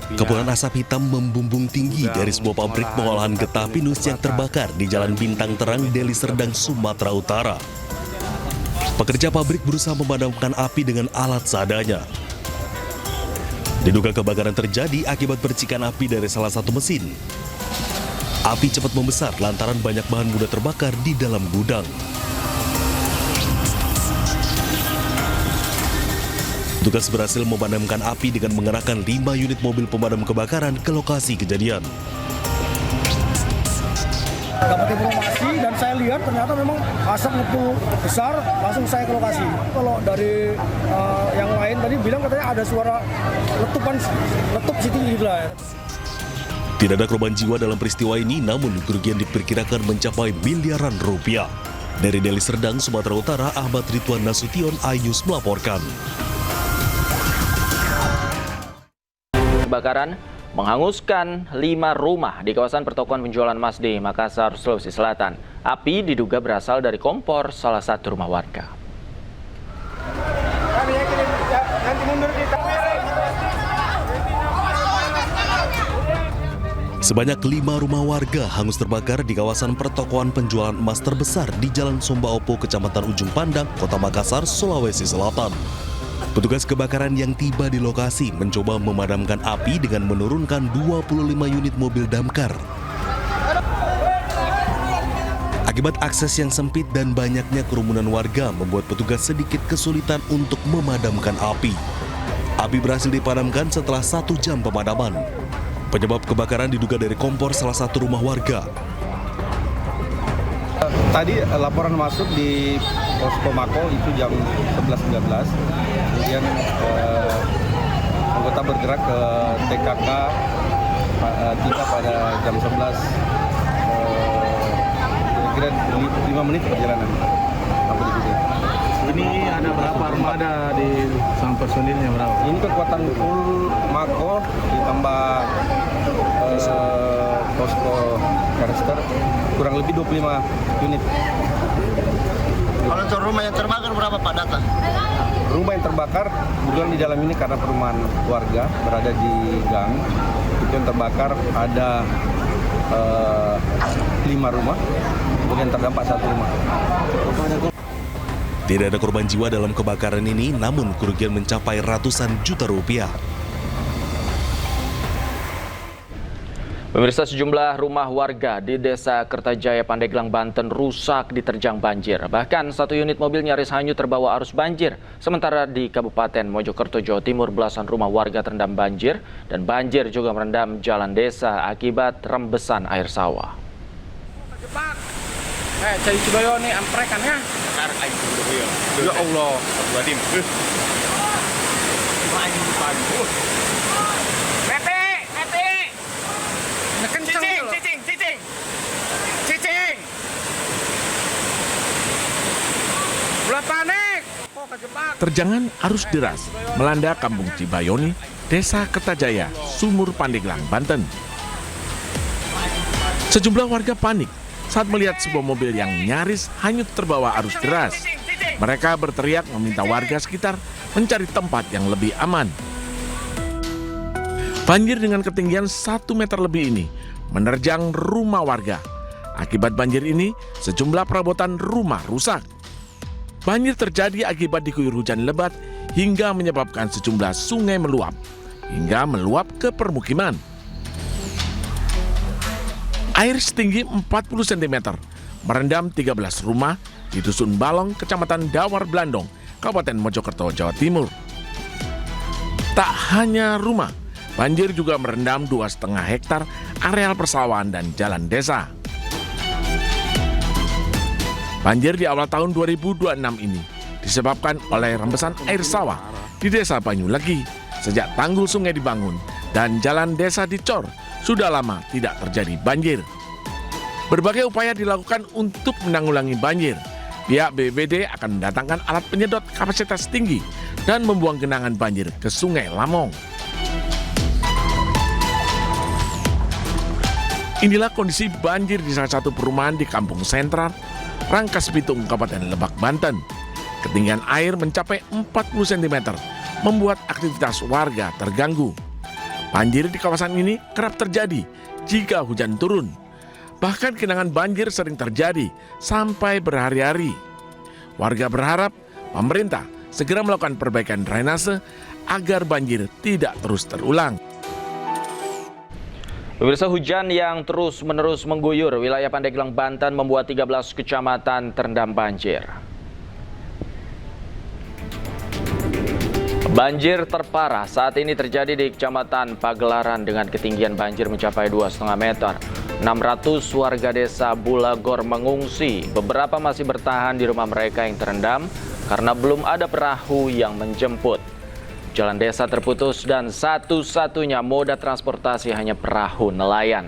Kepulan asap hitam membumbung tinggi dari sebuah pabrik pengolahan getah pinus yang terbakar di Jalan Bintang Terang, Deli Serdang, Sumatera Utara. Pekerja pabrik berusaha memadamkan api dengan alat seadanya. Diduga kebakaran terjadi akibat percikan api dari salah satu mesin. Api cepat membesar lantaran banyak bahan mudah terbakar di dalam gudang. Petugas berhasil memadamkan api dengan mengerahkan 5 unit mobil pemadam kebakaran ke lokasi kejadian. Dapat informasi dan saya lihat ternyata memang asap ngepul besar, langsung saya ke lokasi. Kalau dari yang lain tadi bilang katanya ada suara letup situ gitu lah. Tidak ada korban jiwa dalam peristiwa ini, namun kerugian diperkirakan mencapai miliaran rupiah. Dari Deli Serdang, Sumatera Utara, Ahmad Ridwan Nasution, iNews melaporkan. Kebakaran menghanguskan 5 rumah di kawasan pertokoan penjualan emas di Makassar, Sulawesi Selatan. Api diduga berasal dari kompor salah satu rumah warga. Sebanyak 5 rumah warga hangus terbakar di kawasan pertokoan penjualan emas terbesar di Jalan Sombaopo, Kecamatan Ujung Pandang, Kota Makassar, Sulawesi Selatan. Petugas kebakaran yang tiba di lokasi mencoba memadamkan api dengan menurunkan 25 unit mobil damkar. Akibat akses yang sempit dan banyaknya kerumunan warga membuat petugas sedikit kesulitan untuk memadamkan api. Api berhasil dipadamkan setelah 1 jam pemadaman. Penyebab kebakaran diduga dari kompor salah satu rumah warga. Tadi laporan masuk di Posko Mako itu jam 11.19. Kemudian anggota bergerak ke TKK tiba pada jam 11. Kira-kira 5 menit perjalanan sampai di sini. Ini ada berapa armada di sama personilnya berapa? Ini kekuatan full Mako ditambah Posko Karester kurang lebih 25 unit. Kalau untuk rumah yang terbakar berapa Pak data? Rumah yang terbakar kebetulan di dalam ini karena perumahan warga berada di gang. Itu yang terbakar ada 5 rumah, kemudian terdampak 1 rumah. Tidak ada korban jiwa dalam kebakaran ini, namun kerugian mencapai ratusan juta rupiah. Pemirsa, sejumlah rumah warga di Desa Kertajaya, Pandeglang, Banten rusak diterjang banjir. Bahkan 1 unit mobil nyaris hanyut terbawa arus banjir. Sementara di Kabupaten Mojokerto, Jawa Timur, belasan rumah warga terendam banjir dan banjir juga merendam jalan desa akibat rembesan air sawah. Cari Cibayo nih amprekan ya. Ya Allah. Cicing. Ulah panik. Terjangan arus deras melanda Kampung Cibayoni, Desa Kertajaya, Sumur Pandeglang, Banten. Sejumlah warga panik saat melihat sebuah mobil yang nyaris hanyut terbawa arus deras. Mereka berteriak meminta warga sekitar mencari tempat yang lebih aman. Banjir dengan ketinggian 1 meter lebih ini menerjang rumah warga. Akibat banjir ini, sejumlah perabotan rumah rusak. Banjir terjadi akibat diguyur hujan lebat hingga menyebabkan sejumlah sungai meluap, hingga meluap ke permukiman. Air setinggi 40 cm merendam 13 rumah di Dusun Balong, Kecamatan Dawar Blandong, Kabupaten Mojokerto, Jawa Timur. Tak hanya rumah, banjir juga merendam 2,5 hektar areal persawahan dan jalan desa. Banjir di awal tahun 2026 ini disebabkan oleh rembesan air sawah di Desa Banyulegi sejak tanggul sungai dibangun dan jalan desa dicor. Sudah lama tidak terjadi banjir. Berbagai upaya dilakukan untuk menanggulangi banjir. Pihak BPBD akan mendatangkan alat penyedot kapasitas tinggi dan membuang genangan banjir ke Sungai Lamong. Inilah kondisi banjir di salah satu perumahan di Kampung Sentral, Rangkas Bitung, Kabupaten Lebak, Banten. Ketinggian air mencapai 40 cm, membuat aktivitas warga terganggu. Banjir di kawasan ini kerap terjadi jika hujan turun. Bahkan genangan banjir sering terjadi sampai berhari-hari. Warga berharap pemerintah segera melakukan perbaikan drainase agar banjir tidak terus terulang. Pemirsa, hujan yang terus-menerus mengguyur wilayah Pandeglang, Banten membuat 13 kecamatan terendam banjir. Banjir terparah saat ini terjadi di Kecamatan Pagelaran dengan ketinggian banjir mencapai 2,5 meter. 600 warga desa Bulagor mengungsi. Beberapa masih bertahan di rumah mereka yang terendam karena belum ada perahu yang menjemput. Jalan desa terputus dan satu-satunya moda transportasi hanya perahu nelayan.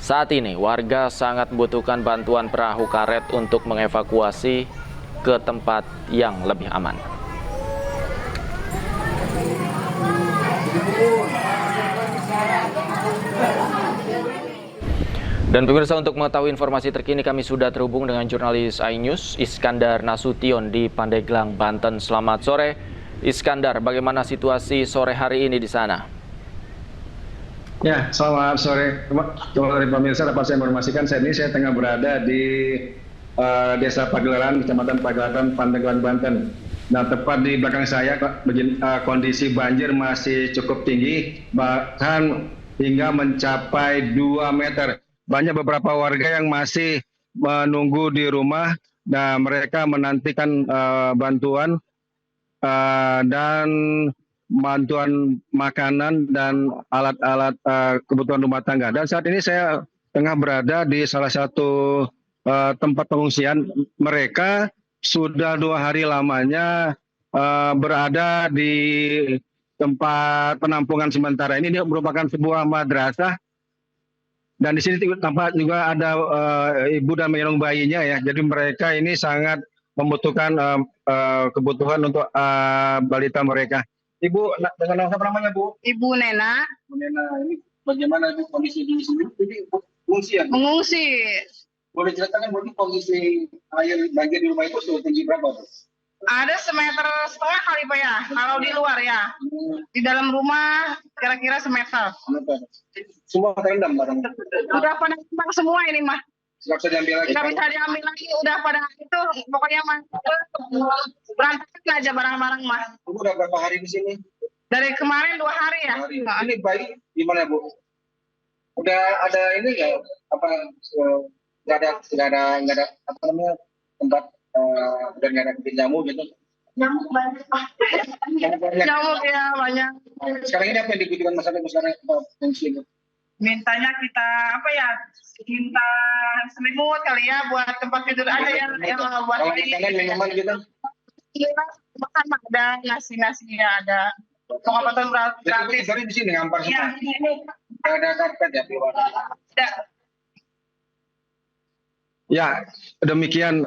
Saat ini warga sangat membutuhkan bantuan perahu karet untuk mengevakuasi ke tempat yang lebih aman. Dan pemirsa, untuk mengetahui informasi terkini kami sudah terhubung dengan jurnalis iNews Iskandar Nasution di Pandeglang, Banten. Selamat sore Iskandar, bagaimana situasi sore hari ini di sana? Ya, selamat sore. Dari pemirsa dapat saya informasikan saat ini saya tengah berada di Desa Pagelaran, Kecamatan Pagelaran, Pandeglang, Banten. Nah, tepat di belakang saya kondisi banjir masih cukup tinggi, bahkan hingga mencapai 2 meter. Banyak beberapa warga yang masih menunggu di rumah. Nah, mereka menantikan bantuan dan bantuan makanan dan alat-alat kebutuhan rumah tangga. Dan saat ini saya tengah berada di salah satu tempat pengungsian. Mereka sudah 2 hari lamanya berada di tempat penampungan sementara ini. Dia merupakan sebuah madrasah. Dan di sini tampak juga ada ibu dan menggendong bayinya ya. Jadi mereka ini sangat membutuhkan kebutuhan untuk balita mereka. Ibu, dengan apa namanya Bu? Ibu Nena. Bu Nena, ini bagaimana Ibu kondisi di sini? Jadi mengungsi ya? Mengungsi. Boleh ceritakan Bu, kondisi air banjir di rumah itu sudah tinggi berapa Bu? Ada 1,5 meter kali Pak ya, kalau di luar ya. Di dalam rumah kira-kira 1 meter. Semua terendam barang. Udah pada kembang semua ini mah. Nggak bisa diambil lagi. Nggak bisa diambil lagi, udah pada itu pokoknya mah berantakan aja barang-barang mah. Ibu udah berapa hari di sini? Dari kemarin 2 hari ya. Nah, ini bayi gimana Bu? Udah ada ini nggak? Apa nggak ada apa namanya tempat dan nggak ada nyamuk gitu? Nyamuk banyak. Nyamuk ya banyak. Sekarang ini apa yang dibutuhkan masyarakat sekarang fungsi? Mintanya kita apa ya? Minta selimut kali ya buat tempat tidur aja ya. Yang buat kalau makanan minuman gitu? Iya, makan ada nasi ya ada. Pengobatan gratis. Dari di sini ngampar semua. Iya, di sini. Ada karpet ya keluar. Ada. Ya, demikian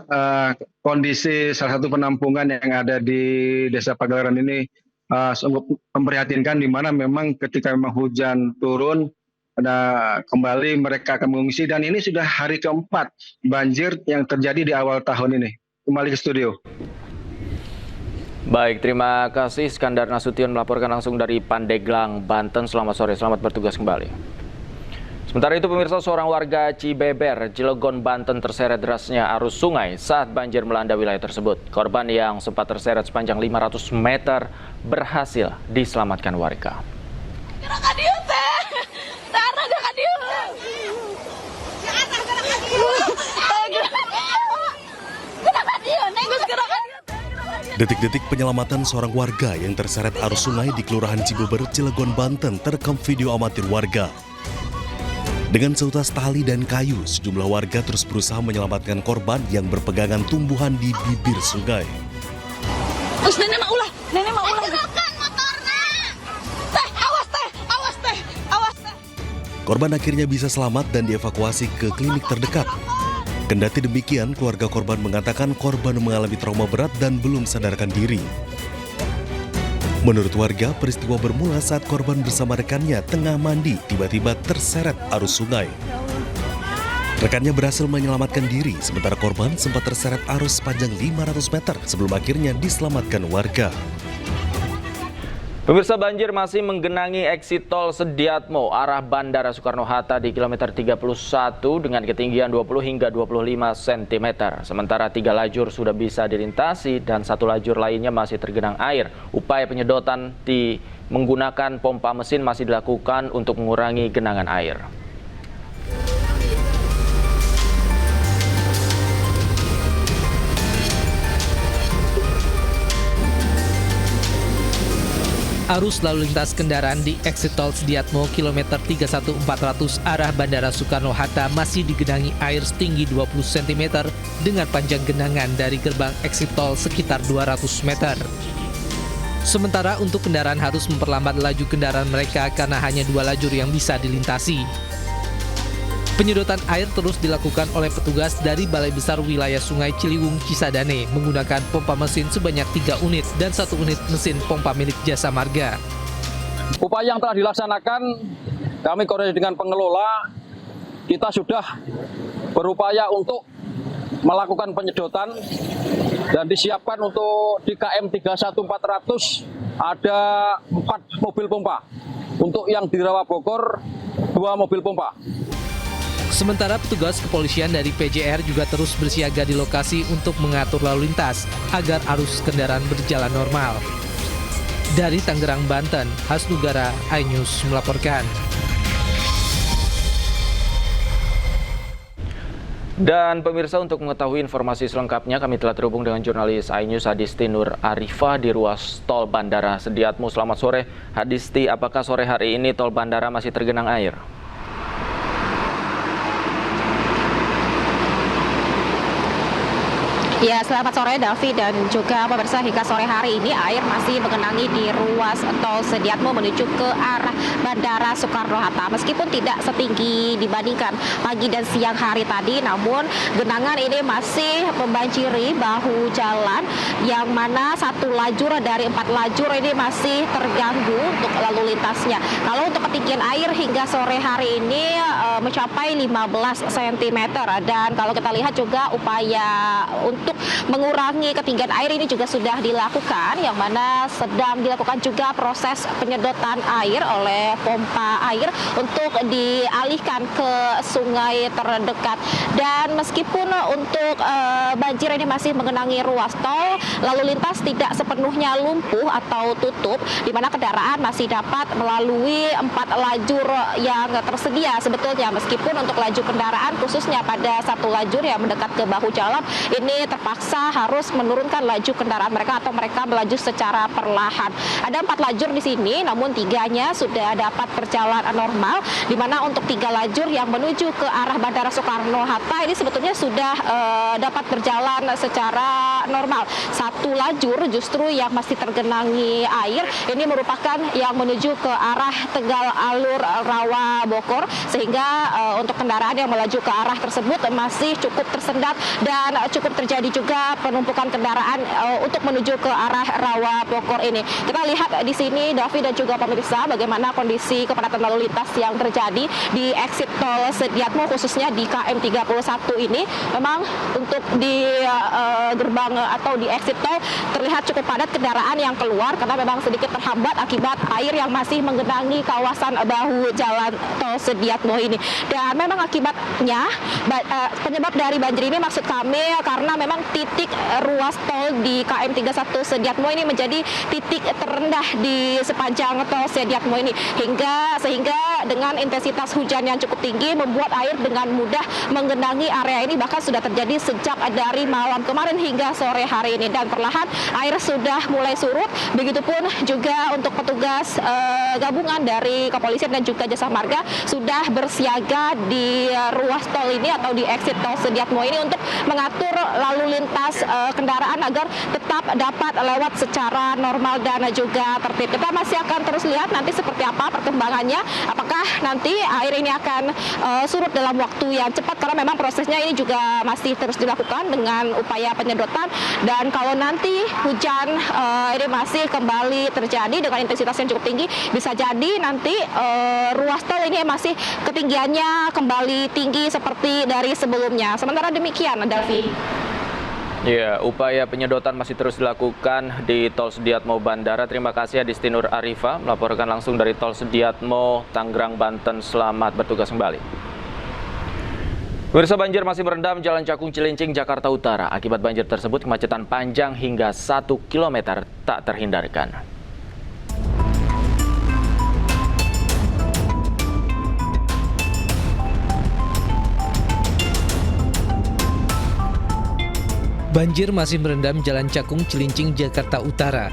kondisi salah satu penampungan yang ada di Desa Pagelaran ini sungguh memprihatinkan, di mana memang ketika memang hujan turun, kembali mereka akan mengungsi, dan ini sudah hari keempat banjir yang terjadi di awal tahun ini. Kembali ke studio. Baik, terima kasih Iskandar Nasution melaporkan langsung dari Pandeglang, Banten. Selamat sore, selamat bertugas kembali. Sementara itu pemirsa, seorang warga Cibeber, Cilegon, Banten terseret derasnya arus sungai saat banjir melanda wilayah tersebut. Korban yang sempat terseret sepanjang 500 meter berhasil diselamatkan warga. Detik-detik penyelamatan seorang warga yang terseret arus sungai di Kelurahan Cibeber, Cilegon, Banten terekam video amatir warga. Dengan seutas tali dan kayu, sejumlah warga terus berusaha menyelamatkan korban yang berpegangan tumbuhan di bibir sungai. Terus nenek mau ulah. Gerakan motornya. Awas teh. Korban akhirnya bisa selamat dan dievakuasi ke klinik terdekat. Kendati demikian, keluarga korban mengatakan korban mengalami trauma berat dan belum sadarkan diri. Menurut warga, peristiwa bermula saat korban bersama rekannya tengah mandi tiba-tiba terseret arus sungai. Rekannya berhasil menyelamatkan diri, sementara korban sempat terseret arus sepanjang 500 meter sebelum akhirnya diselamatkan warga. Pemirsa, banjir masih menggenangi eksit tol Sediatmo arah Bandara Soekarno-Hatta di kilometer 31 dengan ketinggian 20 hingga 25 cm. Sementara 3 lajur sudah bisa dilintasi dan 1 lajur lainnya masih tergenang air. Upaya penyedotan menggunakan pompa mesin masih dilakukan untuk mengurangi genangan air. Arus lalu lintas kendaraan di eksit tol Sediatmo kilometer 31400 arah Bandara Soekarno-Hatta masih digenangi air setinggi 20 cm dengan panjang genangan dari gerbang eksit tol sekitar 200 meter. Sementara untuk kendaraan harus memperlambat laju kendaraan mereka karena hanya 2 lajur yang bisa dilintasi. Penyedotan air terus dilakukan oleh petugas dari Balai Besar Wilayah Sungai Ciliwung Cisadane menggunakan pompa mesin sebanyak 3 unit dan 1 unit mesin pompa milik Jasa Marga. Upaya yang telah dilaksanakan, kami koordinasi dengan pengelola, kita sudah berupaya untuk melakukan penyedotan dan disiapkan untuk di KM 31400 ada 4 mobil pompa. Untuk yang di Rawa Bogor 2 mobil pompa. Sementara petugas kepolisian dari PJR juga terus bersiaga di lokasi untuk mengatur lalu lintas agar arus kendaraan berjalan normal. Dari Tangerang, Banten, Hasnugara, iNews melaporkan. Dan pemirsa, untuk mengetahui informasi selengkapnya kami telah terhubung dengan jurnalis iNews Hadisti Nur Arifah di ruas tol Bandara Sediatmo. Selamat sore Hadisti, apakah sore hari ini tol bandara masih tergenang air? Ya, selamat sore Davi dan juga pemirsa. Hingga sore hari ini air masih menggenangi di ruas tol Sediatmo menuju ke arah Bandara Soekarno-Hatta. Meskipun tidak setinggi dibandingkan pagi dan siang hari tadi, namun genangan ini masih membanjiri bahu jalan yang mana 1 lajur dari 4 lajur ini masih terganggu untuk lalu lintasnya. Kalau untuk ketinggian air hingga sore hari ini mencapai 15 cm dan kalau kita lihat juga upaya untuk mengurangi ketinggian air ini juga sudah dilakukan, yang mana sedang dilakukan juga proses penyedotan air oleh pompa air untuk dialihkan ke sungai terdekat. Dan meskipun untuk banjir ini masih mengenangi ruas tol, lalu lintas tidak sepenuhnya lumpuh atau tutup, di mana kendaraan masih dapat melalui 4 lajur yang tersedia sebetulnya. Meskipun untuk laju kendaraan khususnya pada 1 lajur yang mendekat ke bahu jalan ini terpaksa harus menurunkan laju kendaraan mereka atau mereka melaju secara perlahan. Ada 4 lajur di sini, namun 3-nya sudah dapat berjalan normal, di mana untuk 3 lajur yang menuju ke arah Bandara Soekarno-Hatta ini sebetulnya sudah dapat berjalan secara normal. 1 lajur justru yang masih tergenangi air ini merupakan yang menuju ke arah Tegal Alur Rawa Bogor, sehingga untuk kendaraan yang melaju ke arah tersebut masih cukup tersendat dan cukup terjadi juga penumpukan kendaraan untuk menuju ke arah Rawa Bogor ini. Kita lihat di sini Davi dan juga pemirsa bagaimana kondisi kepadatan lalu lintas yang terjadi di eksit tol Sediatmo khususnya di KM 31 ini. Memang untuk di gerbang atau di eksit tol terlihat cukup padat kendaraan yang keluar karena memang sedikit terhambat akibat air yang masih menggenangi kawasan bahu jalan tol Sediatmo ini. Dan memang akibatnya penyebab dari banjir ini maksud kami karena memang titik ruas tol di KM 31 Sediatmo ini menjadi titik terendah di sepanjang tol Sediatmo ini, sehingga dengan intensitas hujan yang cukup tinggi membuat air dengan mudah menggenangi area ini, bahkan sudah terjadi sejak dari malam kemarin hingga sore hari ini, dan perlahan air sudah mulai surut. Begitupun juga untuk petugas gabungan dari kepolisian dan juga Jasa Marga sudah bersiaga di ruas tol ini atau di eksit tol Sediatmo ini untuk mengatur lalu lintas kendaraan agar tetap dapat lewat secara normal dan juga tertib. Kita masih akan terus lihat nanti seperti apa perkembangannya, apakah nanti air ini akan surut dalam waktu yang cepat karena memang prosesnya ini juga masih terus dilakukan dengan upaya penyedotan. Dan kalau nanti hujan ini masih kembali terjadi dengan intensitas yang cukup tinggi, bisa jadi nanti ruas tol ini masih ketinggiannya kembali tinggi seperti dari sebelumnya. Sementara demikian, Davi. Ya, upaya penyedotan masih terus dilakukan di Tol Sediatmo Bandara. Terima kasih Adisti Nur Arifa melaporkan langsung dari Tol Sediatmo, Tangerang, Banten. Selamat bertugas kembali. Pemirsa, banjir masih merendam Jalan Cakung Cilincing, Jakarta Utara. Akibat banjir tersebut, kemacetan panjang hingga 1 km tak terhindarkan. Banjir masih merendam Jalan Cakung Cilincing, Jakarta Utara.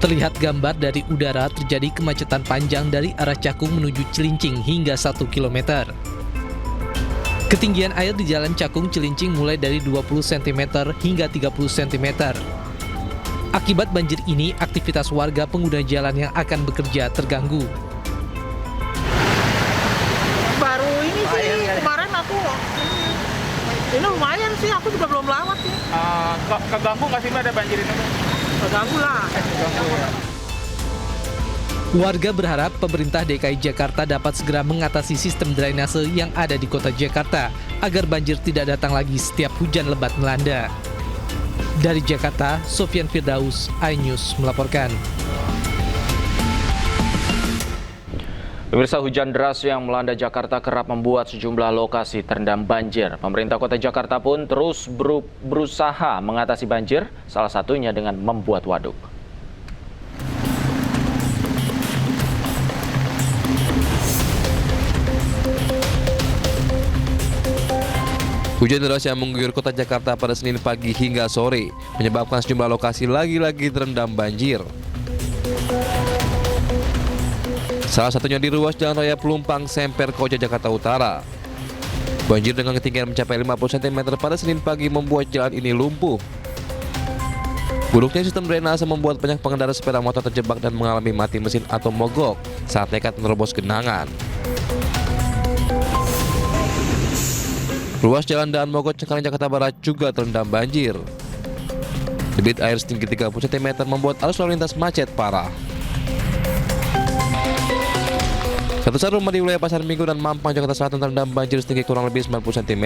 Terlihat gambar dari udara terjadi kemacetan panjang dari arah Cakung menuju Cilincing hingga 1 km. Ketinggian air di Jalan Cakung Cilincing mulai dari 20 cm hingga 30 cm. Akibat banjir ini, aktivitas warga pengguna jalan yang akan bekerja terganggu. Baru ini sih, kemarin aku ini lumayan sih, aku juga belum lewat ya. Keganggu nggak sih Mbak ada banjir ini? Keganggu lah. Warga berharap pemerintah DKI Jakarta dapat segera mengatasi sistem drainase yang ada di kota Jakarta agar banjir tidak datang lagi setiap hujan lebat melanda. Dari Jakarta, Sofyan Firdaus, iNews melaporkan. Pemirsa, hujan deras yang melanda Jakarta kerap membuat sejumlah lokasi terendam banjir. Pemerintah kota Jakarta pun terus berusaha mengatasi banjir, salah satunya dengan membuat waduk. Hujan deras yang mengguyur kota Jakarta pada Senin pagi hingga sore menyebabkan sejumlah lokasi lagi-lagi terendam banjir. Salah satunya di ruas Jalan Raya Pelumpang, Semper, Koja, Jakarta Utara. Banjir dengan ketinggian mencapai 50 cm pada Senin pagi membuat jalan ini lumpuh. Buruknya sistem drainase membuat banyak pengendara sepeda motor terjebak dan mengalami mati mesin atau mogok saat nekat menerobos genangan. Ruas Jalan Daan Mogot, Cengkareng, Jakarta Barat juga terendam banjir. Debit air setinggi 30 cm membuat arus lalu lintas macet parah. Ratusan rumah di wilayah Pasar Minggu dan Mampang, Jakarta Selatan terendam banjir setinggi kurang lebih 90 cm.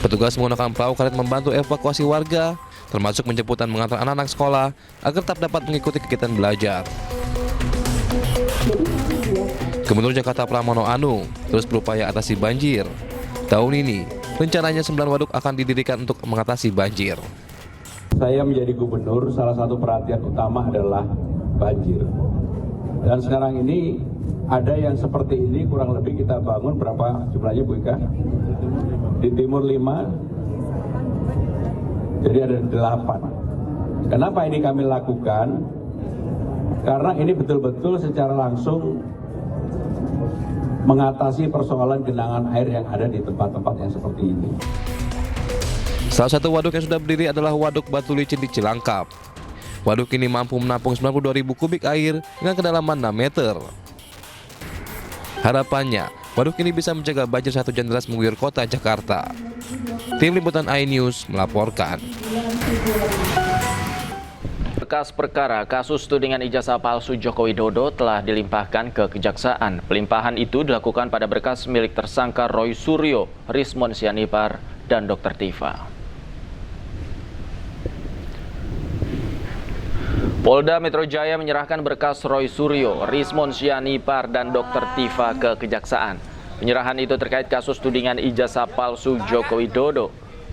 Petugas menggunakan perahu karet membantu evakuasi warga, termasuk menjemput dan mengantar anak-anak sekolah agar tetap dapat mengikuti kegiatan belajar. Gubernur Jakarta Pramono Anung terus berupaya atasi banjir. Tahun ini, rencananya 9 waduk akan didirikan untuk mengatasi banjir. Saya menjadi gubernur, salah satu perhatian utama adalah banjir. Dan sekarang ini ada yang seperti ini kurang lebih kita bangun berapa jumlahnya Bu Ika? Di timur 5, jadi ada 8. Kenapa ini kami lakukan? Karena ini betul-betul secara langsung mengatasi persoalan genangan air yang ada di tempat-tempat yang seperti ini. Salah satu waduk yang sudah berdiri adalah Waduk Batu Licin di Cilangkap. Waduk ini mampu menampung 92.000 kubik air dengan kedalaman 6 meter. Harapannya, waduk ini bisa mencegah banjir saat hujan deras mengguyur kota Jakarta. Tim Liputan iNews melaporkan. Berkas perkara kasus tudingan ijazah palsu Joko Widodo telah dilimpahkan ke Kejaksaan. Pelimpahan itu dilakukan pada berkas milik tersangka Roy Suryo, Rismon Sianipar, dan Dr. Tifa. Polda Metro Jaya menyerahkan berkas Roy Suryo, Rismon Sianipar, dan Dr. Tifa ke Kejaksaan. Penyerahan itu terkait kasus tudingan ijazah palsu Joko Widodo.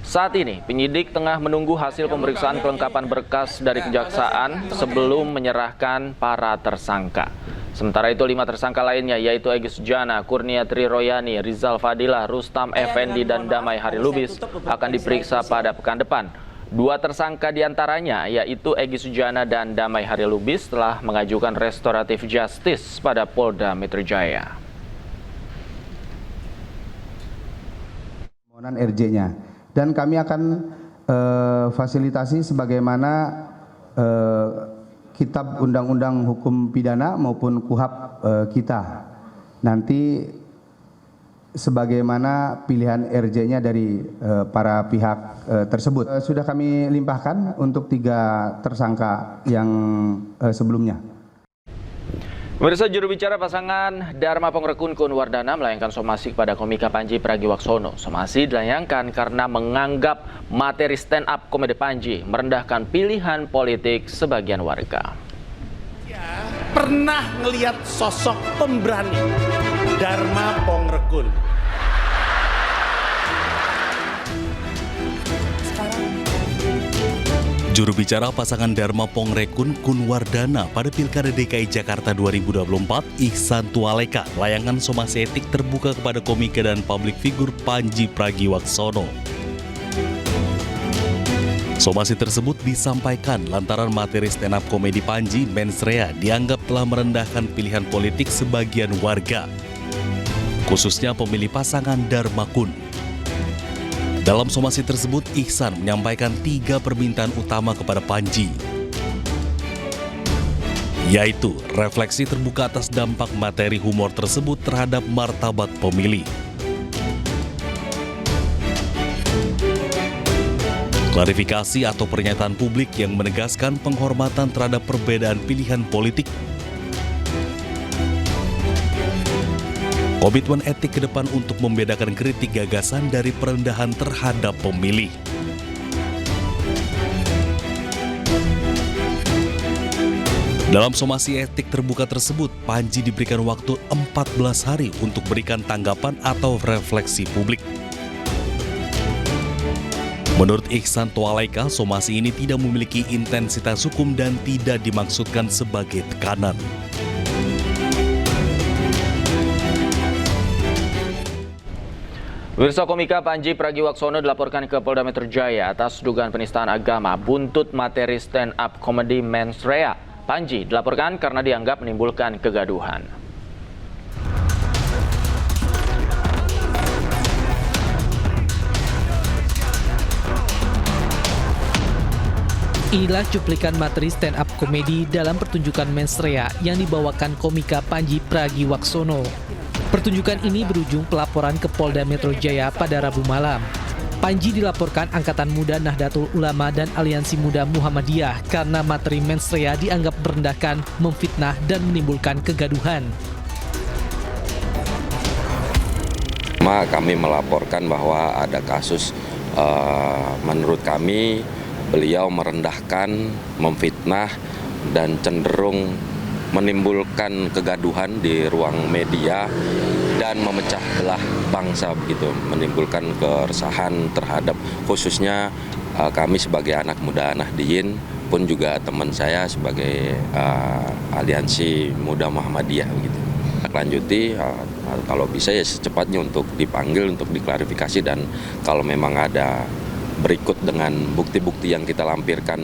Saat ini, penyidik tengah menunggu hasil pemeriksaan kelengkapan berkas dari Kejaksaan sebelum menyerahkan para tersangka. Sementara itu, 5 tersangka lainnya yaitu Egy Sujana, Kurnia Tri Royani, Rizal Fadilah, Rustam Effendi, dan Damai Hari Lubis akan diperiksa pada pekan depan. 2 tersangka diantaranya yaitu Egy Sujana dan Damai Hari Lubis telah mengajukan restoratif justice pada Polda Metro Jaya. Permohonan RJ-nya. Dan kami akan fasilitasi sebagaimana Kitab Undang-Undang Hukum Pidana maupun KUHAP kita. Nanti sebagaimana pilihan RJ-nya dari para pihak tersebut. Sudah kami limpahkan untuk 3 tersangka yang sebelumnya. Pemirsa, juru bicara pasangan Dharma Pongrekun Kun Wardana melayangkan somasi kepada komika Panji Pragiwaksono. Somasi dilayangkan karena menganggap materi stand up komedi Panji merendahkan pilihan politik sebagian warga. Pernah ngelihat sosok pemberani Dharma Pongrekun. Juru bicara pasangan Dharma Pongrekun Kun Wardana pada Pilkada DKI Jakarta 2024, Ihsan Tualeka, layangan somasi etik terbuka kepada komika dan publik figur Panji Pragiwaksono. Somasi tersebut disampaikan lantaran materi stand up komedi Panji Mens Rea dianggap telah merendahkan pilihan politik sebagian warga, khususnya pemilih pasangan Dharma Kun. Dalam somasi tersebut, Ihsan menyampaikan 3 permintaan utama kepada Panji, yaitu refleksi terbuka atas dampak materi humor tersebut terhadap martabat pemilih, klarifikasi atau pernyataan publik yang menegaskan penghormatan terhadap perbedaan pilihan politik, komitmen etik ke depan untuk membedakan kritik gagasan dari perendahan terhadap pemilih. Dalam somasi etik terbuka tersebut, Panji diberikan waktu 14 hari untuk berikan tanggapan atau refleksi publik. Menurut Ihsan Tualeka, somasi ini tidak memiliki intensitas hukum dan tidak dimaksudkan sebagai tekanan. Wirsa komika Panji Pragiwaksono dilaporkan ke Polda Metro Jaya atas dugaan penistaan agama buntut materi stand up komedi Mens Rea. Panji dilaporkan karena dianggap menimbulkan kegaduhan. Inilah cuplikan materi stand up komedi dalam pertunjukan Mens Rea yang dibawakan komika Panji Pragiwaksono. Pertunjukan ini berujung pelaporan ke Polda Metro Jaya pada Rabu malam. Panji dilaporkan Angkatan Muda Nahdlatul Ulama dan Aliansi Muda Muhammadiyah karena materi Mens Rea dianggap merendahkan, memfitnah, dan menimbulkan kegaduhan. Kami melaporkan bahwa ada kasus, menurut kami beliau merendahkan, memfitnah, dan cenderung menimbulkan kegaduhan di ruang media dan memecah belah bangsa begitu, menimbulkan keresahan terhadap khususnya kami sebagai anak muda Nahdliyin pun juga teman saya sebagai Aliansi Muda Muhammadiyah begitu. Lanjuti kalau bisa ya secepatnya untuk dipanggil untuk diklarifikasi, dan kalau memang ada berikut dengan bukti-bukti yang kita lampirkan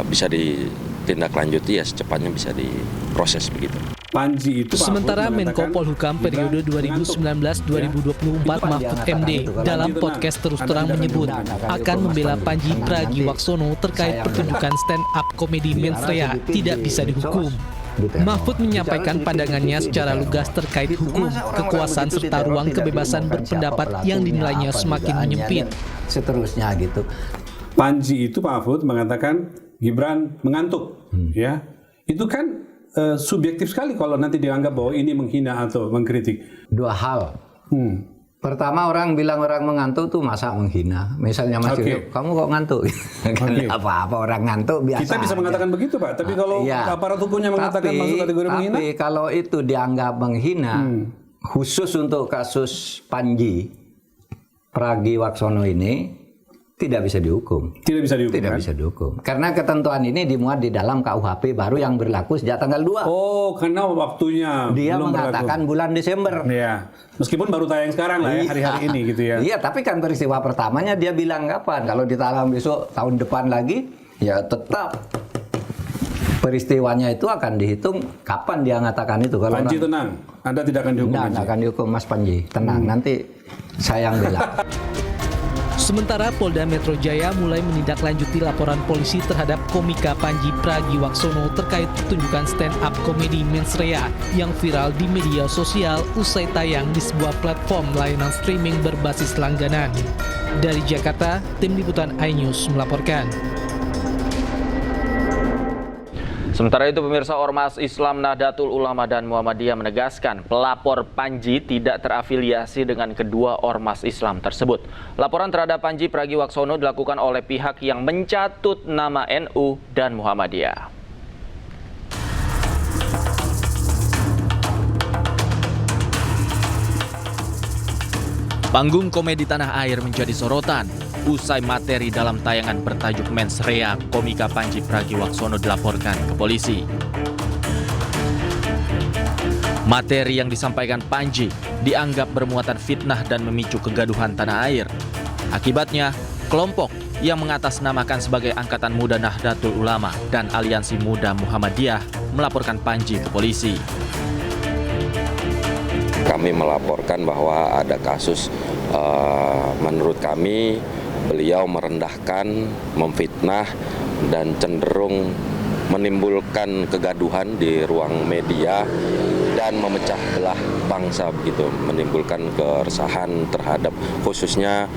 bisa ditindaklanjuti ya secepatnya bisa diproses begitu. Panji itu Sementara Menko Polhukam periode 2019-2024 Mahfud MD dalam podcast Terus Terang menyebut akan membela Panji Pragiwaksono terkait pertunjukan stand up komedi Mens Rea tidak bisa dihukum. Mahfud menyampaikan pandangannya secara lugas terkait hukum, kekuasaan serta ruang kebebasan berpendapat yang dinilainya semakin menyempit. Seterusnya gitu. Panji itu Pak Mahfud mengatakan Gibran mengantuk, ya. Itu kan subjektif sekali kalau nanti dianggap bahwa ini menghina atau mengkritik. Dua hal. Pertama, orang bilang orang mengantuk tuh masa menghina. Misalnya Mas Yusuf, kamu kok ngantuk? Kan apa-apa orang ngantuk biasa. Kita bisa mengatakan begitu Pak, tapi kalau aparat hukumnya mengatakan masuk kategori menghina. Tapi kalau itu dianggap menghina, khusus untuk kasus Panji Pragiwaksono ini, tidak bisa dihukum. Tidak bisa dihukum. Tidak bisa dihukum. Karena ketentuan ini dimuat di dalam KUHP baru yang berlaku sejak tanggal 2. Oh, karena waktunya dia belum mengatakan berlaku. Bulan Desember. Iya. Meskipun baru tayang sekarang lah ya, hari-hari ini gitu ya. Iya, tapi kan peristiwa pertamanya dia bilang kapan? Kalau ditayang besok tahun depan lagi, ya tetap peristiwanya itu akan dihitung kapan dia mengatakan itu. Kalau Panji tenang, Anda tidak akan dihukum. Tidak akan dihukum Mas Panji, tenang. Nanti saya yang bela. Sementara Polda Metro Jaya mulai menindaklanjuti laporan polisi terhadap komika Panji Pragiwaksono terkait pertunjukan stand up komedi Mens Rea yang viral di media sosial usai tayang di sebuah platform layanan streaming berbasis langganan. Dari Jakarta, Tim Liputan iNews melaporkan. Sementara itu pemirsa, Ormas Islam Nahdlatul Ulama dan Muhammadiyah menegaskan pelapor Panji tidak terafiliasi dengan kedua ormas Islam tersebut. Laporan terhadap Panji Pragiwaksono dilakukan oleh pihak yang mencatut nama NU dan Muhammadiyah. Panggung komedi tanah air menjadi sorotan usai materi dalam tayangan bertajuk Mens Rea, komika Panji Pragiwaksono dilaporkan ke polisi. Materi yang disampaikan Panji dianggap bermuatan fitnah dan memicu kegaduhan tanah air. Akibatnya, kelompok yang mengatasnamakan sebagai Angkatan Muda Nahdlatul Ulama dan Aliansi Muda Muhammadiyah melaporkan Panji ke polisi. Kami melaporkan bahwa ada kasus, menurut kami beliau merendahkan, memfitnah, dan cenderung menimbulkan kegaduhan di ruang media dan memecah belah bangsa begitu, menimbulkan keresahan terhadap khususnya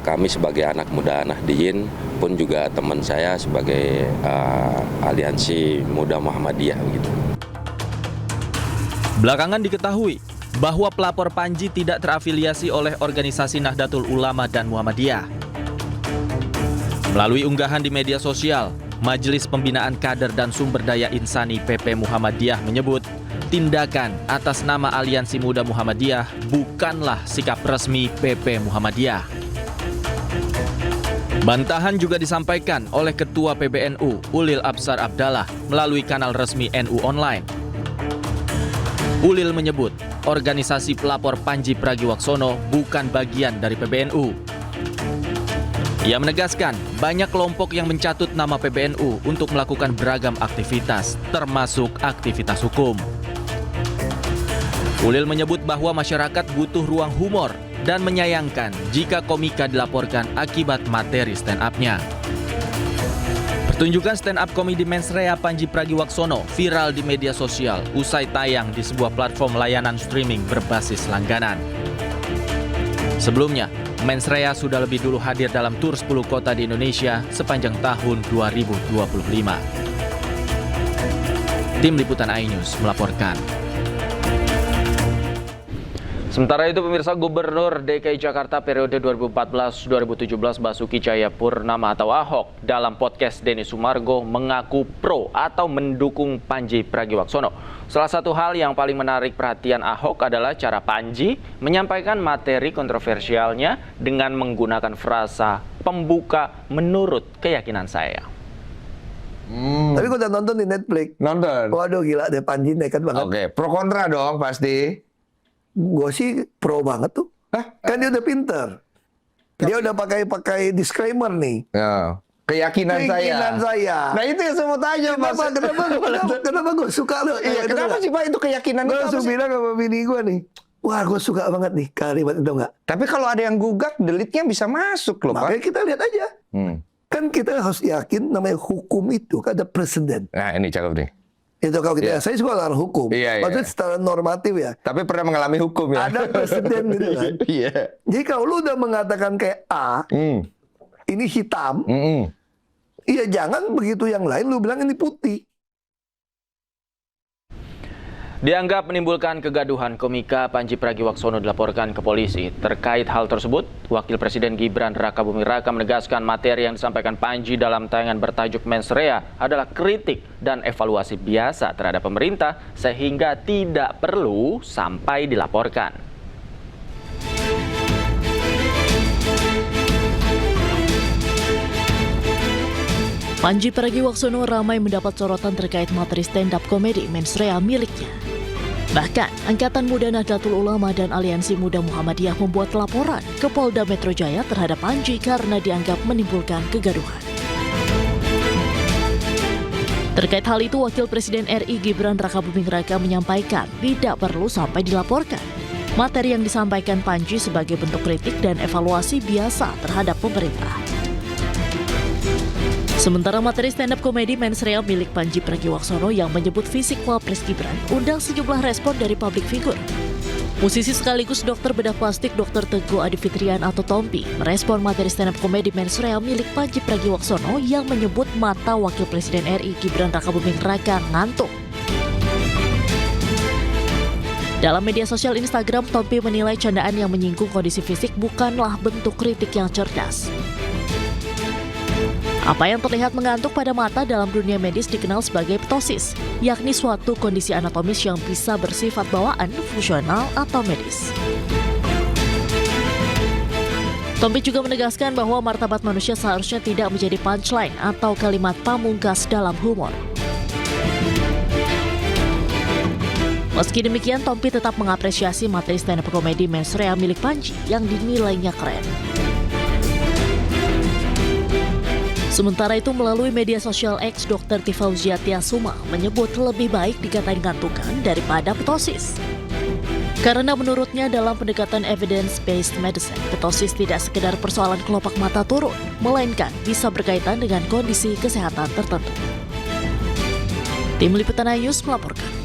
kami sebagai anak muda Nahdliyin pun juga teman saya sebagai Aliansi Muda Muhammadiyah begitu. Belakangan diketahui bahwa pelapor Panji tidak terafiliasi oleh organisasi Nahdlatul Ulama dan Muhammadiyah. Melalui unggahan di media sosial, Majelis Pembinaan Kader dan Sumber Daya Insani PP Muhammadiyah menyebut tindakan atas nama Aliansi Muda Muhammadiyah bukanlah sikap resmi PP Muhammadiyah. Bantahan juga disampaikan oleh Ketua PBNU Ulil Absar Abdallah melalui kanal resmi NU Online. Ulil menyebut organisasi pelapor Panji Pragiwaksono bukan bagian dari PBNU. Ia menegaskan banyak kelompok yang mencatut nama PBNU untuk melakukan beragam aktivitas, termasuk aktivitas hukum. Ulil menyebut bahwa masyarakat butuh ruang humor dan menyayangkan jika komika dilaporkan akibat materi stand-up-nya. Pertunjukan stand-up komedi Mens Rea Panji Pragiwaksono viral di media sosial usai tayang di sebuah platform layanan streaming berbasis langganan. Sebelumnya, Mens Rea sudah lebih dulu hadir dalam tur 10 kota di Indonesia sepanjang tahun 2025. Tim Liputan iNews melaporkan. Sementara itu pemirsa, Gubernur DKI Jakarta periode 2014-2017 Basuki Cahayapurnama atau Ahok dalam podcast Denny Sumargo mengaku pro atau mendukung Panji Pragiwaksono. Salah satu hal yang paling menarik perhatian Ahok adalah cara Panji menyampaikan materi kontroversialnya dengan menggunakan frasa pembuka menurut keyakinan saya. Tapi gue udah nonton di Netflix. Nonton? Waduh gila deh, Panji nekat banget. Oke, pro kontra dong pasti. Gue sih pro banget tuh. Kan dia udah pinter. Dia udah pakai disclaimer nih. Ya. Keyakinan saya. Nah itu yang saya mau tanya, Mas. Kenapa gue suka loh? Iya, kenapa sih Pak itu keyakinan? Gue langsung bilang sama bini gue nih. Wah, gue suka banget nih kalimat itu enggak. Tapi kalau ada yang gugat, delitnya bisa masuk loh, Pak. Makanya kita lihat aja. Kan kita harus yakin namanya hukum itu kan ada presiden. Nah ini cakep nih. Itu kalau kita, saya sekolah hukum, maksudnya secara normatif ya. Tapi pernah mengalami hukum ya. Ada presiden gitu kan. Iya. Jadi kalau lu udah mengatakan kayak A, ini hitam, iya jangan begitu yang lain lu bilang ini putih. Dianggap menimbulkan kegaduhan, komika Panji Pragiwaksono dilaporkan ke polisi. Terkait hal tersebut, Wakil Presiden Gibran Rakabuming Raka menegaskan materi yang disampaikan Panji dalam tayangan bertajuk Mens Rea adalah kritik dan evaluasi biasa terhadap pemerintah sehingga tidak perlu sampai dilaporkan. Panji Pragiwaksono ramai mendapat sorotan terkait materi stand-up komedi Mens Rea miliknya. Bahkan, Angkatan Muda Nahdlatul Ulama dan Aliansi Muda Muhammadiyah membuat laporan ke Polda Metro Jaya terhadap Panji karena dianggap menimbulkan kegaduhan. Terkait hal itu, Wakil Presiden RI Gibran Rakabuming Raka menyampaikan tidak perlu sampai dilaporkan. Materi yang disampaikan Panji sebagai bentuk kritik dan evaluasi biasa terhadap pemerintah. Sementara materi stand-up komedi Mens Rea milik Panji Pragiwaksono yang menyebut fisik Wapres Gibran undang sejumlah respon dari publik figur. Musisi sekaligus dokter bedah plastik Dr. Teguh Adi Fitrian atau Tompi merespon materi stand up komedi mensreal milik Pandji Pragiwaksono yang menyebut mata Wakil Presiden RI Gibran Rakabuming Raka ngantuk. Dalam media sosial Instagram, Tompi menilai candaan yang menyinggung kondisi fisik bukanlah bentuk kritik yang cerdas. Apa yang terlihat mengantuk pada mata dalam dunia medis dikenal sebagai ptosis, yakni suatu kondisi anatomis yang bisa bersifat bawaan, fungsional, atau medis. Tompi juga menegaskan bahwa martabat manusia seharusnya tidak menjadi punchline atau kalimat pamungkas dalam humor. Meski demikian, Tompi tetap mengapresiasi materi stand-up komedi mensreal milik Pandji yang dinilainya keren. Sementara itu, melalui media sosial X, Dr. Tifauzia Tiasuma menyebut lebih baik dikatain ngantukan daripada ptosis. Karena menurutnya dalam pendekatan evidence-based medicine, ptosis tidak sekedar persoalan kelopak mata turun, melainkan bisa berkaitan dengan kondisi kesehatan tertentu. Tim Liputan News melaporkan.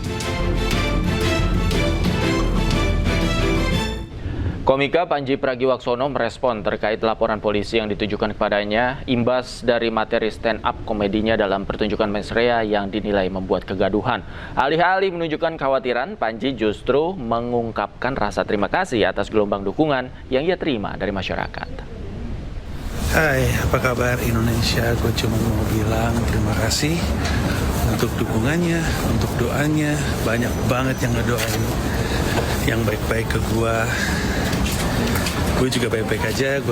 Komika Pandji Pragiwaksono merespon terkait laporan polisi yang ditujukan kepadanya imbas dari materi stand-up komedinya dalam pertunjukan mensrea yang dinilai membuat kegaduhan. Alih-alih menunjukkan kekhawatiran, Pandji justru mengungkapkan rasa terima kasih atas gelombang dukungan yang ia terima dari masyarakat. Hai, apa kabar Indonesia? Gue cuma mau bilang terima kasih untuk dukungannya, untuk doanya. Banyak banget yang ngedoain yang baik-baik ke gue. Gue juga baik-baik aja, gue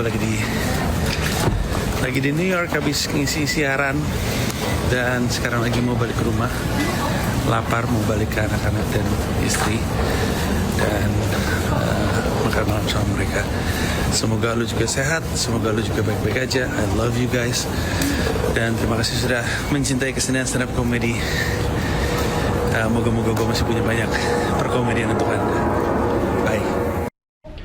lagi di New York habis ngisi siaran dan sekarang lagi mau balik ke rumah. Lapar, mau balik ke anak-anak dan istri dan makan malam sama mereka. Semoga lu juga sehat, semoga lu juga baik-baik aja. I love you guys dan terima kasih sudah mencintai kesenian stand up comedy. Moga-moga gue masih punya banyak perkomedian untuk Anda. Bye.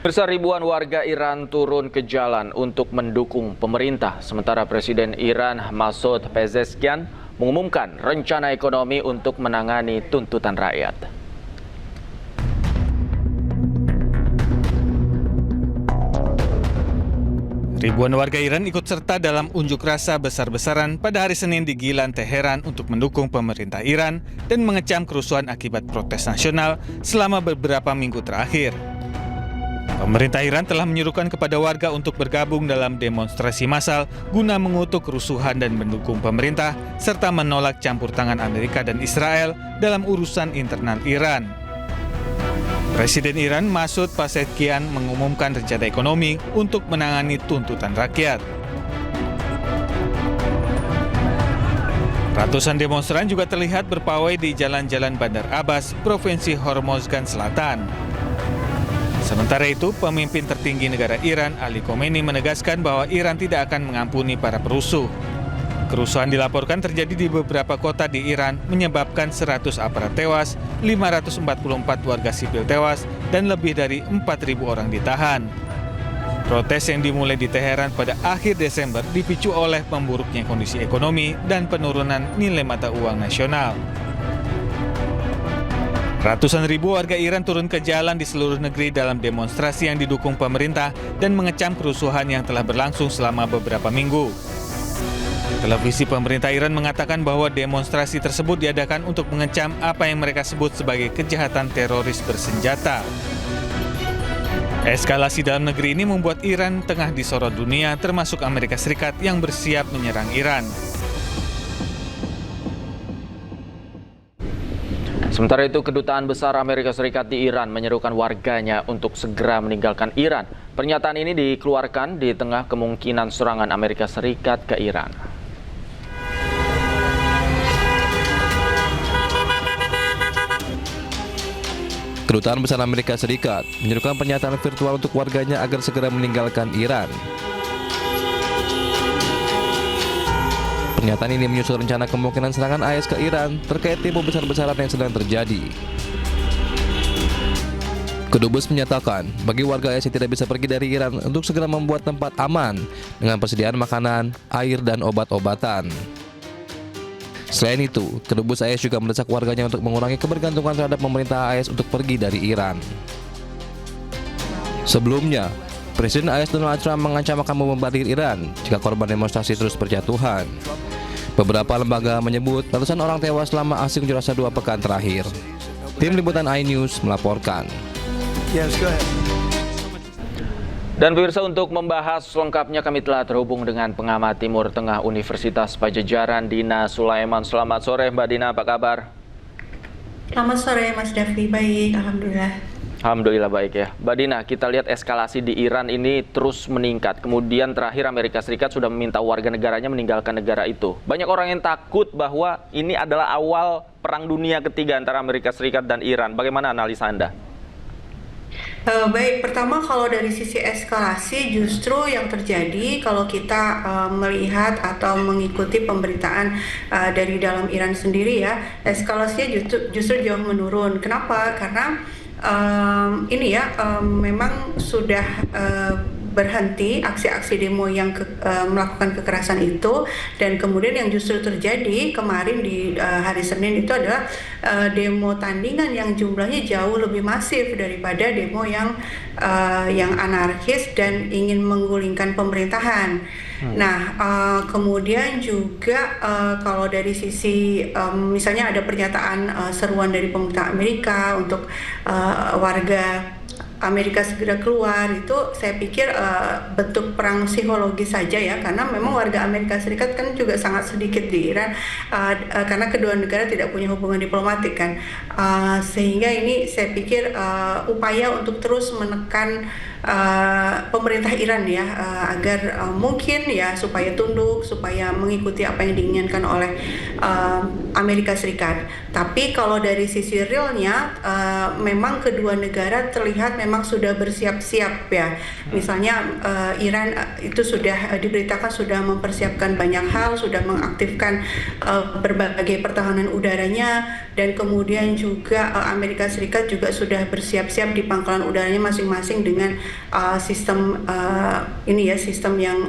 Ribuan warga Iran turun ke jalan untuk mendukung pemerintah, sementara Presiden Iran Masoud Pezeshkian mengumumkan rencana ekonomi untuk menangani tuntutan rakyat. Ribuan warga Iran ikut serta dalam unjuk rasa besar-besaran pada hari Senin di Gilan, Teheran untuk mendukung pemerintah Iran dan mengecam kerusuhan akibat protes nasional selama beberapa minggu terakhir. Pemerintah Iran telah menyuruhkan kepada warga untuk bergabung dalam demonstrasi massal guna mengutuk kerusuhan dan mendukung pemerintah serta menolak campur tangan Amerika dan Israel dalam urusan internal Iran. Presiden Iran Masoud Pezeshkian mengumumkan rencana ekonomi untuk menangani tuntutan rakyat. Ratusan demonstran juga terlihat berpawai di jalan-jalan Bandar Abbas, Provinsi Hormozgan Selatan. Sementara itu, pemimpin tertinggi negara Iran, Ali Khamenei, menegaskan bahwa Iran tidak akan mengampuni para perusuh. Kerusuhan dilaporkan terjadi di beberapa kota di Iran, menyebabkan 100 aparat tewas, 544 warga sipil tewas, dan lebih dari 4.000 orang ditahan. Protes yang dimulai di Teheran pada akhir Desember dipicu oleh memburuknya kondisi ekonomi dan penurunan nilai mata uang nasional. Ratusan ribu warga Iran turun ke jalan di seluruh negeri dalam demonstrasi yang didukung pemerintah dan mengecam kerusuhan yang telah berlangsung selama beberapa minggu. Televisi pemerintah Iran mengatakan bahwa demonstrasi tersebut diadakan untuk mengecam apa yang mereka sebut sebagai kejahatan teroris bersenjata. Eskalasi dalam negeri ini membuat Iran tengah disorot dunia, termasuk Amerika Serikat yang bersiap menyerang Iran. Sementara itu, Kedutaan Besar Amerika Serikat di Iran menyerukan warganya untuk segera meninggalkan Iran. Pernyataan ini dikeluarkan di tengah kemungkinan serangan Amerika Serikat ke Iran. Kedutaan Besar Amerika Serikat menyerukan pernyataan virtual untuk warganya agar segera meninggalkan Iran. Pernyataan ini menyusul rencana kemungkinan serangan AS ke Iran terkait demo besar-besaran yang sedang terjadi. Kedubes menyatakan bagi warga AS yang tidak bisa pergi dari Iran untuk segera membuat tempat aman dengan persediaan makanan, air, dan obat-obatan. Selain itu, Kedubes AS juga mendesak warganya untuk mengurangi kebergantungan terhadap pemerintah AS untuk pergi dari Iran. Sebelumnya, Presiden AS Donald Trump mengancam akan membombardir Iran jika korban demonstrasi terus berjatuhan. Beberapa lembaga menyebut ratusan orang tewas selama aksi unjuk rasa 2 pekan terakhir. Tim Liputan iNews melaporkan. Dan pemirsa, untuk membahas lengkapnya kami telah terhubung dengan pengamat Timur Tengah Universitas Padjadjaran, Dina Sulaiman. Selamat sore Mbak Dina, apa kabar? Selamat sore Mas Davi, baik, alhamdulillah. Alhamdulillah baik ya. Mbak Dina, kita lihat eskalasi di Iran ini terus meningkat. Kemudian terakhir Amerika Serikat sudah meminta warga negaranya meninggalkan negara itu. Banyak orang yang takut bahwa ini adalah awal perang dunia ketiga antara Amerika Serikat dan Iran. Bagaimana analisa Anda? Baik, pertama kalau dari sisi eskalasi justru yang terjadi kalau kita melihat atau mengikuti pemberitaan dari dalam Iran sendiri ya, eskalasinya justru jauh menurun. Kenapa? Karena memang sudah berhenti aksi-aksi demo yang melakukan kekerasan itu, dan kemudian yang justru terjadi kemarin di hari Senin itu adalah demo tandingan yang jumlahnya jauh lebih masif daripada demo yang anarkis dan ingin menggulingkan pemerintahan. Nah, kemudian juga kalau dari sisi misalnya ada pernyataan seruan dari pemerintah Amerika untuk warga Amerika segera keluar, itu saya pikir bentuk perang psikologis saja ya, karena memang warga Amerika Serikat kan juga sangat sedikit di Iran karena kedua negara tidak punya hubungan diplomatik kan, sehingga ini saya pikir upaya untuk terus menekan pemerintah Iran ya, agar mungkin ya supaya tunduk, supaya mengikuti apa yang diinginkan oleh Amerika Serikat. Tapi kalau dari sisi realnya memang kedua negara terlihat memang sudah bersiap-siap ya. Misalnya Iran itu sudah diberitakan sudah mempersiapkan banyak hal, sudah mengaktifkan berbagai pertahanan udaranya, dan kemudian juga Amerika Serikat juga sudah bersiap-siap di pangkalan udaranya masing-masing dengan sistem sistem yang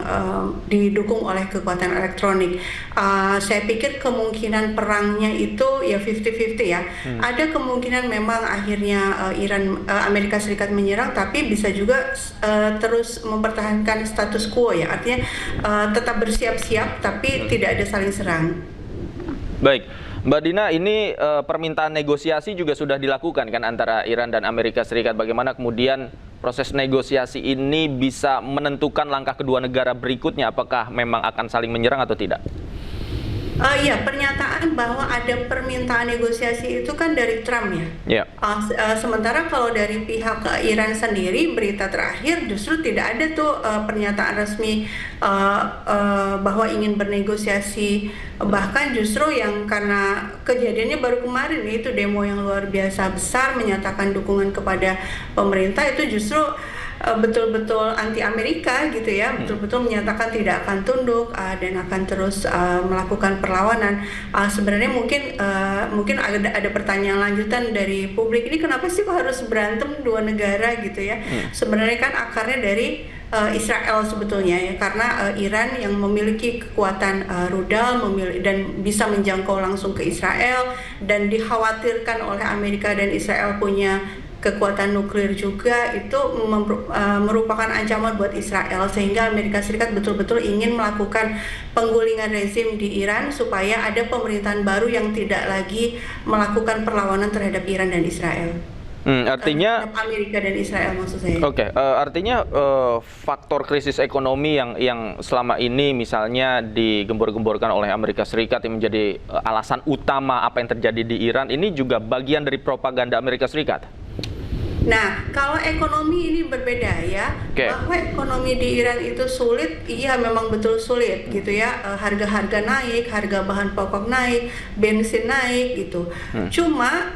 didukung oleh kekuatan elektronik. Saya pikir kemungkinan perangnya itu ya 50-50 ya. Ada kemungkinan memang akhirnya Amerika Serikat menyerang, tapi bisa juga terus mempertahankan status quo ya. Artinya tetap bersiap-siap tapi tidak ada saling serang. Baik. Mbak Dina, ini permintaan negosiasi juga sudah dilakukan kan antara Iran dan Amerika Serikat. Bagaimana kemudian proses negosiasi ini bisa menentukan langkah kedua negara berikutnya? Apakah memang akan saling menyerang atau tidak? Ya, pernyataan bahwa ada permintaan negosiasi itu kan dari Trump ya. Sementara kalau dari pihak Iran sendiri, berita terakhir justru tidak ada tuh pernyataan resmi bahwa ingin bernegosiasi. Bahkan justru yang karena kejadiannya baru kemarin itu demo yang luar biasa besar menyatakan dukungan kepada pemerintah, itu justru betul-betul anti Amerika gitu ya, betul-betul menyatakan tidak akan tunduk dan akan terus melakukan perlawanan. Sebenarnya mungkin ada pertanyaan lanjutan dari publik, ini kenapa sih kok harus berantem dua negara gitu ya? Sebenarnya kan akarnya dari Israel sebetulnya ya, karena Iran yang memiliki kekuatan rudal dan bisa menjangkau langsung ke Israel, dan dikhawatirkan oleh Amerika dan Israel punya kekuatan nuklir juga, itu merupakan ancaman buat Israel, sehingga Amerika Serikat betul-betul ingin melakukan penggulingan rezim di Iran supaya ada pemerintahan baru yang tidak lagi melakukan perlawanan terhadap Iran dan Israel. Artinya Amerika dan Israel maksud saya. Artinya faktor krisis ekonomi yang selama ini misalnya digembor-gemborkan oleh Amerika Serikat yang menjadi alasan utama apa yang terjadi di Iran, ini juga bagian dari propaganda Amerika Serikat. Nah, kalau ekonomi ini berbeda ya, bahwa ekonomi di Iran itu sulit, iya memang betul sulit gitu ya, harga-harga naik, harga bahan pokok naik, bensin naik gitu. Cuma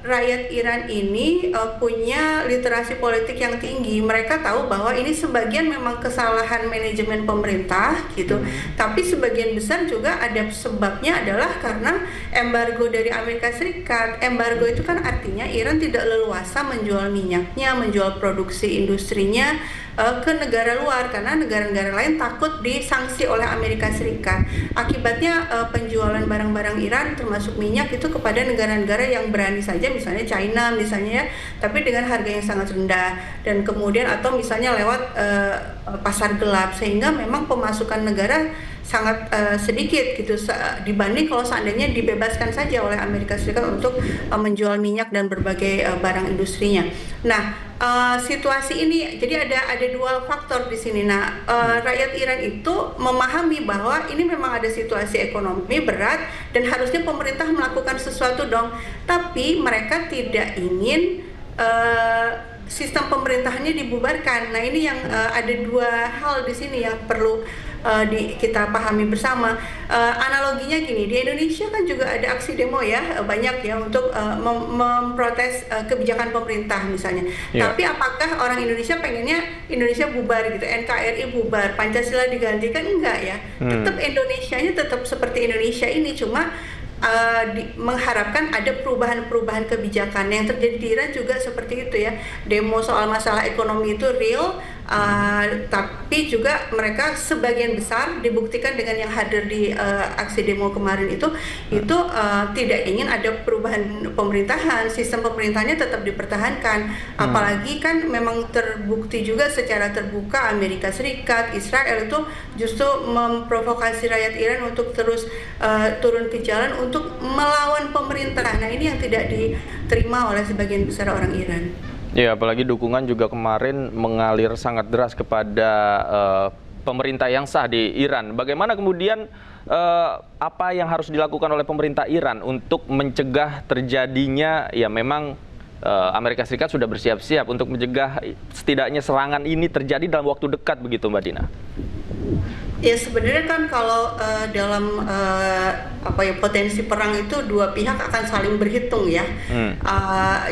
rakyat Iran ini punya literasi politik yang tinggi, mereka tahu bahwa ini sebagian memang kesalahan manajemen pemerintah gitu, tapi sebagian besar juga ada sebabnya adalah karena embargo dari Amerika Serikat. Embargo itu kan artinya Iran tidak leluasa menjual minyaknya, menjual produksi industrinya ke negara luar karena negara-negara lain takut disanksi oleh Amerika Serikat. Akibatnya penjualan barang-barang Iran termasuk minyak itu kepada negara-negara yang berani saja, misalnya China misalnya ya, tapi dengan harga yang sangat rendah, dan kemudian atau misalnya lewat pasar gelap, sehingga memang pemasukan negara sangat sedikit gitu dibanding kalau seandainya dibebaskan saja oleh Amerika Serikat untuk menjual minyak dan berbagai barang industrinya. Nah, situasi ini jadi ada dua faktor di sini. Nah, rakyat Iran itu memahami bahwa ini memang ada situasi ekonomi berat dan harusnya pemerintah melakukan sesuatu dong. Tapi mereka tidak ingin sistem pemerintahannya dibubarkan. Nah, ini yang ada dua hal di sini yang perlu kita pahami bersama. Analoginya gini, di Indonesia kan juga ada aksi demo ya, banyak ya untuk memprotes kebijakan pemerintah misalnya. Tapi apakah orang Indonesia pengennya Indonesia bubar gitu, NKRI bubar, Pancasila digantikan? Enggak ya. Tetap Indonesianya tetap seperti Indonesia ini, cuma mengharapkan ada perubahan-perubahan kebijakan. Yang terjadi di Iran juga seperti itu ya, demo soal masalah ekonomi itu real, tapi juga mereka sebagian besar dibuktikan dengan yang hadir di aksi demo kemarin itu tidak ingin ada perubahan pemerintahan, sistem pemerintahannya tetap dipertahankan. Apalagi kan memang terbukti juga secara terbuka Amerika Serikat, Israel itu justru memprovokasi rakyat Iran untuk terus turun ke jalan untuk melawan pemerintah. Nah, ini yang tidak diterima oleh sebagian besar orang Iran. Ya, apalagi dukungan juga kemarin mengalir sangat deras kepada pemerintah yang sah di Iran. Bagaimana kemudian apa yang harus dilakukan oleh pemerintah Iran untuk mencegah terjadinya, ya memang Amerika Serikat sudah bersiap-siap untuk mencegah setidaknya serangan ini terjadi dalam waktu dekat begitu, Mbak Dina? Ya, sebenarnya kan kalau dalam potensi perang itu dua pihak akan saling berhitung ya.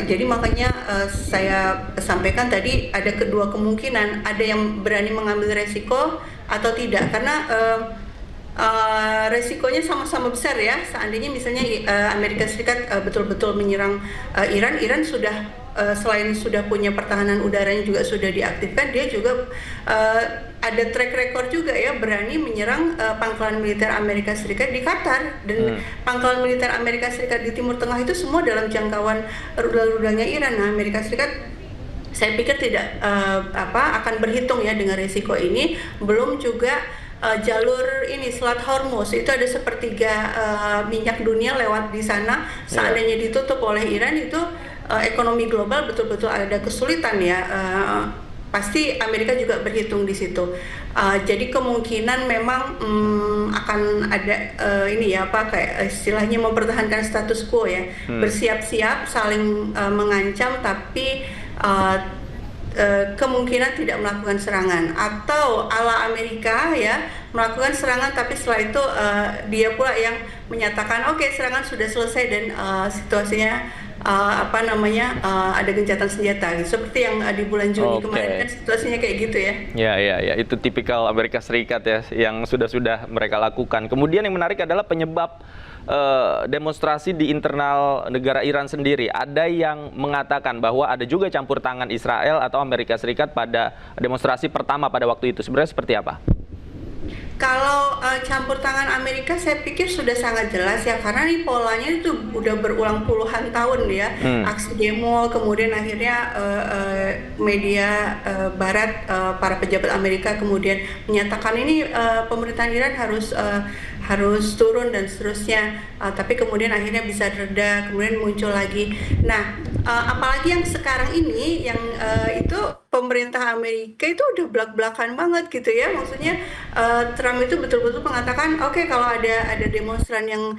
Jadi makanya saya sampaikan tadi ada kedua kemungkinan, ada yang berani mengambil resiko atau tidak, karena resikonya sama-sama besar ya. Seandainya misalnya Amerika Serikat betul-betul menyerang Iran sudah selain sudah punya pertahanan udaranya juga sudah diaktifkan, dia juga ada track record juga ya, berani menyerang pangkalan militer Amerika Serikat di Qatar, dan pangkalan militer Amerika Serikat di Timur Tengah itu semua dalam jangkauan rudal-rudalnya Iran. Nah, Amerika Serikat saya pikir tidak akan berhitung ya dengan risiko ini. Belum juga jalur ini Selat Hormuz itu ada sepertiga minyak dunia lewat di sana. Seandainya ditutup oleh Iran, itu ekonomi global betul-betul ada kesulitan ya. Pasti Amerika juga berhitung di situ. Jadi kemungkinan memang akan ada kayak istilahnya mempertahankan status quo ya, bersiap-siap saling mengancam, tapi kemungkinan tidak melakukan serangan, atau ala Amerika ya, melakukan serangan tapi setelah itu dia pula yang menyatakan oke, serangan sudah selesai dan situasinya ada gencatan senjata gitu. Seperti yang di bulan Juni kemarin kan situasinya kayak gitu ya. Ya, itu tipikal Amerika Serikat ya yang sudah mereka lakukan. Kemudian yang menarik adalah penyebab demonstrasi di internal negara Iran sendiri. Ada yang mengatakan bahwa ada juga campur tangan Israel atau Amerika Serikat pada demonstrasi pertama pada waktu itu. Sebenarnya seperti apa? Kalau campur tangan Amerika saya pikir sudah sangat jelas ya, karena ini polanya itu udah berulang puluhan tahun ya, aksi demo, kemudian akhirnya media barat, para pejabat Amerika kemudian menyatakan ini pemerintahan Iran harus turun dan seterusnya, tapi kemudian akhirnya bisa reda, kemudian muncul lagi. Nah, apalagi yang sekarang ini yang itu pemerintah Amerika itu udah belak-belakan banget gitu ya, maksudnya Trump itu betul-betul mengatakan oke, kalau ada demonstran yang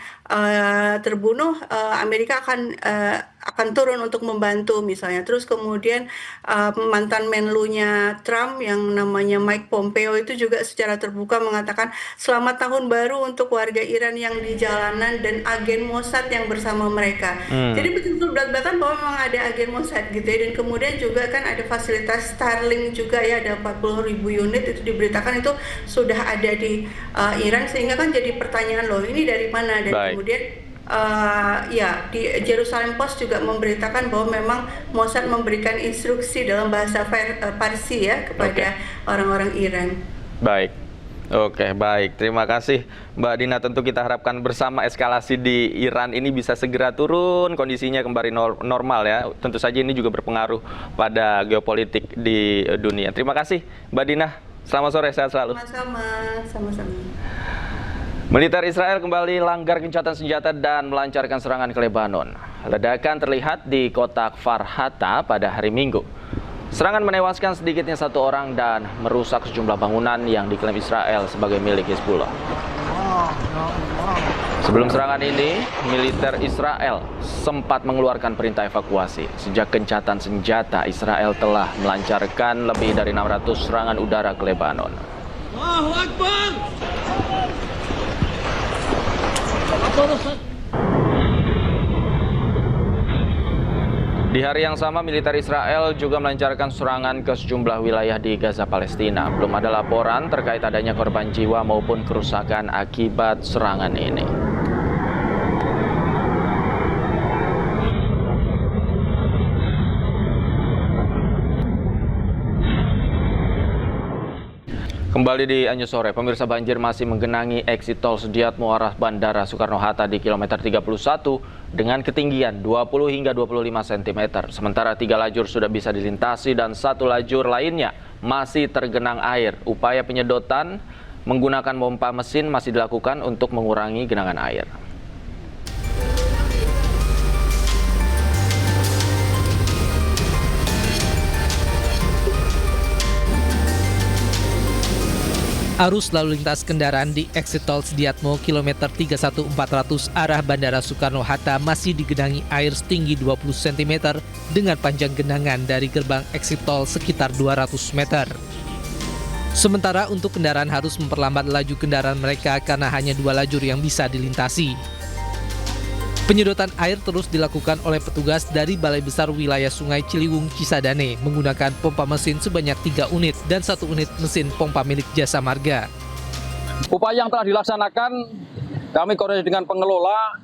terbunuh, Amerika akan turun untuk membantu misalnya. Terus kemudian mantan menlunya Trump yang namanya Mike Pompeo itu juga secara terbuka mengatakan selamat tahun baru untuk warga Iran yang di jalanan dan agen Mossad yang bersama mereka. Jadi betul-betul belak-belakan bahwa memang ada agen Mossad gitu ya. Dan kemudian juga kan ada fasilitas Starlink juga ya, ada 40.000 unit itu diberitakan itu sudah ada di Iran, sehingga kan jadi pertanyaan loh ini dari mana, dan kemudian ya di Jerusalem Post juga memberitakan bahwa memang Mossad memberikan instruksi dalam bahasa Farsi ya kepada orang-orang Iran. Baik. Oke, baik. Terima kasih Mbak Dina. Tentu kita harapkan bersama eskalasi di Iran ini bisa segera turun, kondisinya kembali normal ya. Tentu saja ini juga berpengaruh pada geopolitik di dunia. Terima kasih Mbak Dina. Selamat sore, sehat selalu. Sama-sama. Militer Israel kembali langgar gencatan senjata dan melancarkan serangan ke Lebanon. Ledakan terlihat di kota Kfar Hatta pada hari Minggu. Serangan menewaskan sedikitnya 1 orang dan merusak sejumlah bangunan yang diklaim Israel sebagai milik Hizbullah. Sebelum serangan ini, militer Israel sempat mengeluarkan perintah evakuasi. Sejak gencatan senjata, Israel telah melancarkan lebih dari 600 serangan udara ke Lebanon. Allahu Akbar! Di hari yang sama, militer Israel juga melancarkan serangan ke sejumlah wilayah di Gaza, Palestina. Belum ada laporan terkait adanya korban jiwa maupun kerusakan akibat serangan ini. Kembali di Anju Sore, pemirsa, banjir masih menggenangi exit tol Sediatmo arah Bandara Soekarno-Hatta di kilometer 31 dengan ketinggian 20 hingga 25 cm. Sementara 3 lajur sudah bisa dilintasi dan 1 lajur lainnya masih tergenang air. Upaya penyedotan menggunakan pompa mesin masih dilakukan untuk mengurangi genangan air. Arus lalu lintas kendaraan di exit tol Sediatmo kilometer 31400 arah Bandara Soekarno-Hatta masih digenangi air setinggi 20 cm dengan panjang genangan dari gerbang exit tol sekitar 200 meter. Sementara untuk kendaraan harus memperlambat laju kendaraan mereka karena hanya 2 lajur yang bisa dilintasi. Penyedotan air terus dilakukan oleh petugas dari Balai Besar Wilayah Sungai Ciliwung Cisadane menggunakan pompa mesin sebanyak 3 unit dan 1 unit mesin pompa milik Jasa Marga. Upaya yang telah dilaksanakan, kami koordinasi dengan pengelola,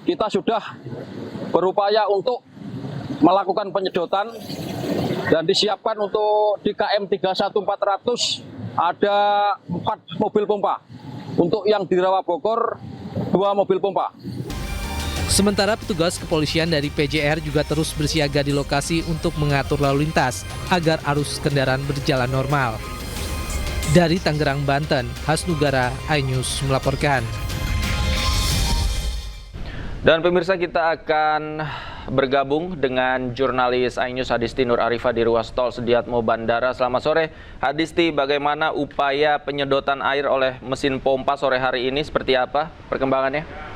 kita sudah berupaya untuk melakukan penyedotan dan disiapkan untuk di KM 31400 ada 4 mobil pompa. Untuk yang di Rawa Bogor 2 mobil pompa. Sementara petugas kepolisian dari PJR juga terus bersiaga di lokasi untuk mengatur lalu lintas agar arus kendaraan berjalan normal. Dari Tangerang, Banten, Hasnugara, iNews melaporkan. Dan pemirsa, kita akan bergabung dengan jurnalis iNews Hadisti Nur Arifah di ruas tol Sediatmo Bandara. Selamat sore, Hadisti. Bagaimana upaya penyedotan air oleh mesin pompa sore hari ini? Seperti apa perkembangannya?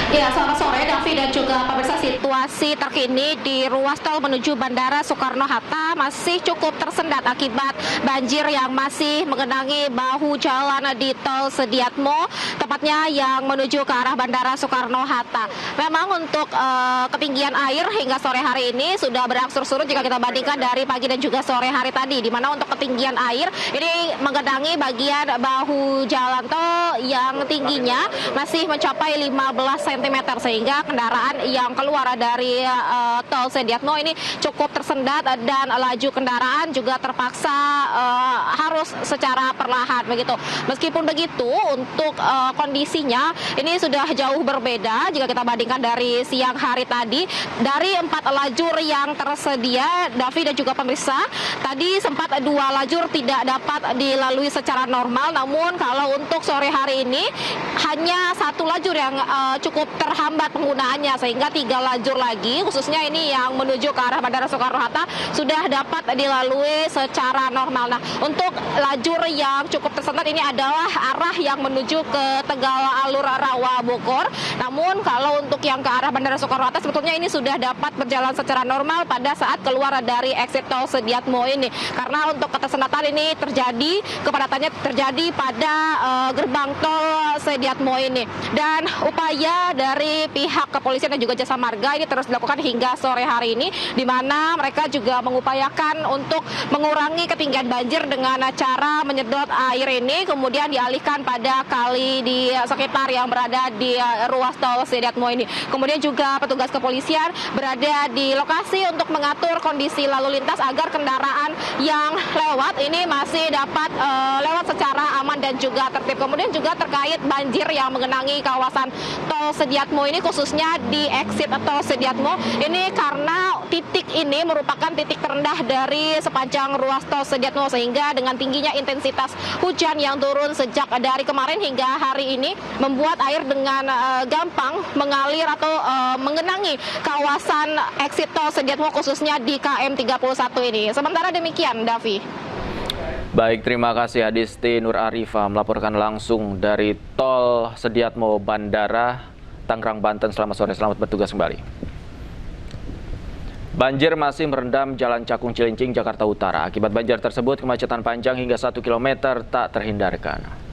Ya, selamat sore Davi dan juga pemirsa. Situasi terkini di ruas tol menuju Bandara Soekarno-Hatta masih cukup tersendat akibat banjir yang masih menggenangi bahu jalan di tol Sediatmo, tepatnya yang menuju ke arah Bandara Soekarno-Hatta. Memang untuk ketinggian air hingga sore hari ini sudah berangsur surut jika kita bandingkan dari pagi dan juga sore hari tadi, di mana untuk ketinggian air ini menggenangi bagian bahu jalan tol yang tingginya masih mencapai 15 cm, sehingga kendaraan yang keluar dari tol Sediatmo ini cukup tersendat dan laju kendaraan juga terpaksa harus secara perlahan begitu. Meskipun begitu, untuk kondisinya ini sudah jauh berbeda jika kita bandingkan dari siang hari tadi. Dari 4 lajur yang tersedia, Davi dan juga pemirsa, tadi sempat 2 lajur tidak dapat dilalui secara normal. Namun kalau untuk sore hari ini hanya 1 lajur yang cukup terhambat penggunaannya, sehingga 3 lajur lagi, khususnya ini yang menuju ke arah Bandara Soekarno-Hatta, sudah dapat dilalui secara normal. Nah, untuk lajur yang cukup tersendat ini adalah arah yang menuju ke Tegal Alur Rawa Bogor. Namun kalau untuk yang ke arah Bandara Soekarno-Hatta sebetulnya ini sudah dapat berjalan secara normal pada saat keluar dari exit tol Sediatmo ini. Karena untuk ketersendatan ini terjadi, kepadatannya terjadi pada gerbang tol Sediatmo ini. Dan upaya dari pihak kepolisian dan juga jasa marga ini terus dilakukan hingga sore hari ini, di mana mereka juga mengupayakan untuk mengurangi ketinggian banjir dengan cara menyedot air ini, kemudian dialihkan pada kali di sekitar yang berada di ruas tol Sediatmo ini. Kemudian juga petugas kepolisian berada di lokasi untuk mengatur kondisi lalu lintas agar kendaraan yang lewat ini masih dapat lewat secara aman dan juga tertib. Kemudian juga terkait banjir yang mengenangi kawasan tol Sediatmo ini, khususnya di exit tol Sediatmo ini, karena titik ini merupakan titik terendah dari sepanjang ruas tol Sediatmo, sehingga dengan tingginya intensitas hujan yang turun sejak dari kemarin hingga hari ini membuat air dengan gampang mengalir atau mengenangi kawasan exit tol Sediatmo, khususnya di KM 31 ini. Sementara demikian, Davi. Baik, terima kasih Adisti Nur Arifah melaporkan langsung dari tol Sediatmo Bandara Tangerang, Banten. Selamat sore, selamat bertugas kembali. Banjir masih merendam Jalan Cakung Cilincing, Jakarta Utara. Akibat banjir tersebut, kemacetan panjang hingga 1 km tak terhindarkan.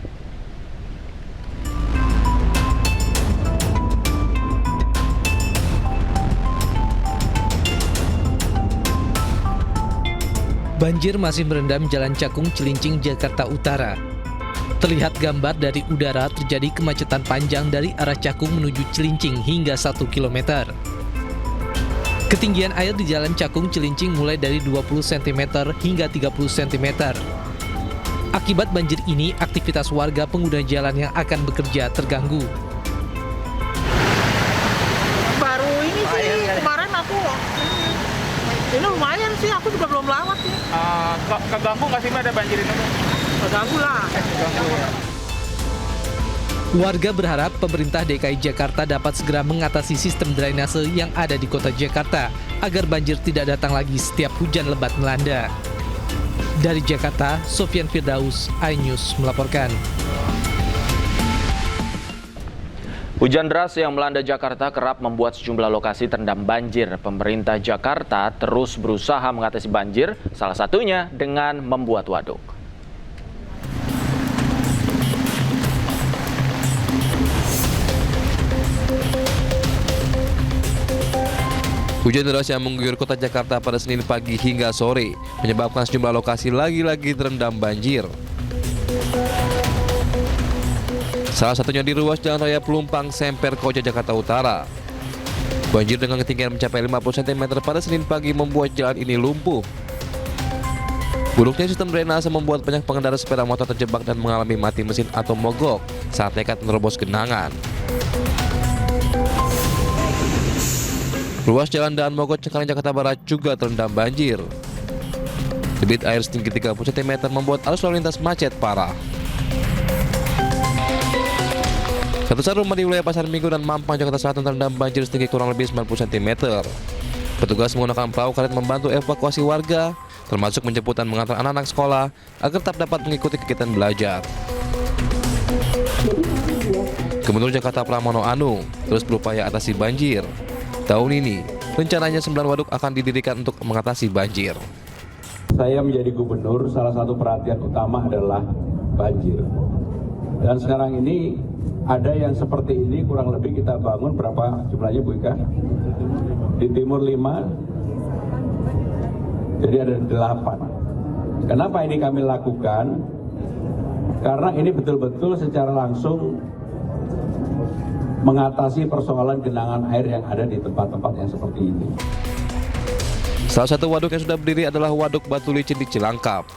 Banjir masih merendam Jalan Cakung Cilincing, Jakarta Utara. Terlihat gambar dari udara terjadi kemacetan panjang dari arah Cakung menuju Cilincing hingga 1 km. Ketinggian air di Jalan Cakung Cilincing mulai dari 20 cm hingga 30 cm. Akibat banjir ini, aktivitas warga pengguna jalan yang akan bekerja terganggu. Baru ini sih, kemarin aku ini lumayan sih, aku juga belum lewat ya. Keganggu nggak sih Mbak ada banjir ini? Keganggu lah. Warga berharap pemerintah DKI Jakarta dapat segera mengatasi sistem drainase yang ada di kota Jakarta agar banjir tidak datang lagi setiap hujan lebat melanda. Dari Jakarta, Sofyan Firdaus, iNews melaporkan. Hujan deras yang melanda Jakarta kerap membuat sejumlah lokasi terendam banjir. Pemerintah Jakarta terus berusaha mengatasi banjir, salah satunya dengan membuat waduk. Hujan deras yang mengguyur kota Jakarta pada Senin pagi hingga sore menyebabkan sejumlah lokasi lagi-lagi terendam banjir. Salah satunya di ruas Jalan Raya Pelumpang, Semper, Koja, Jakarta Utara. Banjir dengan ketinggian mencapai 50 cm pada Senin pagi membuat jalan ini lumpuh. Buruknya sistem drainase membuat banyak pengendara sepeda motor terjebak dan mengalami mati mesin atau mogok saat nekat menerobos genangan. Ruas Jalan Daan Mogot, Cengkareng, Jakarta Barat juga terendam banjir. Debit air setinggi 30 cm membuat arus lalu lintas macet parah. Ratusan rumah di wilayah Pasar Minggu dan Mampang, Jakarta Selatan terendam banjir setinggi kurang lebih 90 cm. Petugas menggunakan perahu karet membantu evakuasi warga, termasuk menjemput dan mengantar anak-anak sekolah agar tetap dapat mengikuti kegiatan belajar. Gubernur Jakarta Pramono Anung terus berupaya atasi banjir. Tahun ini, rencananya 9 waduk akan didirikan untuk mengatasi banjir. Saya menjadi gubernur, salah satu perhatian utama adalah banjir. Dan sekarang ini ada yang seperti ini kurang lebih kita bangun berapa jumlahnya Bu Ika? Di timur 5, jadi ada 8. Kenapa ini kami lakukan? Karena ini betul-betul secara langsung mengatasi persoalan genangan air yang ada di tempat-tempat yang seperti ini. Salah satu waduk yang sudah berdiri adalah Waduk Batu Licin di Cilangkap.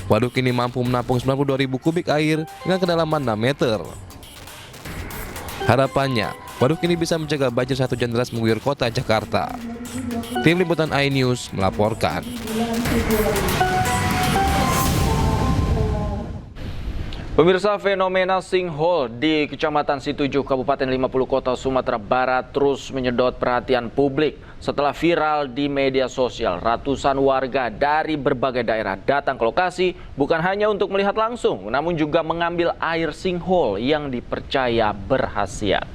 Waduk ini mampu menampung 92.000 kubik air dengan kedalaman 6 meter. Harapannya, waduk ini bisa menjaga banjir saat hujan deras mengguyur kota Jakarta. Tim Liputan iNews melaporkan. Pemirsa, fenomena sinkhole di Kecamatan Situjuh, Kabupaten 50 Kota Sumatera Barat terus menyedot perhatian publik. Setelah viral di media sosial, ratusan warga dari berbagai daerah datang ke lokasi bukan hanya untuk melihat langsung, namun juga mengambil air sinkhole yang dipercaya berkhasiat.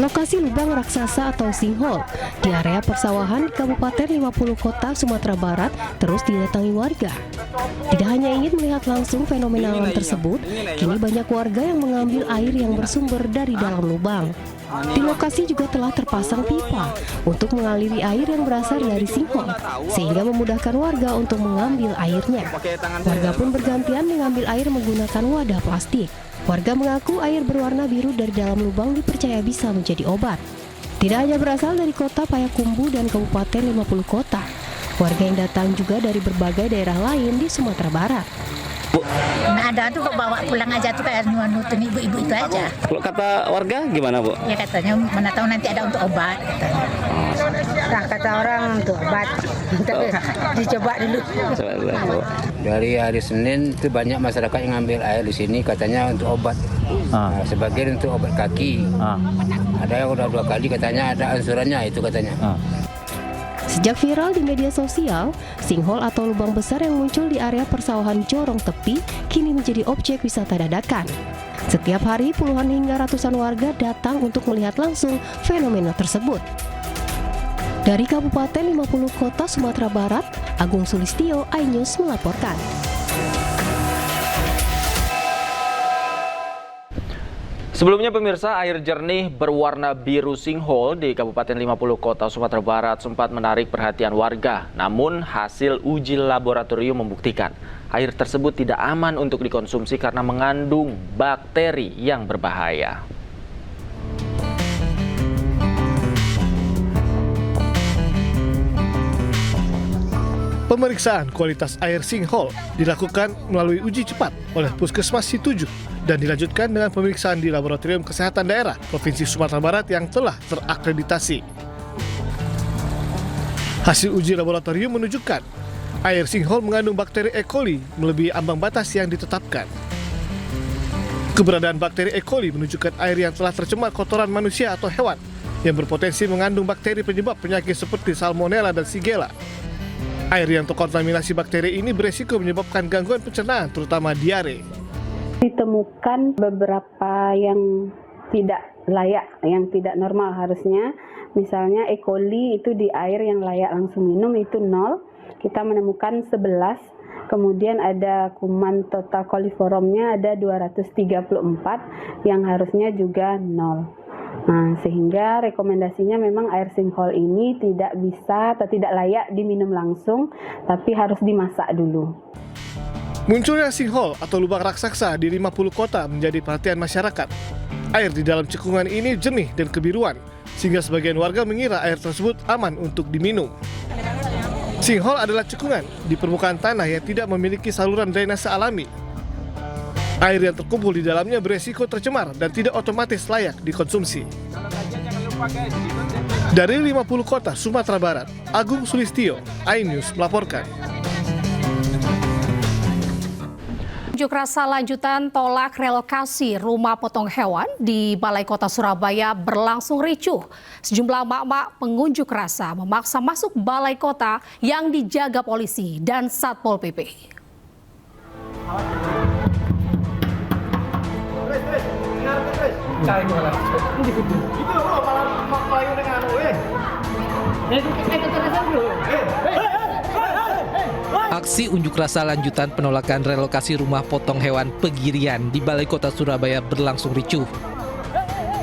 Lokasi lubang raksasa atau sinkhole di area persawahan Kabupaten 50 Kota Sumatera Barat terus didatangi warga. Tidak hanya ingin melihat langsung fenomena alam tersebut, kini banyak warga yang mengambil air yang bersumber dari dalam lubang. Di lokasi juga telah terpasang pipa untuk mengaliri air yang berasal dari sinkhole, sehingga memudahkan warga untuk mengambil airnya. Warga pun bergantian mengambil air menggunakan wadah plastik. Warga mengaku air berwarna biru dari dalam lubang dipercaya bisa menjadi obat. Tidak hanya berasal dari kota Payakumbuh dan Kabupaten 50 Kota, warga yang datang juga dari berbagai daerah lain di Sumatera Barat. Nah ada tuh kok bawa pulang aja tuh kayak nutun ibu-ibu itu aja. Kalau kata warga gimana Bu? Ya katanya mana tahu nanti ada untuk obat katanya. Nah kata orang untuk obat, tapi dicoba dulu. Dari hari Senin itu banyak masyarakat yang ngambil air di sini katanya untuk obat. Nah, sebagian untuk obat kaki. Ada yang udah 2 kali katanya ada ansurannya itu katanya. Sejak viral di media sosial, sinkhole atau lubang besar yang muncul di area persawahan Jorong Tepi kini menjadi objek wisata dadakan. Setiap hari puluhan hingga ratusan warga datang untuk melihat langsung fenomena tersebut. Dari Kabupaten 50 Kota Sumatera Barat, Agung Sulistyo, iNews melaporkan. Sebelumnya pemirsa, air jernih berwarna biru sinkhole di Kabupaten 50 Kota Sumatera Barat sempat menarik perhatian warga. Namun hasil uji laboratorium membuktikan air tersebut tidak aman untuk dikonsumsi karena mengandung bakteri yang berbahaya. Pemeriksaan kualitas air sinkhole dilakukan melalui uji cepat oleh Puskesmas Situju dan dilanjutkan dengan pemeriksaan di Laboratorium Kesehatan Daerah Provinsi Sumatera Barat yang telah terakreditasi. Hasil uji laboratorium menunjukkan air sinkhole mengandung bakteri E. coli melebihi ambang batas yang ditetapkan. Keberadaan bakteri E. coli menunjukkan air yang telah tercemar kotoran manusia atau hewan yang berpotensi mengandung bakteri penyebab penyakit seperti Salmonella dan Shigella. Air yang terkontaminasi bakteri ini beresiko menyebabkan gangguan pencernaan, terutama diare. Ditemukan beberapa yang tidak layak, yang tidak normal harusnya. Misalnya E. coli itu di air yang layak langsung minum itu 0. Kita menemukan 11. Kemudian ada kuman total coliformnya ada 234 yang harusnya juga 0. Nah, sehingga rekomendasinya memang air sinkhole ini tidak bisa atau tidak layak diminum langsung, tapi harus dimasak dulu. Munculnya sinkhole atau lubang raksasa di 50 kota menjadi perhatian masyarakat. Air di dalam cekungan ini jernih dan kebiruan, sehingga sebagian warga mengira air tersebut aman untuk diminum. Sinkhole adalah cekungan di permukaan tanah yang tidak memiliki saluran drainase alami. Air yang terkumpul di dalamnya beresiko tercemar dan tidak otomatis layak dikonsumsi. Dari 50 kota Sumatera Barat, Agung Sulistyo, iNews melaporkan. Unjuk rasa lanjutan tolak relokasi rumah potong hewan di Balai Kota Surabaya berlangsung ricuh. Sejumlah emak-emak pengunjuk rasa memaksa masuk Balai Kota yang dijaga polisi dan Satpol PP. Aksi unjuk rasa lanjutan penolakan relokasi rumah potong hewan Pegirian di Balai Kota Surabaya berlangsung ricuh.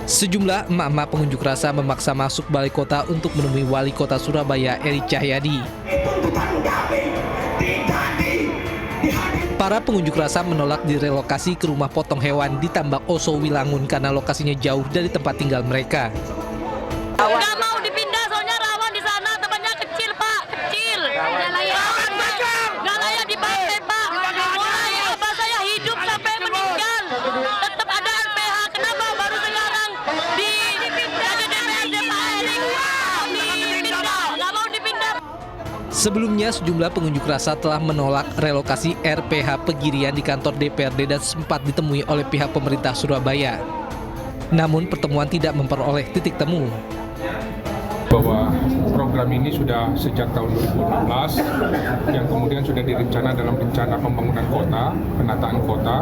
Sejumlah emak-emak pengunjuk rasa memaksa masuk Balai Kota untuk menemui Wali Kota Surabaya Eri Cahyadi. Para pengunjuk rasa menolak direlokasi ke rumah potong hewan di Tambak Oso Wilangun karena lokasinya jauh dari tempat tinggal mereka. Nggak mau dipindah soalnya rawan di sana, tempatnya kecil Pak, kecil. Nggak layak dipakai Pak. Mulai abah saya hidup sampai meninggal, tetap ada RPH. Kenapa baru sekarang dipindah ke DPRD Pak Erik? Dipindah, nggak mau dipindah. Sebelumnya sejumlah pengunjuk rasa telah menolak relokasi RPH Pegirian di kantor DPRD dan sempat ditemui oleh pihak pemerintah Surabaya. Namun pertemuan tidak memperoleh titik temu. bahwa program ini sudah sejak tahun 2016 yang kemudian sudah direncana dalam rencana pembangunan kota, penataan kota,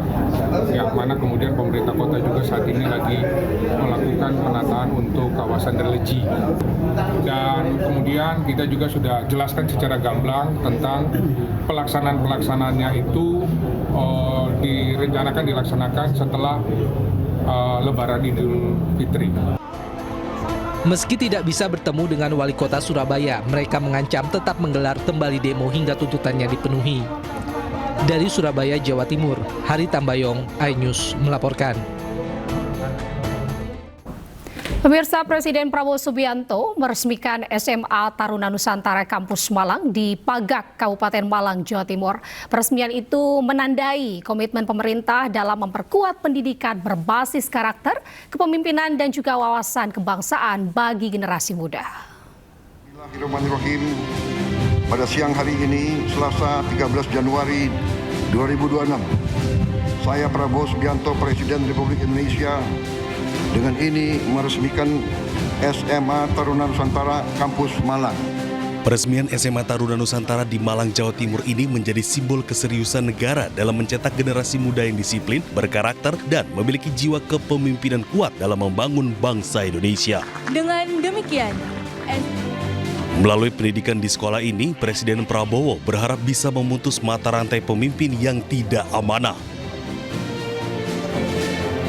yang mana kemudian pemerintah kota juga saat ini lagi melakukan penataan untuk kawasan religi. Dan kemudian kita juga sudah jelaskan secara gamblang tentang pelaksanaannya itu direncanakan dilaksanakan setelah Lebaran Idul Fitri. Meski tidak bisa bertemu dengan Wali Kota Surabaya, mereka mengancam tetap menggelar kembali demo hingga tuntutannya dipenuhi. Dari Surabaya, Jawa Timur, Hari Tambayong, iNews melaporkan. Pemirsa, Presiden Prabowo Subianto meresmikan SMA Taruna Nusantara Kampus Malang di Pagak, Kabupaten Malang, Jawa Timur. Peresmian itu menandai komitmen pemerintah dalam memperkuat pendidikan berbasis karakter, kepemimpinan, dan juga wawasan kebangsaan bagi generasi muda. Bismillahirrahmanirrahim. Pada siang hari ini, Selasa 13 Januari 2026, saya Prabowo Subianto, Presiden Republik Indonesia, dengan ini meresmikan SMA Taruna Nusantara Kampus Malang. Peresmian SMA Taruna Nusantara di Malang, Jawa Timur ini menjadi simbol keseriusan negara dalam mencetak generasi muda yang disiplin, berkarakter, dan memiliki jiwa kepemimpinan kuat dalam membangun bangsa Indonesia. Dengan demikian, melalui pendidikan di sekolah ini, Presiden Prabowo berharap bisa memutus mata rantai pemimpin yang tidak amanah.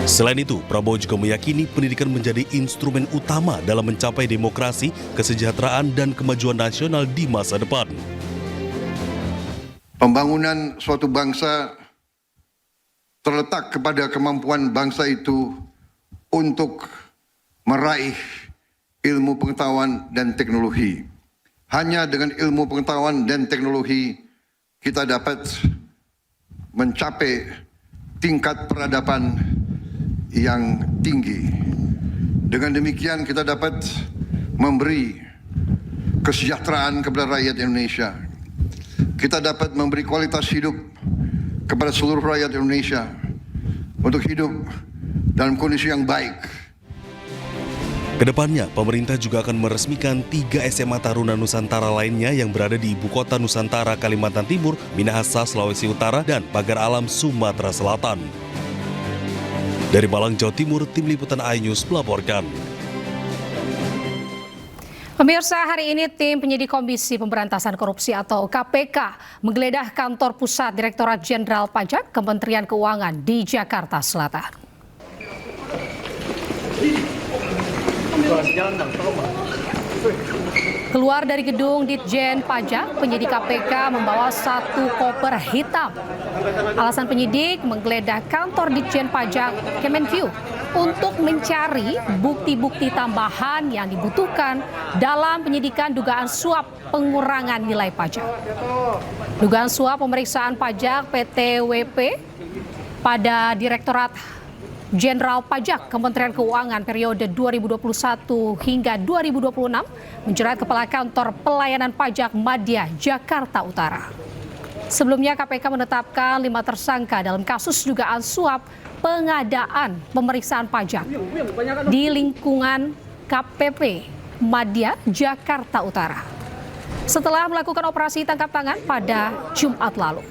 Selain itu, Prabowo juga meyakini pendidikan menjadi instrumen utama dalam mencapai demokrasi, kesejahteraan, dan kemajuan nasional di masa depan. Pembangunan suatu bangsa terletak kepada kemampuan bangsa itu untuk meraih ilmu pengetahuan dan teknologi. Hanya dengan ilmu pengetahuan dan teknologi kita dapat mencapai tingkat peradaban yang tinggi. Dengan demikian kita dapat memberi kesejahteraan kepada rakyat Indonesia. Kita dapat memberi kualitas hidup kepada seluruh rakyat Indonesia untuk hidup dalam kondisi yang baik. Kedepannya, pemerintah juga akan meresmikan 3 SMA Taruna Nusantara lainnya yang berada di Ibu Kota Nusantara, Kalimantan Timur, Minahasa, Sulawesi Utara, dan Pagar Alam, Sumatera Selatan. Dari Malang, Jawa Timur, Tim Liputan iNews melaporkan. Pemirsa, hari ini tim penyidik Komisi Pemberantasan Korupsi atau KPK menggeledah kantor pusat Direktorat Jenderal Pajak Kementerian Keuangan di Jakarta Selatan. Keluar dari gedung Ditjen Pajak, penyidik KPK membawa 1 koper hitam. Alasan penyidik menggeledah kantor Ditjen Pajak Kemenq untuk mencari bukti-bukti tambahan yang dibutuhkan dalam penyidikan dugaan suap pengurangan nilai pajak. Dugaan suap pemeriksaan pajak PTWP pada Direktorat Jenderal Pajak Kementerian Keuangan periode 2021 hingga 2026 menjerat Kepala Kantor Pelayanan Pajak Madya Jakarta Utara. Sebelumnya KPK menetapkan 5 tersangka dalam kasus dugaan suap pengadaan pemeriksaan pajak di lingkungan KPP Madya Jakarta Utara setelah melakukan operasi tangkap tangan pada Jumat lalu.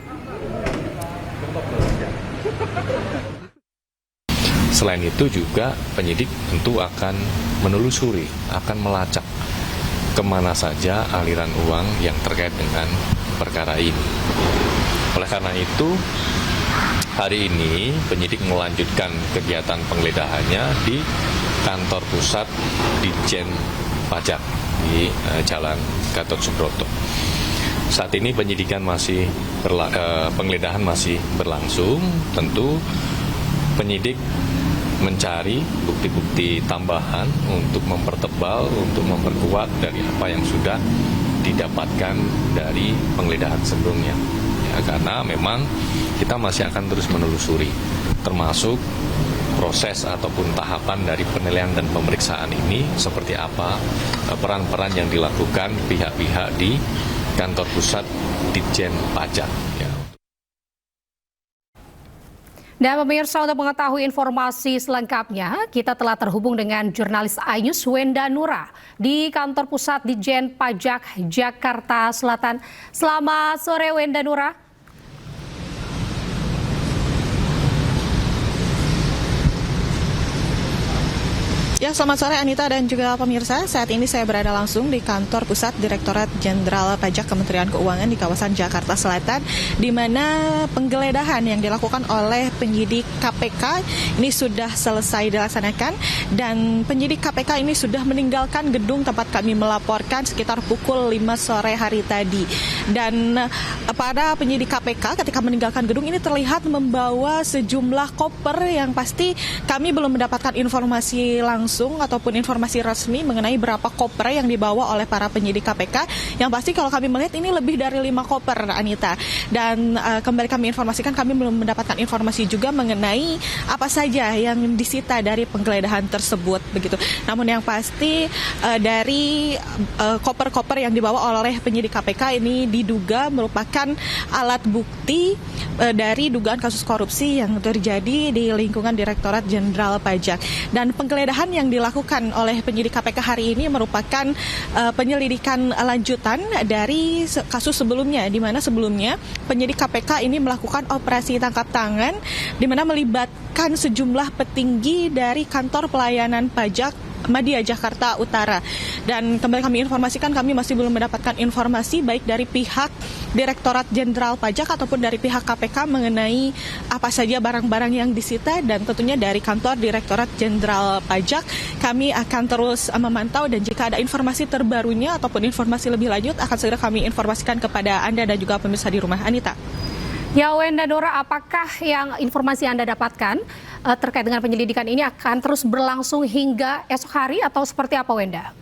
Selain itu juga penyidik tentu akan menelusuri, akan melacak kemana saja aliran uang yang terkait dengan perkara ini. Oleh karena itu, hari ini penyidik melanjutkan kegiatan penggeledahannya di kantor pusat Ditjen Pajak di Jalan Gatot Subroto. Saat ini penyidikan penggeledahan masih berlangsung. Tentu penyidik mencari bukti-bukti tambahan untuk mempertebal, untuk memperkuat dari apa yang sudah didapatkan dari penggeledahan sebelumnya. Ya, karena memang kita masih akan terus menelusuri, termasuk proses ataupun tahapan dari penilaian dan pemeriksaan ini seperti apa peran-peran yang dilakukan pihak-pihak di kantor pusat Ditjen Pajak. Ya. Dan pemirsa, untuk mengetahui informasi selengkapnya, kita telah terhubung dengan jurnalis iNews Wenda Nura di kantor pusat Ditjen Pajak Jakarta Selatan. Selamat sore Wenda Nura. Ya, selamat sore Anita dan juga pemirsa. Saat ini saya berada langsung di kantor pusat Direktorat Jenderal Pajak Kementerian Keuangan di kawasan Jakarta Selatan, di mana penggeledahan yang dilakukan oleh penyidik KPK ini sudah selesai dilaksanakan, dan penyidik KPK ini sudah meninggalkan gedung tempat kami melaporkan sekitar pukul 5 sore hari tadi. Dan pada penyidik KPK ketika meninggalkan gedung ini terlihat membawa sejumlah koper yang pasti kami belum mendapatkan informasi langsung ataupun informasi resmi mengenai berapa koper yang dibawa oleh para penyidik KPK. Yang pasti kalau kami melihat ini lebih dari 5 koper, Anita. Dan kembali kami informasikan, kami belum mendapatkan informasi juga mengenai apa saja yang disita dari penggeledahan tersebut begitu. Namun yang pasti dari koper-koper yang dibawa oleh penyidik KPK ini diduga merupakan alat bukti dari dugaan kasus korupsi yang terjadi di lingkungan Direktorat Jenderal Pajak. Dan penggeledahan yang dilakukan oleh penyidik KPK hari ini merupakan penyelidikan lanjutan dari kasus sebelumnya, di mana sebelumnya penyidik KPK ini melakukan operasi tangkap tangan di mana melibatkan sejumlah petinggi dari kantor pelayanan pajak Madya Jakarta Utara. Dan kembali kami informasikan, kami masih belum mendapatkan informasi baik dari pihak Direktorat Jenderal Pajak ataupun dari pihak KPK mengenai apa saja barang-barang yang disita, dan tentunya dari kantor Direktorat Jenderal Pajak kami akan terus memantau, dan jika ada informasi terbarunya ataupun informasi lebih lanjut akan segera kami informasikan kepada Anda dan juga pemirsa di rumah. Anita. Ya, Wenda Nura, apakah yang informasi Anda dapatkan terkait dengan penyelidikan ini akan terus berlangsung hingga esok hari atau seperti apa, Wenda?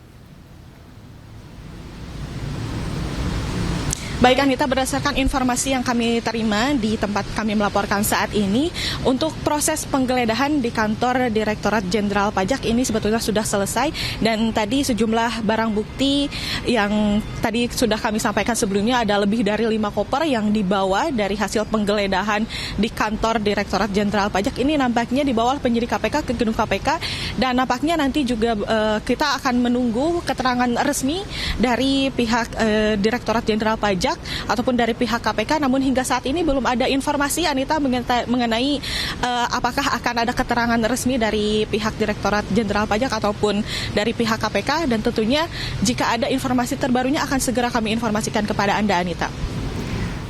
Baik Anita, berdasarkan informasi yang kami terima di tempat kami melaporkan saat ini, untuk proses penggeledahan di kantor Direktorat Jenderal Pajak ini sebetulnya sudah selesai, dan tadi sejumlah barang bukti yang tadi sudah kami sampaikan sebelumnya ada lebih dari 5 koper yang dibawa dari hasil penggeledahan di kantor Direktorat Jenderal Pajak ini nampaknya dibawa penyidik KPK ke gedung KPK, dan nampaknya nanti juga kita akan menunggu keterangan resmi dari pihak Direktorat Jenderal Pajak ataupun dari pihak KPK. Namun hingga saat ini belum ada informasi, Anita, mengenai apakah akan ada keterangan resmi dari pihak Direktorat Jenderal Pajak ataupun dari pihak KPK, dan tentunya jika ada informasi terbarunya akan segera kami informasikan kepada Anda, Anita.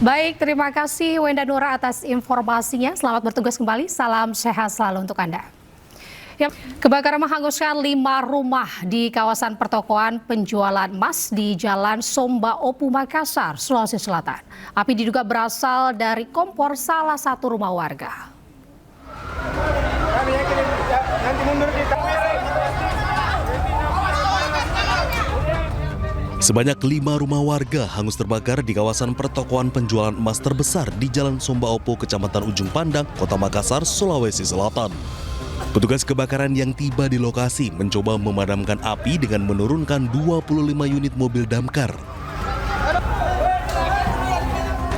Baik, terima kasih Wenda Nura atas informasinya. Selamat bertugas kembali, salam sehat selalu untuk Anda. Ya, kebakaran menghanguskan 5 rumah di kawasan pertokoan penjualan emas di Jalan Somba Opu, Makassar, Sulawesi Selatan. Api diduga berasal dari kompor salah satu rumah warga. Sebanyak 5 rumah warga hangus terbakar di kawasan pertokoan penjualan emas terbesar di Jalan Somba Opu, Kecamatan Ujung Pandang, Kota Makassar, Sulawesi Selatan. Petugas kebakaran yang tiba di lokasi mencoba memadamkan api dengan menurunkan 25 unit mobil damkar.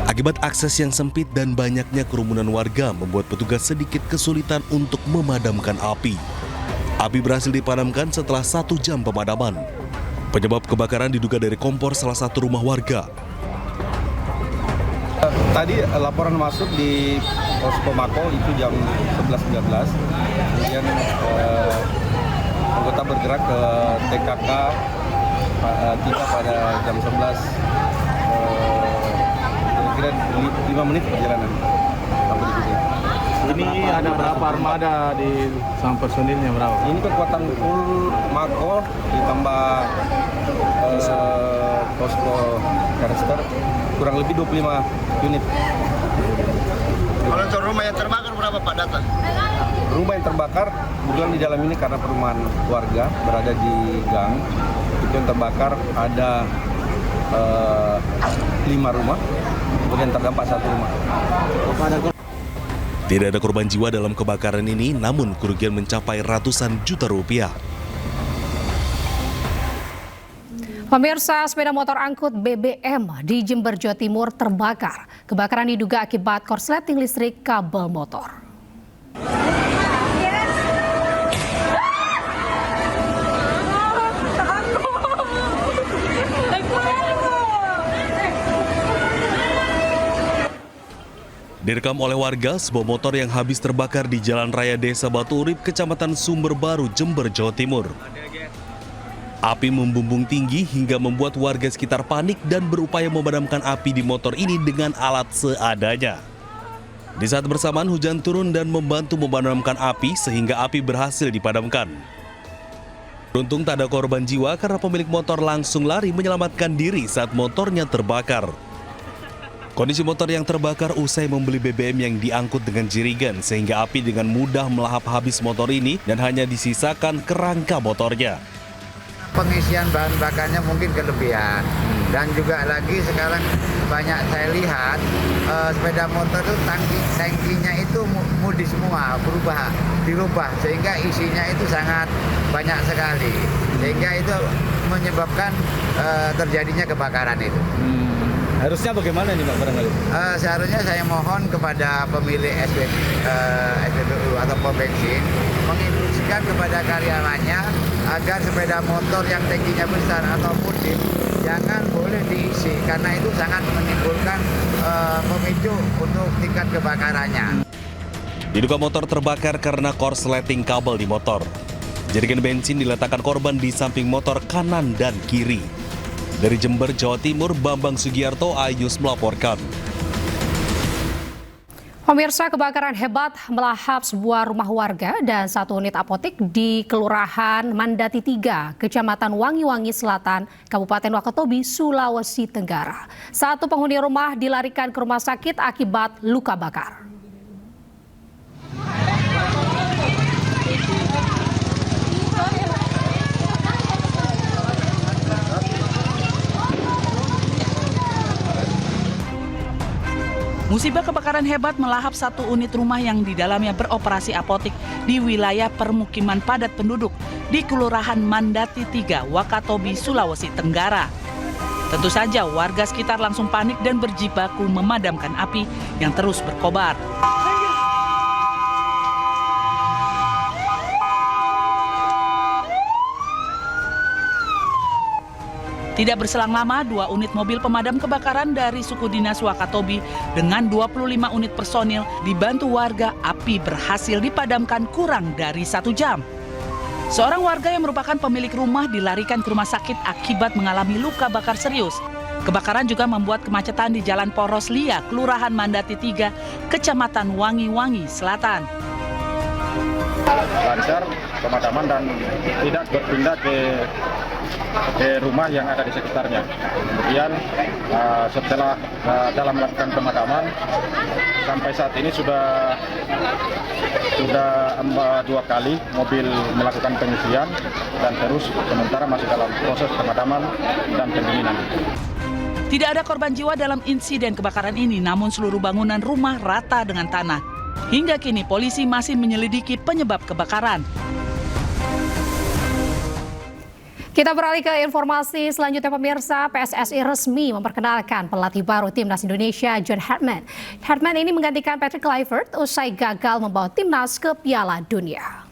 Akibat akses yang sempit dan banyaknya kerumunan warga membuat petugas sedikit kesulitan untuk memadamkan api. Api berhasil dipadamkan setelah 1 jam pemadaman. Penyebab kebakaran diduga dari kompor salah satu rumah warga. Tadi laporan masuk di Posko Mako itu jam 11.13. Kemudian anggota bergerak ke TKK tiba pada jam 11. Kira-kira 5 menit perjalanan sampai di sini. Ini ada berapa armada di sama personilnya berapa? Ini kekuatan full Mako ditambah posko Karester kurang lebih 25 unit. Kalau untuk rumah yang terbakar berapa Pak data? Rumah yang terbakar kebetulan di dalam ini karena perumahan warga berada di gang, itu yang terbakar ada 5 rumah, kemudian terdampak 1 rumah. Tidak ada korban jiwa dalam kebakaran ini, namun kerugian mencapai ratusan juta rupiah. Pemirsa, sepeda motor angkut BBM di Jember, Jawa Timur terbakar. Kebakaran diduga akibat korsleting listrik kabel motor. Direkam oleh warga, sebuah motor yang habis terbakar di Jalan Raya Desa Batu Urip, Kecamatan Sumber Baru, Jember, Jawa Timur. Api membumbung tinggi hingga membuat warga sekitar panik dan berupaya memadamkan api di motor ini dengan alat seadanya. Di saat bersamaan hujan turun dan membantu memadamkan api sehingga api berhasil dipadamkan. Beruntung tak ada korban jiwa karena pemilik motor langsung lari menyelamatkan diri saat motornya terbakar. Kondisi motor yang terbakar usai membeli BBM yang diangkut dengan jerigen sehingga api dengan mudah melahap habis motor ini dan hanya disisakan kerangka motornya. Pengisian bahan bakarnya mungkin kelebihan dan juga lagi sekarang banyak saya lihat sepeda motor itu tangkinya itu mudi semua dirubah sehingga isinya itu sangat banyak sekali sehingga itu menyebabkan terjadinya kebakaran itu. Harusnya bagaimana nih Pak barangkali? Seharusnya saya mohon kepada pemilik SPBU atau pom bensin menginstruksikan kepada karyawannya agar sepeda motor yang tangkinya besar atau mudi jangan boleh diisi karena itu sangat menimbulkan pemicu untuk tingkat kebakarannya. Diduga motor terbakar karena korsleting kabel di motor. Jerigen bensin diletakkan korban di samping motor kanan dan kiri. Dari Jember, Jawa Timur, Bambang Sugiarto, Ayus melaporkan. Pemirsa, kebakaran hebat melahap sebuah rumah warga dan satu unit apotik di Kelurahan Mandati 3, Kecamatan Wangi-Wangi Selatan, Kabupaten Wakatobi, Sulawesi Tenggara. Satu penghuni rumah dilarikan ke rumah sakit akibat luka bakar. Musibah kebakaran hebat melahap satu unit rumah yang di dalamnya beroperasi apotik di wilayah permukiman padat penduduk di Kelurahan Mandati 3, Wakatobi, Sulawesi Tenggara. Tentu saja warga sekitar langsung panik dan berjibaku memadamkan api yang terus berkobar. Tidak berselang lama, 2 unit mobil pemadam kebakaran dari suku dinas Wakatobi dengan 25 unit personil dibantu warga, api berhasil dipadamkan kurang dari 1 jam. Seorang warga yang merupakan pemilik rumah dilarikan ke rumah sakit akibat mengalami luka bakar serius. Kebakaran juga membuat kemacetan di Jalan Poros Lia, Kelurahan Mandati 3, Kecamatan Wangi-Wangi Selatan. Lancar pemadaman dan tidak berpindah ke rumah yang ada di sekitarnya. Kemudian setelah dalam melakukan pemadaman sampai saat ini sudah 2 kali mobil melakukan pengisian dan terus sementara masih dalam proses pemadaman dan pendinginan. Tidak ada korban jiwa dalam insiden kebakaran ini, namun seluruh bangunan rumah rata dengan tanah. Hingga kini polisi masih menyelidiki penyebab kebakaran. Kita beralih ke informasi selanjutnya, pemirsa. PSSI resmi memperkenalkan pelatih baru Timnas Indonesia, John Hartman. Hartman ini menggantikan Patrick Kluivert usai gagal membawa timnas ke Piala Dunia.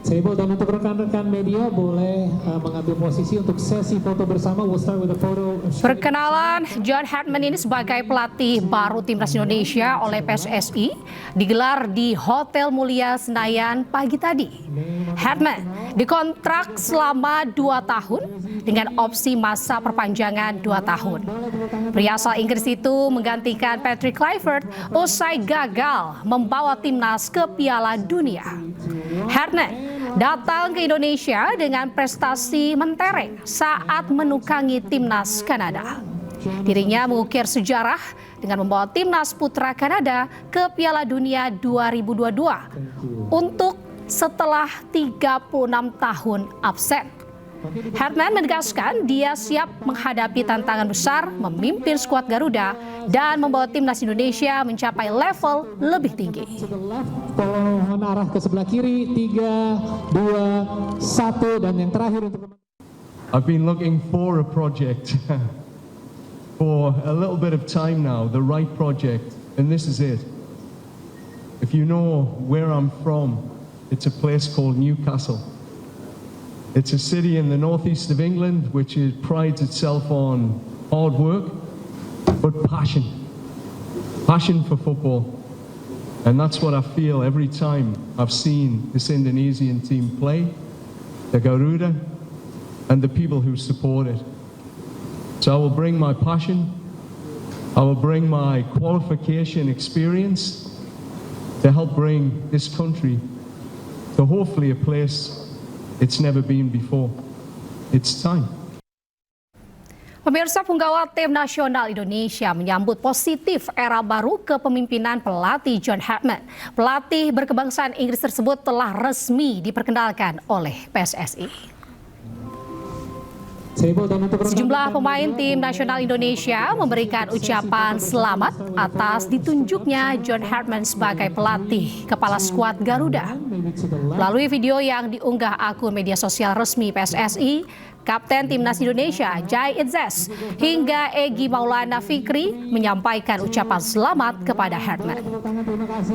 Dan untuk rekan-rekan media boleh mengambil posisi untuk sesi foto bersama. We'll start with a photo. Perkenalan John Hartman ini sebagai pelatih baru Timnas Indonesia oleh PSSI digelar di Hotel Mulia Senayan pagi tadi. Hartman dikontrak selama 2 tahun dengan opsi masa perpanjangan 2 tahun. Pria asal Inggris itu menggantikan Patrick Kluivert usai gagal membawa timnas ke Piala Dunia. Hartman datang ke Indonesia dengan prestasi mentereng saat menukangi timnas Kanada. Dirinya mengukir sejarah dengan membawa timnas putra Kanada ke Piala Dunia 2022 untuk setelah 36 tahun absen. Hartman menegaskan dia siap menghadapi tantangan besar, memimpin skuad Garuda, dan membawa timnas Indonesia mencapai level lebih tinggi. Tolong arah ke sebelah kiri, 3, 2, 1, dan yang terakhir untuk... I've been looking for a project for a little bit of time now, the right project, and this is it. If you know where I'm from, it's a place called Newcastle. It's a city in the northeast of England which prides itself on hard work, but passion. passion for football. And that's what I feel every time I've seen this Indonesian team play, the Garuda, and the people who support it. So I will bring my passion, I will bring my qualification experience to help bring this country to hopefully a place it's never been before. It's time. Pemirsa, punggawa tim nasional Indonesia menyambut positif era baru kepemimpinan pelatih John Hartman. Pelatih berkebangsaan Inggris tersebut telah resmi diperkenalkan oleh PSSI. Sejumlah pemain tim nasional Indonesia memberikan ucapan selamat atas ditunjuknya John Hartman sebagai pelatih kepala skuad Garuda. Melalui video yang diunggah akun media sosial resmi PSSI, Kapten Timnas Indonesia Jai Itzes hingga Egy Maulana Fikri menyampaikan ucapan selamat kepada Hartman.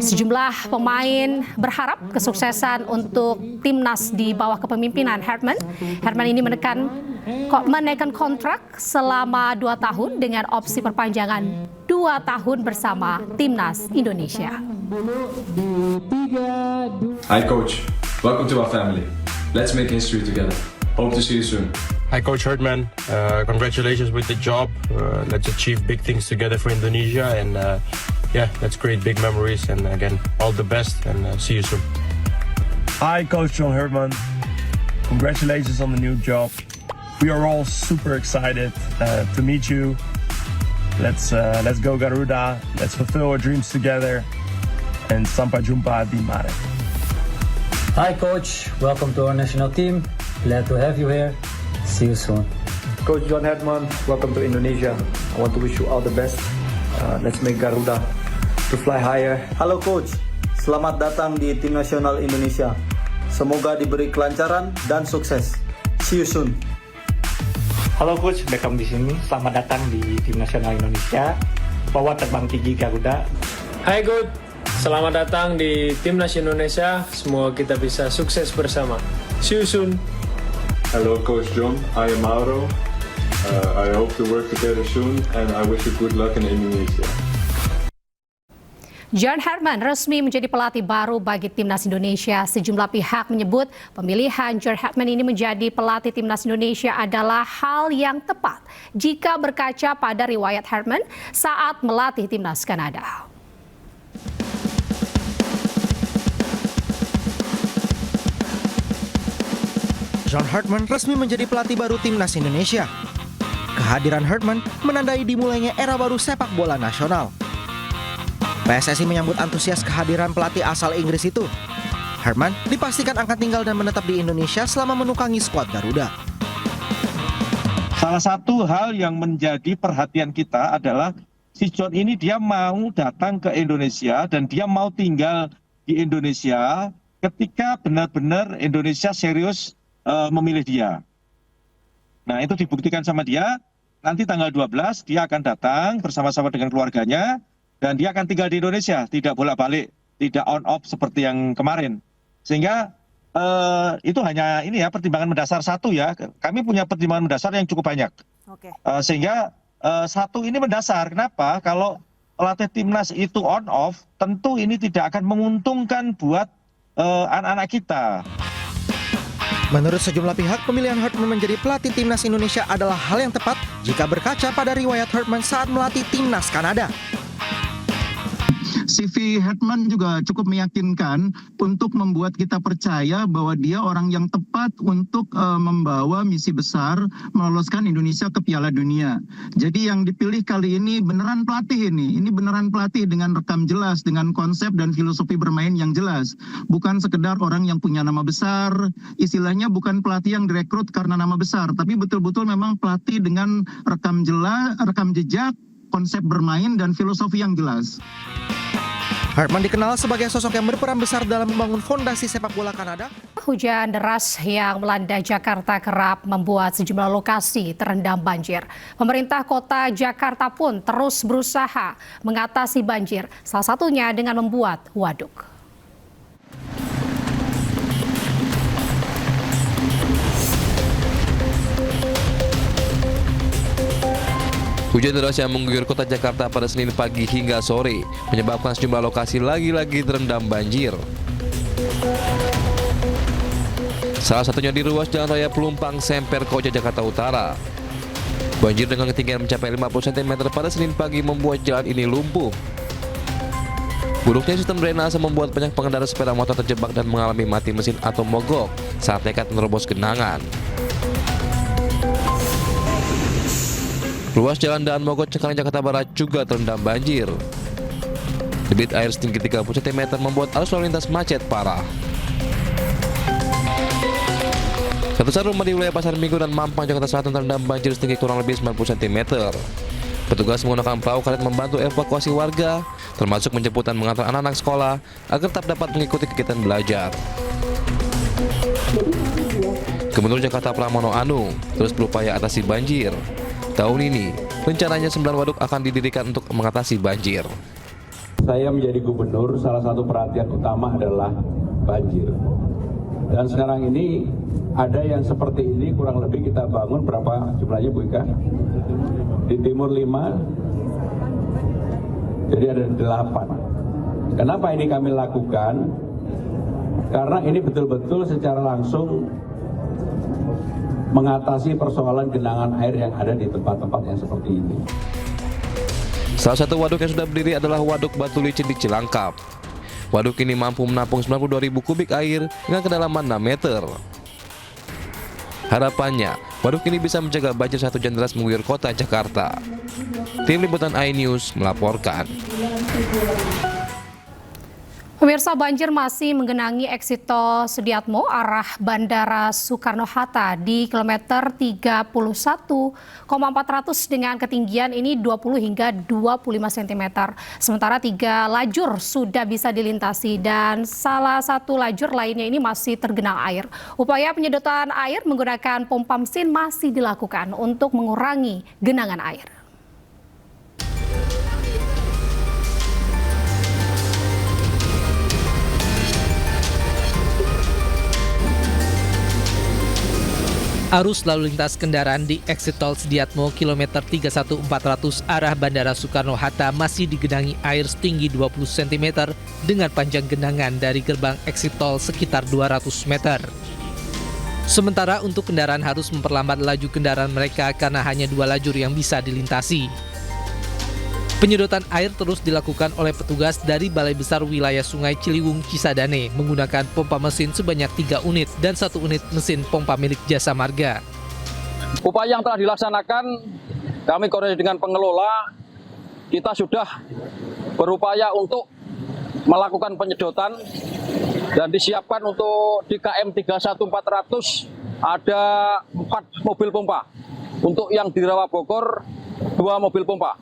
Sejumlah pemain berharap kesuksesan untuk timnas di bawah kepemimpinan Hartman. Hartman ini menaikkan kontrak selama 2 tahun dengan opsi perpanjangan 2 tahun bersama timnas Indonesia. Hi coach, welcome to our family. Let's make history together. Hope to see you soon. Hi Coach Hartman, congratulations with the job. Let's achieve big things together for Indonesia, and let's create big memories. And again, all the best, and see you soon. Hi Coach John Hartman, congratulations on the new job. We are all super excited to meet you. Let's go Garuda. Let's fulfill our dreams together. And sampai jumpa di Maret. Hi Coach, welcome to our national team. Glad to have you here. See you soon. Coach John Hartman, welcome to Indonesia. I want to wish you all the best. Let's make Garuda to fly higher. Halo Coach, selamat datang di Tim Nasional Indonesia. Semoga diberi kelancaran dan sukses. See you soon. Halo Coach, Beckham di sini. Selamat datang di Tim Nasional Indonesia. Bawa terbang tinggi Garuda. Hai Coach, selamat datang di Tim Nasional Indonesia. Semoga kita bisa sukses bersama. See you soon. Hello Coach John, I am Mauro. I hope to work together soon and I wish you good luck in Indonesia. John Hartman resmi menjadi pelatih baru bagi Timnas Indonesia. Sejumlah pihak menyebut pemilihan John Hartman ini menjadi pelatih Timnas Indonesia adalah hal yang tepat jika berkaca pada riwayat Hartman saat melatih Timnas Kanada. John Hartman resmi menjadi pelatih baru Timnas Indonesia. Kehadiran Hartman menandai dimulainya era baru sepak bola nasional. PSSI menyambut antusias kehadiran pelatih asal Inggris itu. Hartman dipastikan akan tinggal dan menetap di Indonesia selama menukangi skuad Garuda. Salah satu hal yang menjadi perhatian kita adalah si John ini dia mau datang ke Indonesia dan dia mau tinggal di Indonesia ketika benar-benar Indonesia serius memilih dia. Nah itu dibuktikan sama dia, nanti tanggal 12 dia akan datang bersama-sama dengan keluarganya dan dia akan tinggal di Indonesia, tidak bolak-balik, tidak on-off seperti yang kemarin. Sehingga itu hanya ini ya pertimbangan mendasar satu ya, kami punya pertimbangan mendasar yang cukup banyak. Sehingga satu ini mendasar, kenapa? Kalau pelatih timnas itu on-off, tentu ini tidak akan menguntungkan buat anak-anak kita. Menurut sejumlah pihak, pemilihan Hartman menjadi pelatih Timnas Indonesia adalah hal yang tepat jika berkaca pada riwayat Hartman saat melatih Timnas Kanada. CV Hartman juga cukup meyakinkan untuk membuat kita percaya bahwa dia orang yang tepat untuk membawa misi besar meloloskan Indonesia ke Piala Dunia. Jadi yang dipilih kali ini beneran pelatih ini beneran pelatih dengan rekam jelas, dengan konsep dan filosofi bermain yang jelas. Bukan sekedar orang yang punya nama besar, istilahnya bukan pelatih yang direkrut karena nama besar, tapi betul-betul memang pelatih dengan rekam jejak, konsep bermain dan filosofi yang jelas. Hartman dikenal sebagai sosok yang berperan besar dalam membangun fondasi sepak bola Kanada. Hujan deras yang melanda Jakarta kerap membuat sejumlah lokasi terendam banjir. Pemerintah kota Jakarta pun terus berusaha mengatasi banjir, salah satunya dengan membuat waduk. Hujan deras yang mengguyur kota Jakarta pada Senin pagi hingga sore menyebabkan sejumlah lokasi lagi-lagi terendam banjir. Salah satunya di ruas Jalan Raya Pelumpang Semper Koja Jakarta Utara. Banjir dengan ketinggian mencapai 50 cm pada Senin pagi membuat jalan ini lumpuh. Buruknya sistem drainase membuat banyak pengendara sepeda motor terjebak dan mengalami mati mesin atau mogok saat nekat menerobos genangan. Ruas Jalan Daan Mogot Cengkareng Jakarta Barat juga terendam banjir. Debit air setinggi 30 cm membuat arus lalu lintas macet parah. Ratusan rumah di wilayah Pasar Minggu dan Mampang Jakarta Selatan terendam banjir setinggi kurang lebih 90 cm. Petugas menggunakan perahu karet membantu evakuasi warga, termasuk menjemput dan mengantar anak-anak sekolah agar tetap dapat mengikuti kegiatan belajar. Gubernur Jakarta Pramono Anung terus berupaya atasi banjir. Tahun ini, rencananya 9 waduk akan didirikan untuk mengatasi banjir. Saya menjadi gubernur, salah satu perhatian utama adalah banjir. Dan sekarang ini ada yang seperti ini kurang lebih kita bangun berapa jumlahnya Bu Ika? Di timur 5, jadi ada 8. Kenapa ini kami lakukan? Karena ini betul-betul secara langsung mengatasi persoalan genangan air yang ada di tempat-tempat yang seperti ini. Salah satu waduk yang sudah berdiri adalah Waduk Batu Licin di Cilangkap. Waduk ini mampu menampung 92.000 kubik air dengan kedalaman 6 meter. Harapannya, waduk ini bisa menjaga banjir saat hujan deras mengguyur kota Jakarta. Tim Liputan iNews melaporkan. Pemirsa, banjir masih menggenangi eksit tol Sediatmo arah Bandara Soekarno-Hatta di kilometer 31,400 dengan ketinggian ini 20 hingga 25 cm. Sementara 3 lajur sudah bisa dilintasi dan salah satu lajur lainnya ini masih tergenang air. Upaya penyedotan air menggunakan pompa mesin masih dilakukan untuk mengurangi genangan air. Arus lalu lintas kendaraan di eksit tol Sediatmo kilometer 31.400 arah Bandara Soekarno-Hatta masih digenangi air setinggi 20 cm dengan panjang genangan dari gerbang eksit tol sekitar 200 meter. Sementara untuk kendaraan harus memperlambat laju kendaraan mereka karena hanya 2 lajur yang bisa dilintasi. Penyedotan air terus dilakukan oleh petugas dari Balai Besar Wilayah Sungai Ciliwung Cisadane menggunakan pompa mesin sebanyak 3 unit dan 1 unit mesin pompa milik Jasa Marga. Upaya yang telah dilaksanakan, kami koordinasi dengan pengelola, kita sudah berupaya untuk melakukan penyedotan dan disiapkan untuk di KM 31400 ada 4 mobil pompa. Untuk yang di Rawa Bogor 2 mobil pompa.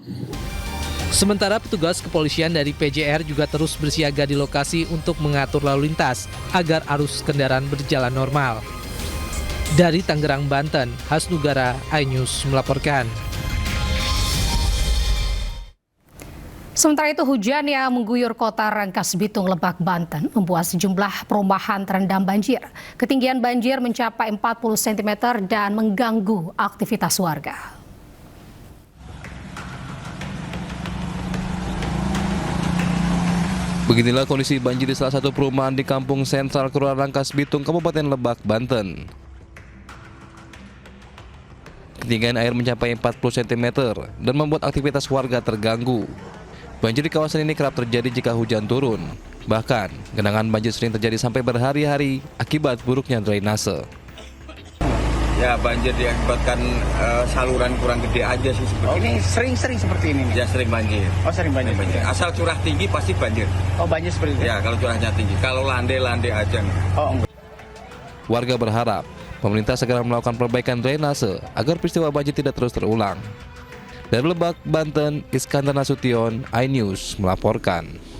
Sementara petugas kepolisian dari PJR juga terus bersiaga di lokasi untuk mengatur lalu lintas agar arus kendaraan berjalan normal. Dari Tangerang, Banten, Hasnugara, iNews melaporkan. Sementara itu, hujan yang mengguyur kota Rangkas Bitung, Lebak, Banten membuat sejumlah perumahan terendam banjir. Ketinggian banjir mencapai 40 cm dan mengganggu aktivitas warga. Beginilah kondisi banjir di salah satu perumahan di Kampung Sentral, Kelurahan Rangkas Bitung, Kabupaten Lebak, Banten. Ketinggian air mencapai 40 cm dan membuat aktivitas warga terganggu. Banjir di kawasan ini kerap terjadi jika hujan turun. Bahkan, genangan banjir sering terjadi sampai berhari-hari akibat buruknya drainase. Ya, banjir diakibatkan saluran kurang gede aja sih seperti ini. Sering-sering seperti ini? Ya, sering banjir. Oh, sering banjir. Asal curah tinggi pasti banjir. Oh, banjir seperti itu? Ya, kalau curahnya tinggi. Kalau landai-landai aja. Oh, enggak. Warga berharap pemerintah segera melakukan perbaikan drainase agar peristiwa banjir tidak terus terulang. Dari Lebak, Banten, Iskandar Nasution, iNews melaporkan.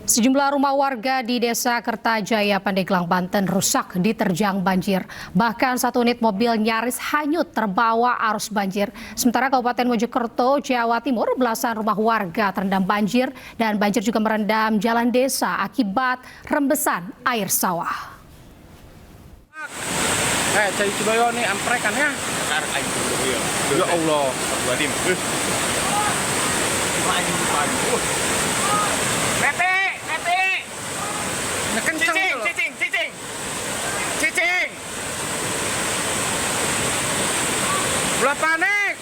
Sejumlah rumah warga di Desa Kertajaya, Pandeglang, Banten rusak diterjang banjir. Bahkan 1 unit mobil nyaris hanyut terbawa arus banjir. Sementara Kabupaten Mojokerto, Jawa Timur, belasan rumah warga terendam banjir dan banjir juga merendam jalan desa akibat rembesan air sawah. Jadi Ciboyo nih amprek kan ya? tarik aja. Iya. Ya Allah. Dua tim. Mete. Cicing. Ulah panik.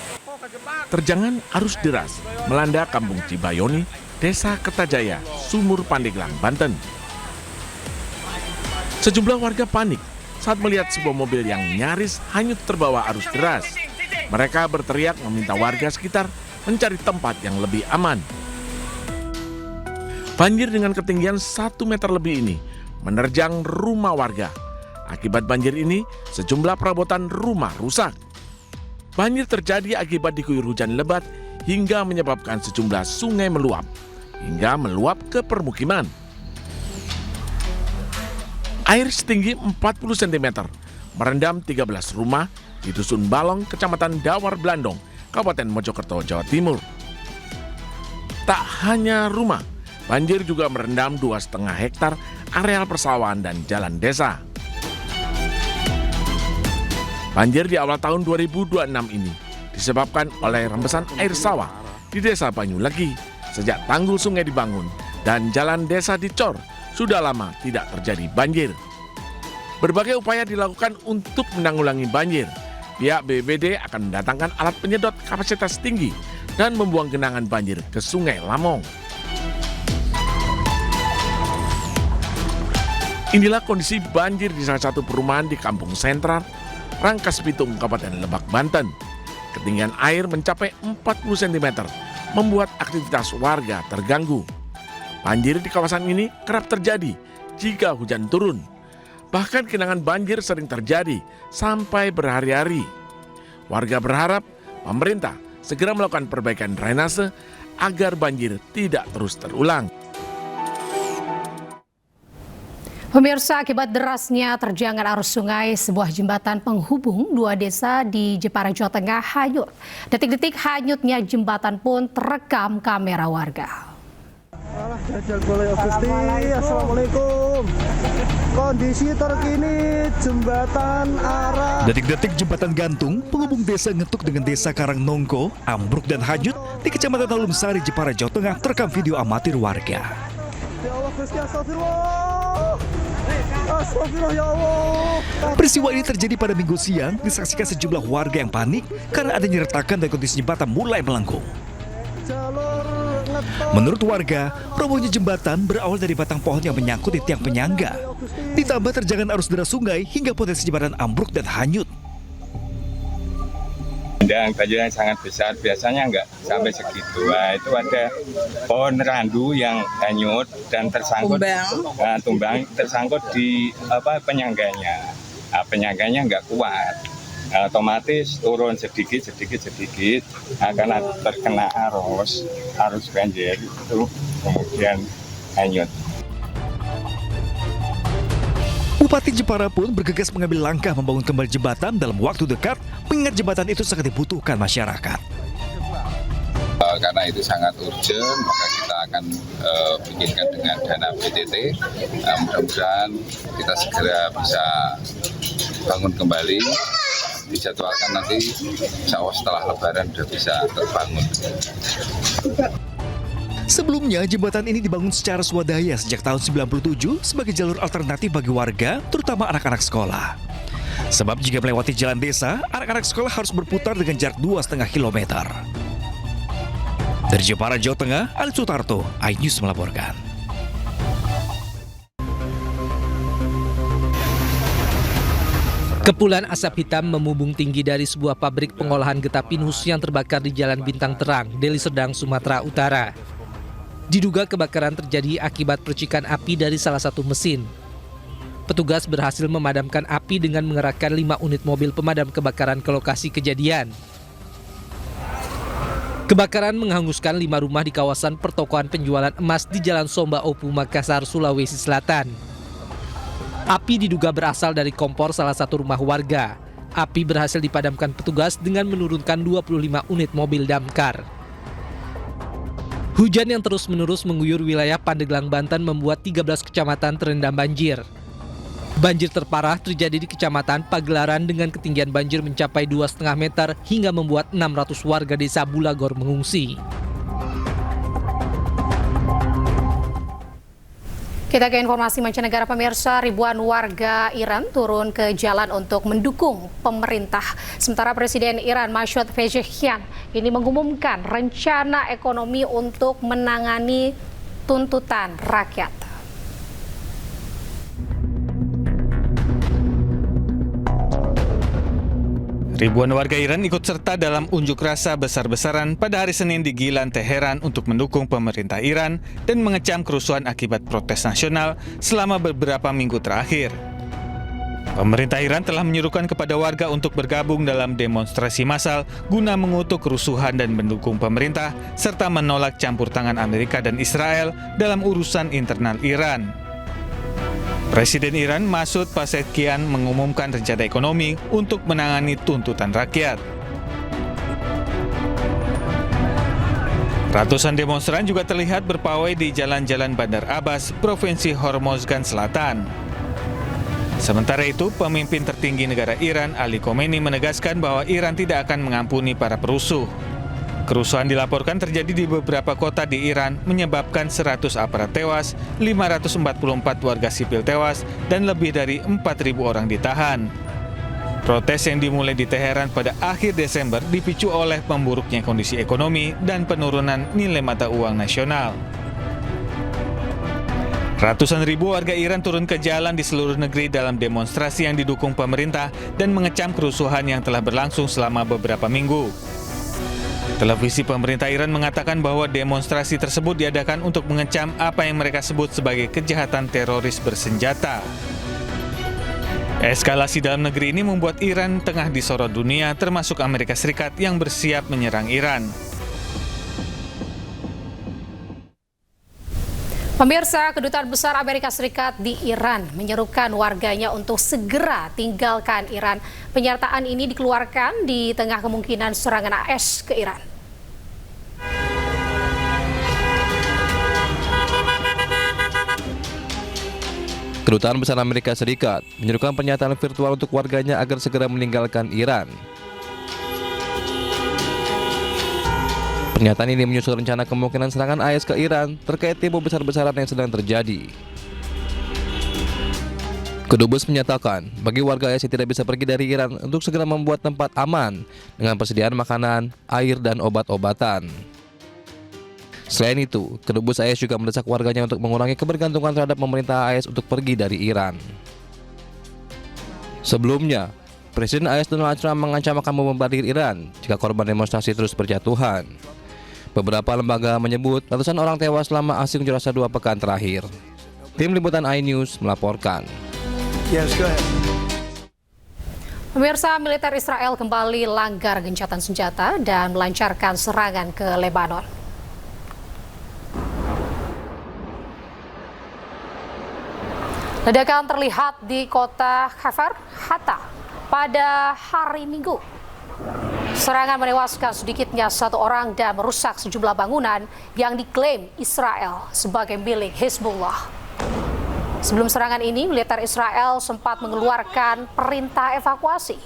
Terjangan arus deras melanda Kampung Cibayoni, Desa Kertajaya, Sumur Pandeglang, Banten. Sejumlah warga panik saat melihat sebuah mobil yang nyaris hanyut terbawa arus deras. Mereka berteriak meminta warga sekitar mencari tempat yang lebih aman. Banjir dengan ketinggian 1 meter lebih ini menerjang rumah warga. Akibat banjir ini, sejumlah perabotan rumah rusak. Banjir terjadi akibat diguyur hujan lebat hingga menyebabkan sejumlah sungai meluap, hingga meluap ke permukiman. Air setinggi 40 cm merendam 13 rumah di Dusun Balong, Kecamatan Dawar Blandong, Kabupaten Mojokerto, Jawa Timur. Tak hanya rumah, banjir juga merendam 2,5 hektar areal persawahan dan jalan desa. Banjir di awal tahun 2026 ini disebabkan oleh rembesan air sawah di Desa Banyulegi sejak tanggul sungai dibangun dan jalan desa dicor. Sudah lama tidak terjadi banjir. Berbagai upaya dilakukan untuk menanggulangi banjir. Pihak BPBD akan mendatangkan alat penyedot kapasitas tinggi dan membuang genangan banjir ke Sungai Lamong. Inilah kondisi banjir di salah satu perumahan di Kampung Sentral, Rangkas Bitung, Kabupaten Lebak, Banten. Ketinggian air mencapai 40 cm, membuat aktivitas warga terganggu. Banjir di kawasan ini kerap terjadi jika hujan turun. Bahkan genangan banjir sering terjadi sampai berhari-hari. Warga berharap pemerintah segera melakukan perbaikan drainase agar banjir tidak terus terulang. Pemirsa, akibat derasnya terjangan arus sungai, sebuah jembatan penghubung dua desa di Jepara, Jawa Tengah hanyut. Detik-detik hanyutnya jembatan pun terekam kamera warga. Assalamualaikum. Kondisi terkini jembatan arah. Detik-detik jembatan gantung penghubung desa Ngetuk dengan desa Karangnongko ambruk dan hanyut di Kecamatan Talun Sari, Jepara, Jawa Tengah terekam video amatir warga. Ya Allah Gusti, astagfirullah. Astagfirullah ya Allah. Peristiwa ini terjadi pada Minggu siang, disaksikan sejumlah warga yang panik karena adanya retakan dan kondisi jembatan mulai melengkung. Menurut warga, robohnya jembatan berawal dari batang pohon yang menyangkut di tiang penyangga. Ditambah terjangan arus deras sungai hingga potensi jembatan ambruk dan hanyut. Banjir yang sangat besar, biasanya nggak sampai segitu. Nah, itu ada pohon randu yang hanyut dan tersangkut, tumbang tersangkut di penyangganya. Nah, penyangganya nggak kuat. Otomatis turun sedikit akan terkena arus banjir itu kemudian hanyut. Bupati Jepara pun bergegas mengambil langkah membangun kembali jembatan dalam waktu dekat, mengingat jembatan itu sangat dibutuhkan masyarakat. Karena itu sangat urgent, maka kita akan bikinkan dengan dana BTT. Mudah-mudahan kita segera bisa bangun kembali. Dijadwalkan nanti insya Allah setelah Lebaran sudah bisa terbangun. Sebelumnya, jembatan ini dibangun secara swadaya sejak tahun 97 sebagai jalur alternatif bagi warga, terutama anak-anak sekolah. Sebab jika melewati jalan desa, anak-anak sekolah harus berputar dengan jarak 2,5 km. Dari Jepara, Jawa Tengah, Ali Sutarto, iNews melaporkan. Kepulan asap hitam memubung tinggi dari sebuah pabrik pengolahan getah pinus yang terbakar di Jalan Bintang Terang, Deli Serdang, Sumatera Utara. Diduga kebakaran terjadi akibat percikan api dari salah satu mesin. Petugas berhasil memadamkan api dengan mengerahkan 5 unit mobil pemadam kebakaran ke lokasi kejadian. Kebakaran menghanguskan 5 rumah di kawasan pertokoan penjualan emas di Jalan Somba Opu, Makassar, Sulawesi Selatan. Api diduga berasal dari kompor salah satu rumah warga. Api berhasil dipadamkan petugas dengan menurunkan 25 unit mobil damkar. Hujan yang terus-menerus mengguyur wilayah Pandeglang, Banten membuat 13 kecamatan terendam banjir. Banjir terparah terjadi di Kecamatan Pagelaran dengan ketinggian banjir mencapai 2,5 meter hingga membuat 600 warga desa Bulagor mengungsi. Kita ke informasi mancanegara pemirsa, ribuan warga Iran turun ke jalan untuk mendukung pemerintah. Sementara Presiden Iran Masoud Pezeshkian ini mengumumkan rencana ekonomi untuk menangani tuntutan rakyat. Ribuan warga Iran ikut serta dalam unjuk rasa besar-besaran pada hari Senin di Gilan, Teheran untuk mendukung pemerintah Iran dan mengecam kerusuhan akibat protes nasional selama beberapa minggu terakhir. Pemerintah Iran telah menyerukan kepada warga untuk bergabung dalam demonstrasi massal guna mengutuk kerusuhan dan mendukung pemerintah serta menolak campur tangan Amerika dan Israel dalam urusan internal Iran. Presiden Iran Masoud Pezeshkian mengumumkan rencana ekonomi untuk menangani tuntutan rakyat. Ratusan demonstran juga terlihat berpawai di jalan-jalan Bandar Abbas, Provinsi Hormozgan Selatan. Sementara itu, pemimpin tertinggi negara Iran, Ali Khamenei, menegaskan bahwa Iran tidak akan mengampuni para perusuh. Kerusuhan dilaporkan terjadi di beberapa kota di Iran, menyebabkan 100 aparat tewas, 544 warga sipil tewas, dan lebih dari 4.000 orang ditahan. Protes yang dimulai di Teheran pada akhir Desember dipicu oleh memburuknya kondisi ekonomi dan penurunan nilai mata uang nasional. Ratusan ribu warga Iran turun ke jalan di seluruh negeri dalam demonstrasi yang didukung pemerintah dan mengecam kerusuhan yang telah berlangsung selama beberapa minggu. Televisi pemerintah Iran mengatakan bahwa demonstrasi tersebut diadakan untuk mengecam apa yang mereka sebut sebagai kejahatan teroris bersenjata. Eskalasi dalam negeri ini membuat Iran tengah disorot dunia, termasuk Amerika Serikat yang bersiap menyerang Iran. Pemirsa, Kedutaan Besar Amerika Serikat di Iran menyerukan warganya untuk segera tinggalkan Iran. Penyertaan ini dikeluarkan di tengah kemungkinan serangan AS ke Iran. Kedutaan Besar Amerika Serikat menyerukan pernyataan virtual untuk warganya agar segera meninggalkan Iran. Pernyataan ini menyusul rencana kemungkinan serangan AS ke Iran terkait demo besar-besaran yang sedang terjadi. Kedubes menyatakan bagi warga AS yang tidak bisa pergi dari Iran untuk segera membuat tempat aman dengan persediaan makanan, air, dan obat-obatan. Selain itu, Kedubes AS juga mendesak warganya untuk mengurangi kebergantungan terhadap pemerintah AS untuk pergi dari Iran. Sebelumnya, Presiden AS Donald Trump mengancam akan membombardir Iran jika korban demonstrasi terus berjatuhan. Beberapa lembaga menyebut ratusan orang tewas selama aksi unjuk rasa 2 pekan terakhir. Tim Liputan iNews melaporkan. Pemirsa, militer Israel kembali langgar gencatan senjata dan melancarkan serangan ke Lebanon. Ledakan terlihat di kota Kfar Hatta pada hari Minggu. Serangan menewaskan sedikitnya 1 orang dan merusak sejumlah bangunan yang diklaim Israel sebagai milik Hezbollah. Sebelum serangan ini, militer Israel sempat mengeluarkan perintah evakuasi.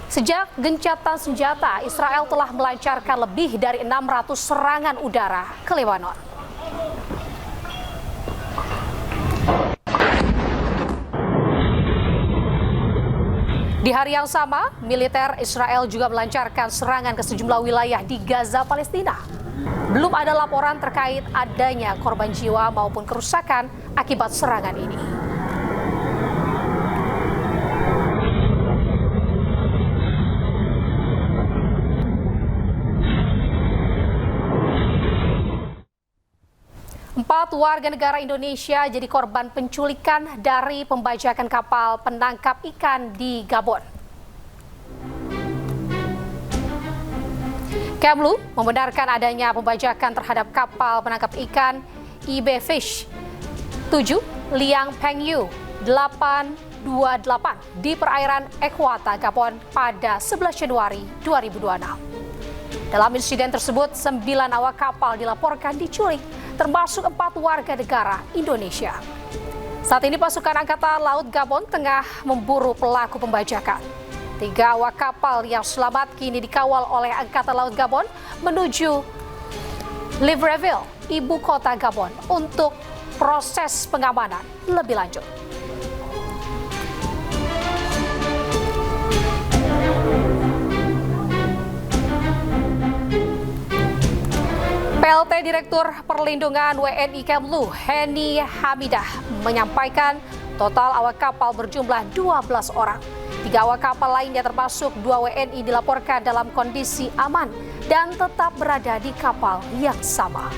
Sejak gencatan senjata, Israel telah melancarkan lebih dari 600 serangan udara ke Lebanon. Di hari yang sama, militer Israel juga melancarkan serangan ke sejumlah wilayah di Gaza, Palestina. Belum ada laporan terkait adanya korban jiwa maupun kerusakan akibat serangan ini. Empat warga negara Indonesia jadi korban penculikan dari pembajakan kapal penangkap ikan di Gabon. Kemlu membenarkan adanya pembajakan terhadap kapal penangkap ikan IB Fish 7 Liang Pengyu 828 di perairan Ekwata, Gabon pada 11 Januari 2026. Dalam insiden tersebut, 9 awak kapal dilaporkan diculik, termasuk 4 warga negara Indonesia. Saat ini pasukan Angkatan Laut Gabon tengah memburu pelaku pembajakan. 3 awak kapal yang selamat kini dikawal oleh Angkatan Laut Gabon menuju Libreville, ibu kota Gabon, untuk proses pengamanan lebih lanjut. PLT Direktur Perlindungan WNI Kemlu, Heni Hamidah, menyampaikan total awak kapal berjumlah 12 orang. 3 awak kapal lainnya termasuk 2 WNI dilaporkan dalam kondisi aman dan tetap berada di kapal yang sama.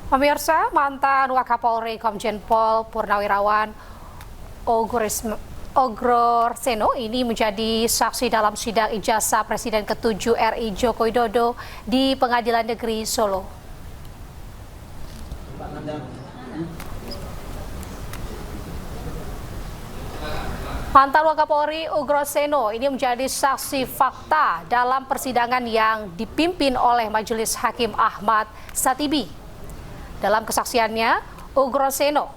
Pemirsa, mantan Wakapolri Komjen Pol Purnawirawan Ogrorseno ini menjadi saksi dalam sidang ijazah Presiden ke-7 RI Joko Widodo di Pengadilan Negeri Solo. Mantan Wakapolri Ogrorseno ini menjadi saksi fakta dalam persidangan yang dipimpin oleh Majelis Hakim Ahmad Satibi. Dalam kesaksiannya, Ogrorseno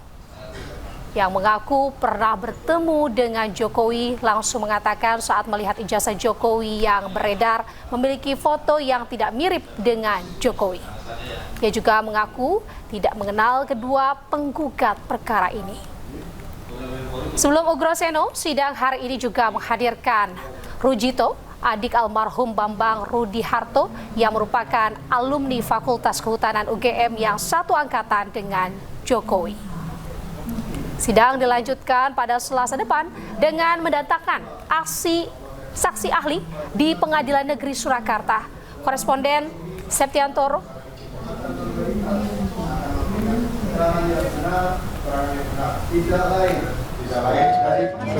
yang mengaku pernah bertemu dengan Jokowi langsung mengatakan saat melihat ijazah Jokowi yang beredar memiliki foto yang tidak mirip dengan Jokowi. Dia juga mengaku tidak mengenal kedua penggugat perkara ini. Sebelum Ogrorseno, sidang hari ini juga menghadirkan Rujito, adik almarhum Bambang Rudi Harto yang merupakan alumni Fakultas Kehutanan UGM yang satu angkatan dengan Jokowi. Sidang dilanjutkan pada Selasa depan dengan mendatangkan saksi ahli di Pengadilan Negeri Surakarta. Koresponden Septiantoro.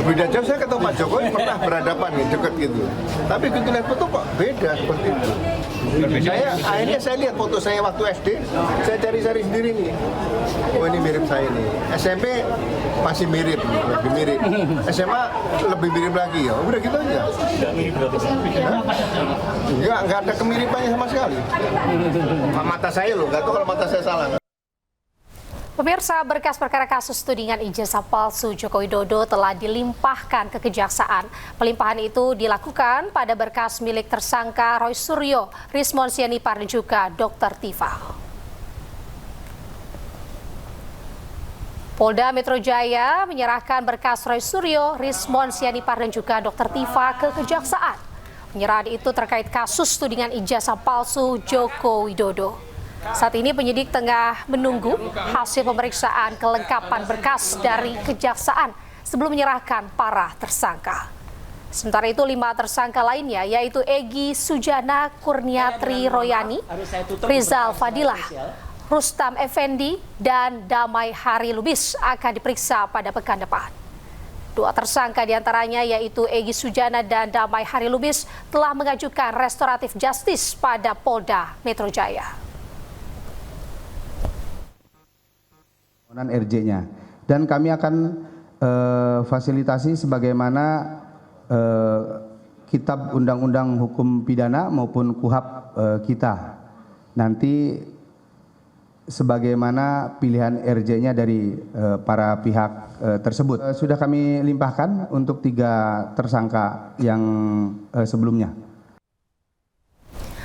Beda jauh, saya ketemu Pak Jokowi pernah berhadapan dekat gitu. Tapi begitu lihat foto kok beda seperti itu. Akhirnya saya lihat foto saya waktu SD, saya cari-cari sendiri nih. Oh ini mirip saya nih. SMP masih mirip, lebih mirip. SMA lebih mirip lagi ya. Udah gitu aja. Enggak ada kemiripannya sama sekali. Mata saya loh, nggak tahu kalau mata saya salah. Pemirsa, berkas perkara kasus tudingan ijazah palsu Joko Widodo telah dilimpahkan ke Kejaksaan. Pelimpahan itu dilakukan pada berkas milik tersangka Roy Suryo, Rismon Sianipar dan juga Dr. Tifa. Polda Metro Jaya menyerahkan berkas Roy Suryo, Rismon Sianipar dan juga Dr. Tifa ke Kejaksaan. Penyerahan itu terkait kasus tudingan ijazah palsu Joko Widodo. Saat ini penyidik tengah menunggu hasil pemeriksaan kelengkapan berkas dari Kejaksaan sebelum menyerahkan para tersangka. Sementara itu 5 tersangka lainnya yaitu Egy Sujana Kurniatri Royani, Rizal Fadilah, Rustam Effendi, dan Damai Hari Lubis akan diperiksa pada pekan depan. 2 tersangka diantaranya yaitu Egy Sujana dan Damai Hari Lubis telah mengajukan restoratif justice pada Polda Metro Jaya. RJ-nya dan kami akan fasilitasi sebagaimana kitab undang-undang hukum pidana maupun KUHP kita nanti sebagaimana pilihan RJ-nya dari para pihak tersebut. Sudah kami limpahkan untuk 3 tersangka yang sebelumnya.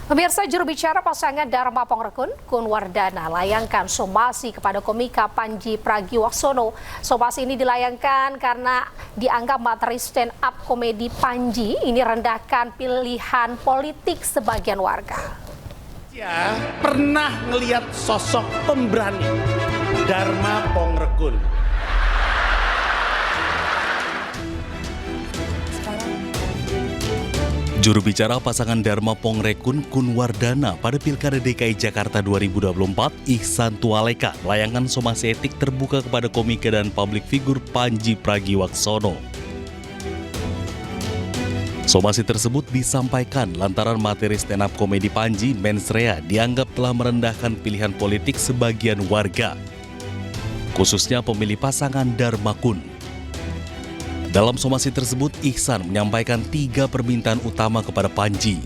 Pemirsa, juru bicara pasangan Dharma Pongrekun, Kun Wardana, layangkan somasi kepada komika Panji Pragiwaksono. Somasi ini dilayangkan karena dianggap materi stand up komedi Panji ini rendahkan pilihan politik sebagian warga. Ya, pernah ngelihat sosok pemberani Dharma Pongrekun. Juru bicara pasangan Dharma Pongrekun Kun Wardana pada Pilkada DKI Jakarta 2024, Ihsan Tualeka, melayangkan somasi etik terbuka kepada komika dan publik figur Panji Pragiwaksono. Somasi tersebut disampaikan lantaran materi stand up komedi Panji mensrea dianggap telah merendahkan pilihan politik sebagian warga, khususnya pemilih pasangan Dharma Kun. Dalam somasi tersebut, Ihsan menyampaikan 3 permintaan utama kepada Panji,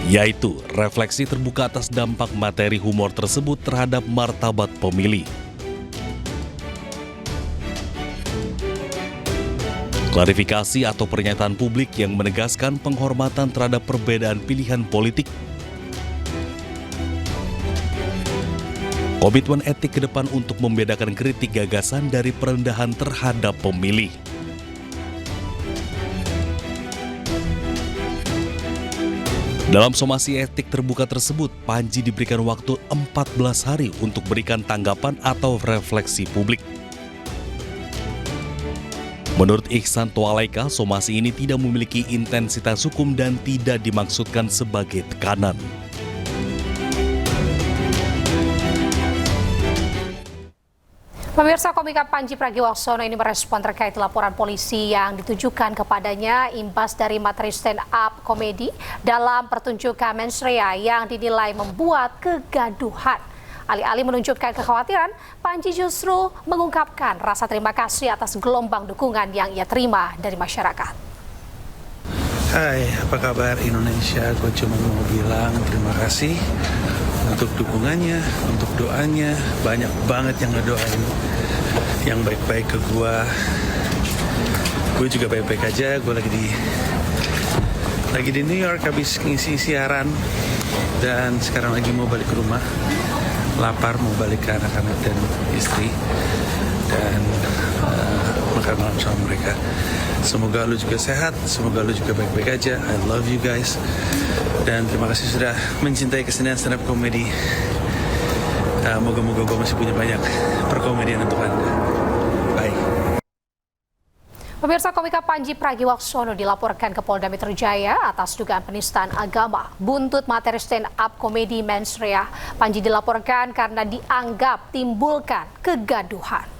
yaitu refleksi terbuka atas dampak materi humor tersebut terhadap martabat pemilih, klarifikasi atau pernyataan publik yang menegaskan penghormatan terhadap perbedaan pilihan politik, komitmen etik ke depan untuk membedakan kritik gagasan dari perendahan terhadap pemilih. Dalam somasi etik terbuka tersebut, Panji diberikan waktu 14 hari untuk berikan tanggapan atau refleksi publik. Menurut Ihsan Toalaika, somasi ini tidak memiliki intensitas hukum dan tidak dimaksudkan sebagai tekanan. Pemirsa, komika Panji Pragiwaksono ini merespon terkait laporan polisi yang ditujukan kepadanya imbas dari materi stand up komedi dalam pertunjukan Mensrea yang dinilai membuat kegaduhan. Alih-alih menunjukkan kekhawatiran, Panji justru mengungkapkan rasa terima kasih atas gelombang dukungan yang ia terima dari masyarakat. Hai, apa kabar Indonesia? Gue cuma mau bilang terima kasih untuk dukungannya, untuk doanya. Banyak banget yang ngedoain yang baik-baik ke gue. Gue juga baik-baik aja. Gue lagi di New York habis ngisi siaran dan sekarang lagi mau balik ke rumah. Lapar, mau balik ke anak-anak dan istri dan makan malam sama mereka. Semoga lu juga sehat, semoga lu juga baik-baik aja. I love you guys. Dan terima kasih sudah mencintai kesenian stand up comedy. Moga-moga gue masih punya banyak perkomedian untuk Anda. Bye. Pemirsa, komika Panji Pragiwaksono dilaporkan ke Polda Metro Jaya atas dugaan penistaan agama. Buntut materi stand up komedi Mensrea, Panji dilaporkan karena dianggap timbulkan kegaduhan.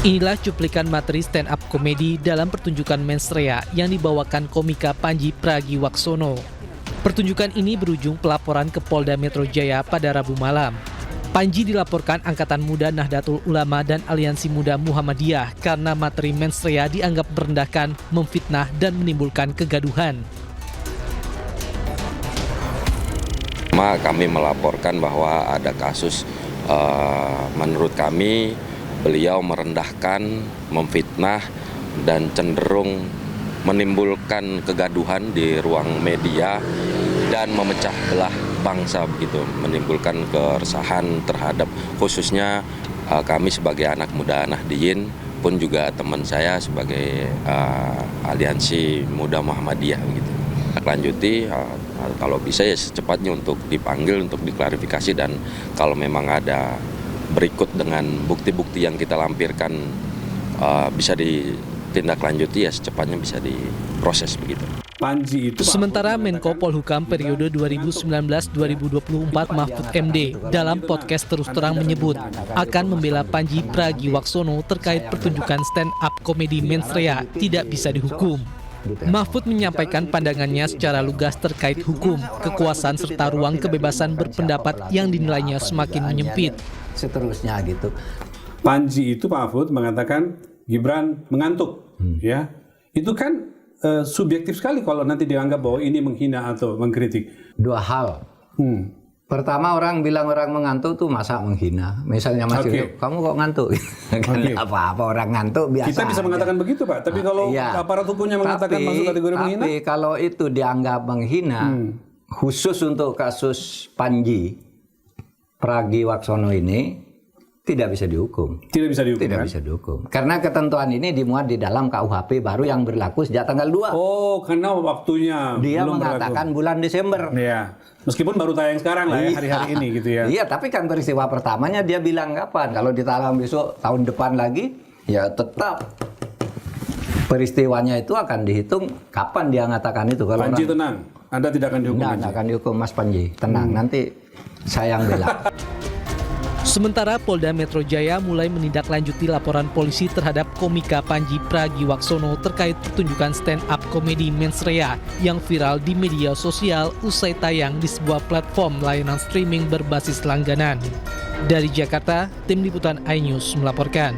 Inilah cuplikan materi stand up komedi dalam pertunjukan Mensrea yang dibawakan komika Panji Pragiwaksono. Pertunjukan ini berujung pelaporan ke Polda Metro Jaya pada Rabu malam. Panji dilaporkan Angkatan Muda Nahdlatul Ulama dan Aliansi Muda Muhammadiyah karena materi Mensrea dianggap merendahkan, memfitnah, dan menimbulkan kegaduhan. Kami melaporkan bahwa ada kasus menurut kami beliau merendahkan, memfitnah, dan cenderung menimbulkan kegaduhan di ruang media dan memecah belah bangsa begitu, menimbulkan keresahan terhadap khususnya kami sebagai anak muda Nahdliyin pun juga teman saya sebagai Aliansi Muda Muhammadiyah begitu. Lanjuti kalau bisa ya secepatnya untuk dipanggil untuk diklarifikasi dan kalau memang ada berikut dengan bukti-bukti yang kita lampirkan bisa ditindaklanjuti ya secepatnya bisa diproses begitu. Panji itu Sementara Menko Polhukam periode 2019-2024 Mahfud MD dalam podcast Terus Terang menyebut akan membela Panji Pragiwaksono terkait pertunjukan stand up komedi Mensrea tidak bisa dihukum. Mahfud menyampaikan pandangannya secara lugas terkait hukum, kekuasaan serta ruang kebebasan berpendapat yang dinilainya semakin menyempit. Seterusnya gitu. Panji itu Pak Mahfud mengatakan Gibran mengantuk, ya. Itu kan subjektif sekali kalau nanti dianggap bahwa ini menghina atau mengkritik. Dua hal. Pertama, orang bilang orang mengantuk tuh masa menghina. Misalnya Mas Yusuf, kamu kok ngantuk? Kan apa-apa orang ngantuk biasa. Kita bisa mengatakan begitu Pak, tapi kalau aparat hukumnya mengatakan masuk kategori menghina. Tapi kalau itu dianggap menghina, khusus untuk kasus Panji Pragiwaksono ini, tidak bisa dihukum. Tidak bisa dihukum. Tidak bisa dihukum. Karena ketentuan ini dimuat di dalam KUHP baru yang berlaku sejak tanggal 2. Oh, karena waktunya dia belum mengatakan berlaku. Bulan Desember. Iya. Meskipun baru tayang sekarang lah ya, hari-hari ini gitu ya. Iya, tapi kan peristiwa pertamanya dia bilang kapan? Kalau ditalang besok tahun depan lagi, ya tetap peristiwanya itu akan dihitung kapan dia mengatakan itu. Kalau Panji tenang, Anda tidak akan dihukum. Tidak akan dihukum Mas Panji, tenang. Nanti saya yang bela. Sementara Polda Metro Jaya mulai menindaklanjuti laporan polisi terhadap komika Panji Pragiwaksono terkait pertunjukan stand-up komedi Mensrea yang viral di media sosial usai tayang di sebuah platform layanan streaming berbasis langganan. Dari Jakarta, Tim Liputan iNews melaporkan.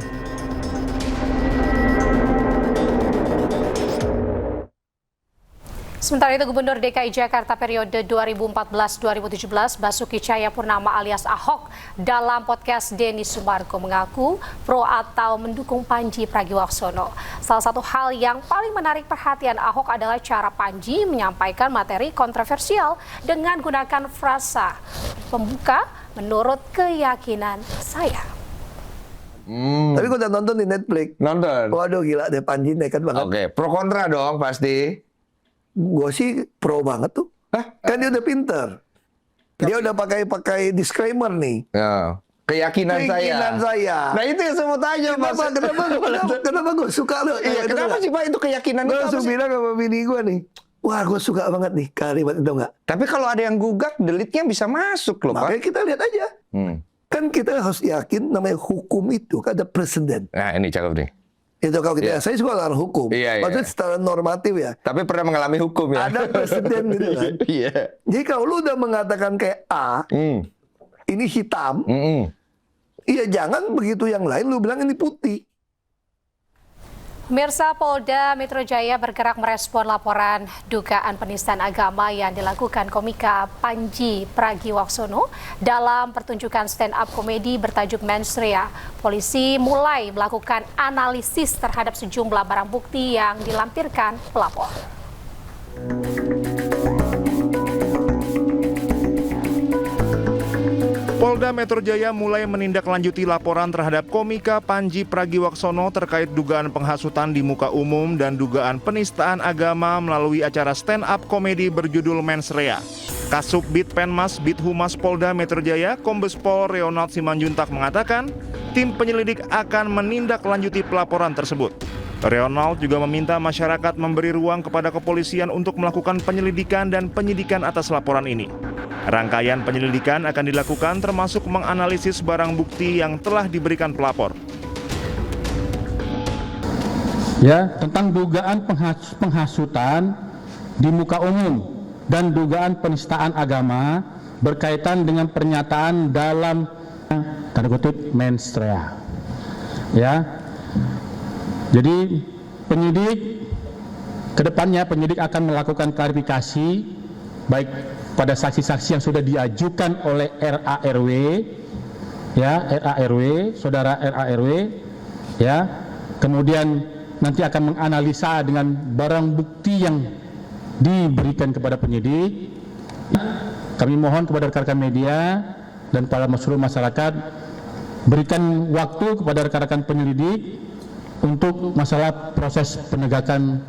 Sementara itu, Gubernur DKI Jakarta periode 2014-2017 Basuki Cahayapurnama alias Ahok dalam podcast Denny Sumargo mengaku pro atau mendukung Panji Pragiwaksono. Salah satu hal yang paling menarik perhatian Ahok adalah cara Panji menyampaikan materi kontroversial dengan gunakan frasa pembuka menurut keyakinan saya. Tapi gue udah nonton di Netflix. Nonton? Waduh gila deh, Panji nekat banget. Oke, pro kontra dong pasti. Gue sih pro banget tuh. Kan dia udah pinter. Dia udah pakai disclaimer nih. Ya. Keyakinan saya. Nah itu yang saya mau tanya, Mas. Kenapa gue suka lo? Iya, kenapa sih Pak itu keyakinan? Gue langsung bilang sama bini gue nih. Wah, gue suka banget nih kalimat itu enggak. Tapi kalau ada yang gugat, delete-nya bisa masuk loh, Pak. Makanya kita lihat aja. Kan kita harus yakin namanya hukum itu kan ada presiden. Nah ini cakep nih. Itu kalau kita, saya suka orang hukum. Maksudnya secara normatif ya. Tapi pernah mengalami hukum ya. Ada presiden gitu kan. Jadi kalau lu udah mengatakan kayak A, ini hitam, iya jangan begitu yang lain lu bilang ini putih. Pemirsa, Polda Metro Jaya bergerak merespon laporan dugaan penistaan agama yang dilakukan komika Panji Pragiwaksono dalam pertunjukan stand-up komedi bertajuk Mensrea. Polisi mulai melakukan analisis terhadap sejumlah barang bukti yang dilampirkan pelapor. Polda Metro Jaya mulai menindaklanjuti laporan terhadap komika Panji Pragiwaksono terkait dugaan penghasutan di muka umum dan dugaan penistaan agama melalui acara stand-up komedi berjudul Mensrea. Kasubdit Penmas Bithumas Polda Metro Jaya, Kombes Pol Reonald Simanjuntak mengatakan, tim penyelidik akan menindaklanjuti pelaporan tersebut. Reonald juga meminta masyarakat memberi ruang kepada kepolisian untuk melakukan penyelidikan dan penyidikan atas laporan ini. Rangkaian penyelidikan akan dilakukan termasuk menganalisis barang bukti yang telah diberikan pelapor. Ya, tentang dugaan penghasutan di muka umum dan dugaan penistaan agama berkaitan dengan pernyataan dalam tanda kutip Mensrea. Ya. Jadi penyidik kedepannya akan melakukan klarifikasi baik pada saksi-saksi yang sudah diajukan oleh RARW, ya RARW, saudara RARW, ya. Kemudian nanti akan menganalisa dengan barang bukti yang diberikan kepada penyidik. Kami mohon kepada rekan-rekan media dan para seluruh masyarakat berikan waktu kepada rekan-rekan penyelidik untuk masalah proses penegakan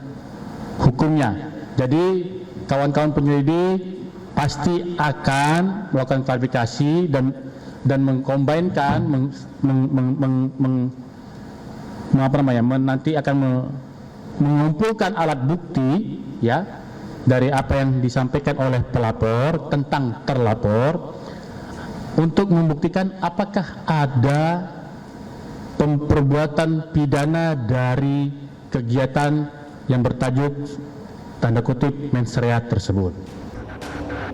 hukumnya. Jadi kawan-kawan penyelidik pasti akan melakukan klarifikasi dan mengkombinkan nanti akan mengumpulkan alat bukti ya dari apa yang disampaikan oleh pelapor tentang terlapor untuk membuktikan apakah ada perbuatan pidana dari kegiatan yang bertajuk tanda kutip Mensrea tersebut.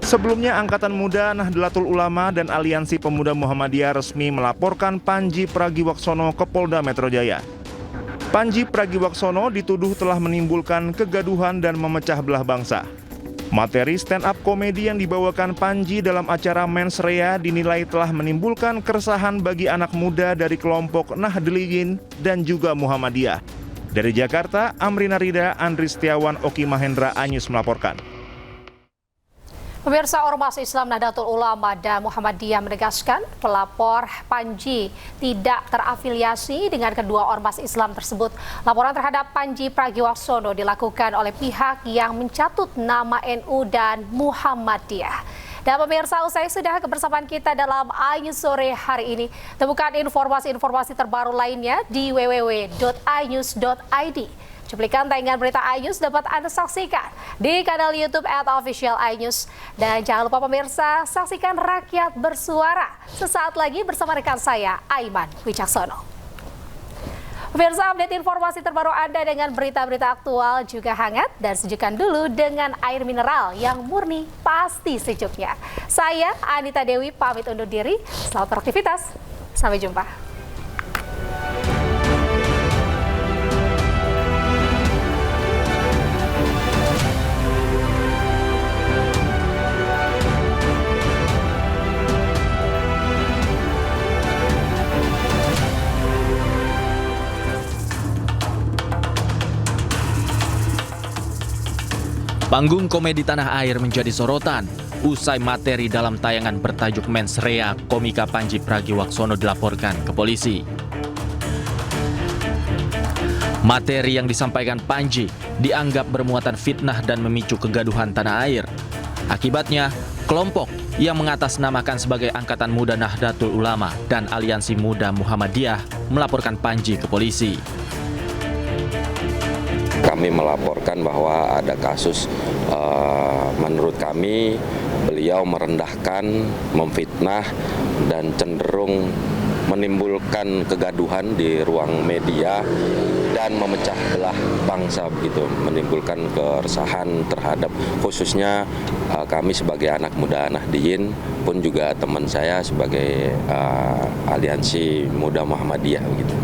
Sebelumnya, Angkatan Muda Nahdlatul Ulama dan Aliansi Pemuda Muhammadiyah resmi melaporkan Panji Pragiwaksono ke Polda Metro Jaya. Panji Pragiwaksono dituduh telah menimbulkan kegaduhan dan memecah belah bangsa. Materi stand-up komedi yang dibawakan Panji dalam acara Mensrea dinilai telah menimbulkan keresahan bagi anak muda dari kelompok Nahdliyin dan juga Muhammadiyah. Dari Jakarta, Amrina Rida, Andri Setiawan, Oki Mahendra, iNews melaporkan. Pemirsa, Ormas Islam Nahdlatul Ulama dan Muhammadiyah menegaskan pelapor Panji tidak terafiliasi dengan kedua ormas Islam tersebut. Laporan terhadap Panji Pragiwaksono dilakukan oleh pihak yang mencatut nama NU dan Muhammadiyah. Dan pemirsa, usai sudah kebersamaan kita dalam iNews sore hari ini. Temukan informasi-informasi terbaru lainnya di www.inews.id. Cuplikan tayangan berita iNews dapat Anda saksikan di kanal YouTube @official iNews. Dan jangan lupa pemirsa, saksikan Rakyat Bersuara sesaat lagi bersama rekan saya, Aiman Wicaksono. Pemirsa, update informasi terbaru Anda dengan berita-berita aktual juga hangat, dan sejukkan dulu dengan air mineral yang murni pasti sejuknya. Saya Anita Dewi pamit undur diri. Selamat beraktivitas. Sampai jumpa. Panggung komedi tanah air menjadi sorotan usai materi dalam tayangan bertajuk Mens Rea komika Panji Pragiwaksono dilaporkan ke polisi. Materi yang disampaikan Panji dianggap bermuatan fitnah dan memicu kegaduhan tanah air. Akibatnya, kelompok yang mengatasnamakan sebagai Angkatan Muda Nahdlatul Ulama dan Aliansi Muda Muhammadiyah melaporkan Panji ke polisi. Kami melaporkan bahwa ada kasus, menurut kami beliau merendahkan, memfitnah, dan cenderung menimbulkan kegaduhan di ruang media dan memecah belah bangsa begitu, menimbulkan keresahan terhadap khususnya kami sebagai anak muda Nahdliyin, pun juga teman saya sebagai Aliansi Muda Muhammadiyah begitu.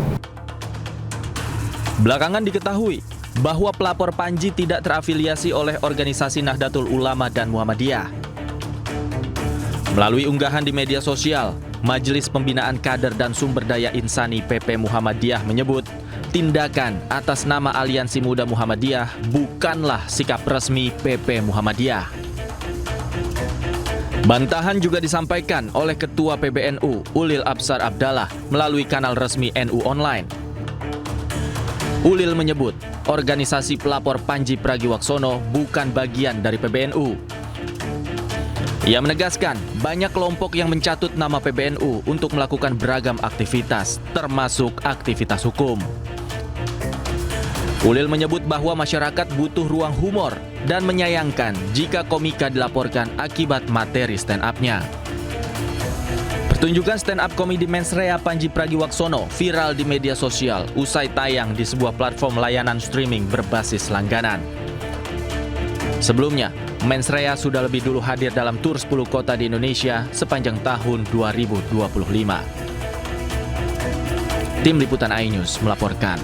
Belakangan diketahui bahwa pelapor Panji tidak terafiliasi oleh organisasi Nahdlatul Ulama dan Muhammadiyah. Melalui unggahan di media sosial, Majelis Pembinaan Kader dan Sumber Daya Insani PP Muhammadiyah menyebut tindakan atas nama Aliansi Muda Muhammadiyah bukanlah sikap resmi PP Muhammadiyah. Bantahan juga disampaikan oleh Ketua PBNU Ulil Absar Abdallah melalui kanal resmi NU Online. Ulil menyebut organisasi pelapor Panji Pragiwaksono bukan bagian dari PBNU. Ia menegaskan banyak kelompok yang mencatut nama PBNU untuk melakukan beragam aktivitas, termasuk aktivitas hukum. Ulil menyebut bahwa masyarakat butuh ruang humor dan menyayangkan jika komika dilaporkan akibat materi stand up-nya. Pertunjukan stand up komedi Mens Rea Panji Pragiwaksono viral di media sosial usai tayang di sebuah platform layanan streaming berbasis langganan. Sebelumnya, Mens Rea sudah lebih dulu hadir dalam tur 10 kota di Indonesia sepanjang tahun 2025. Tim Liputan iNews melaporkan.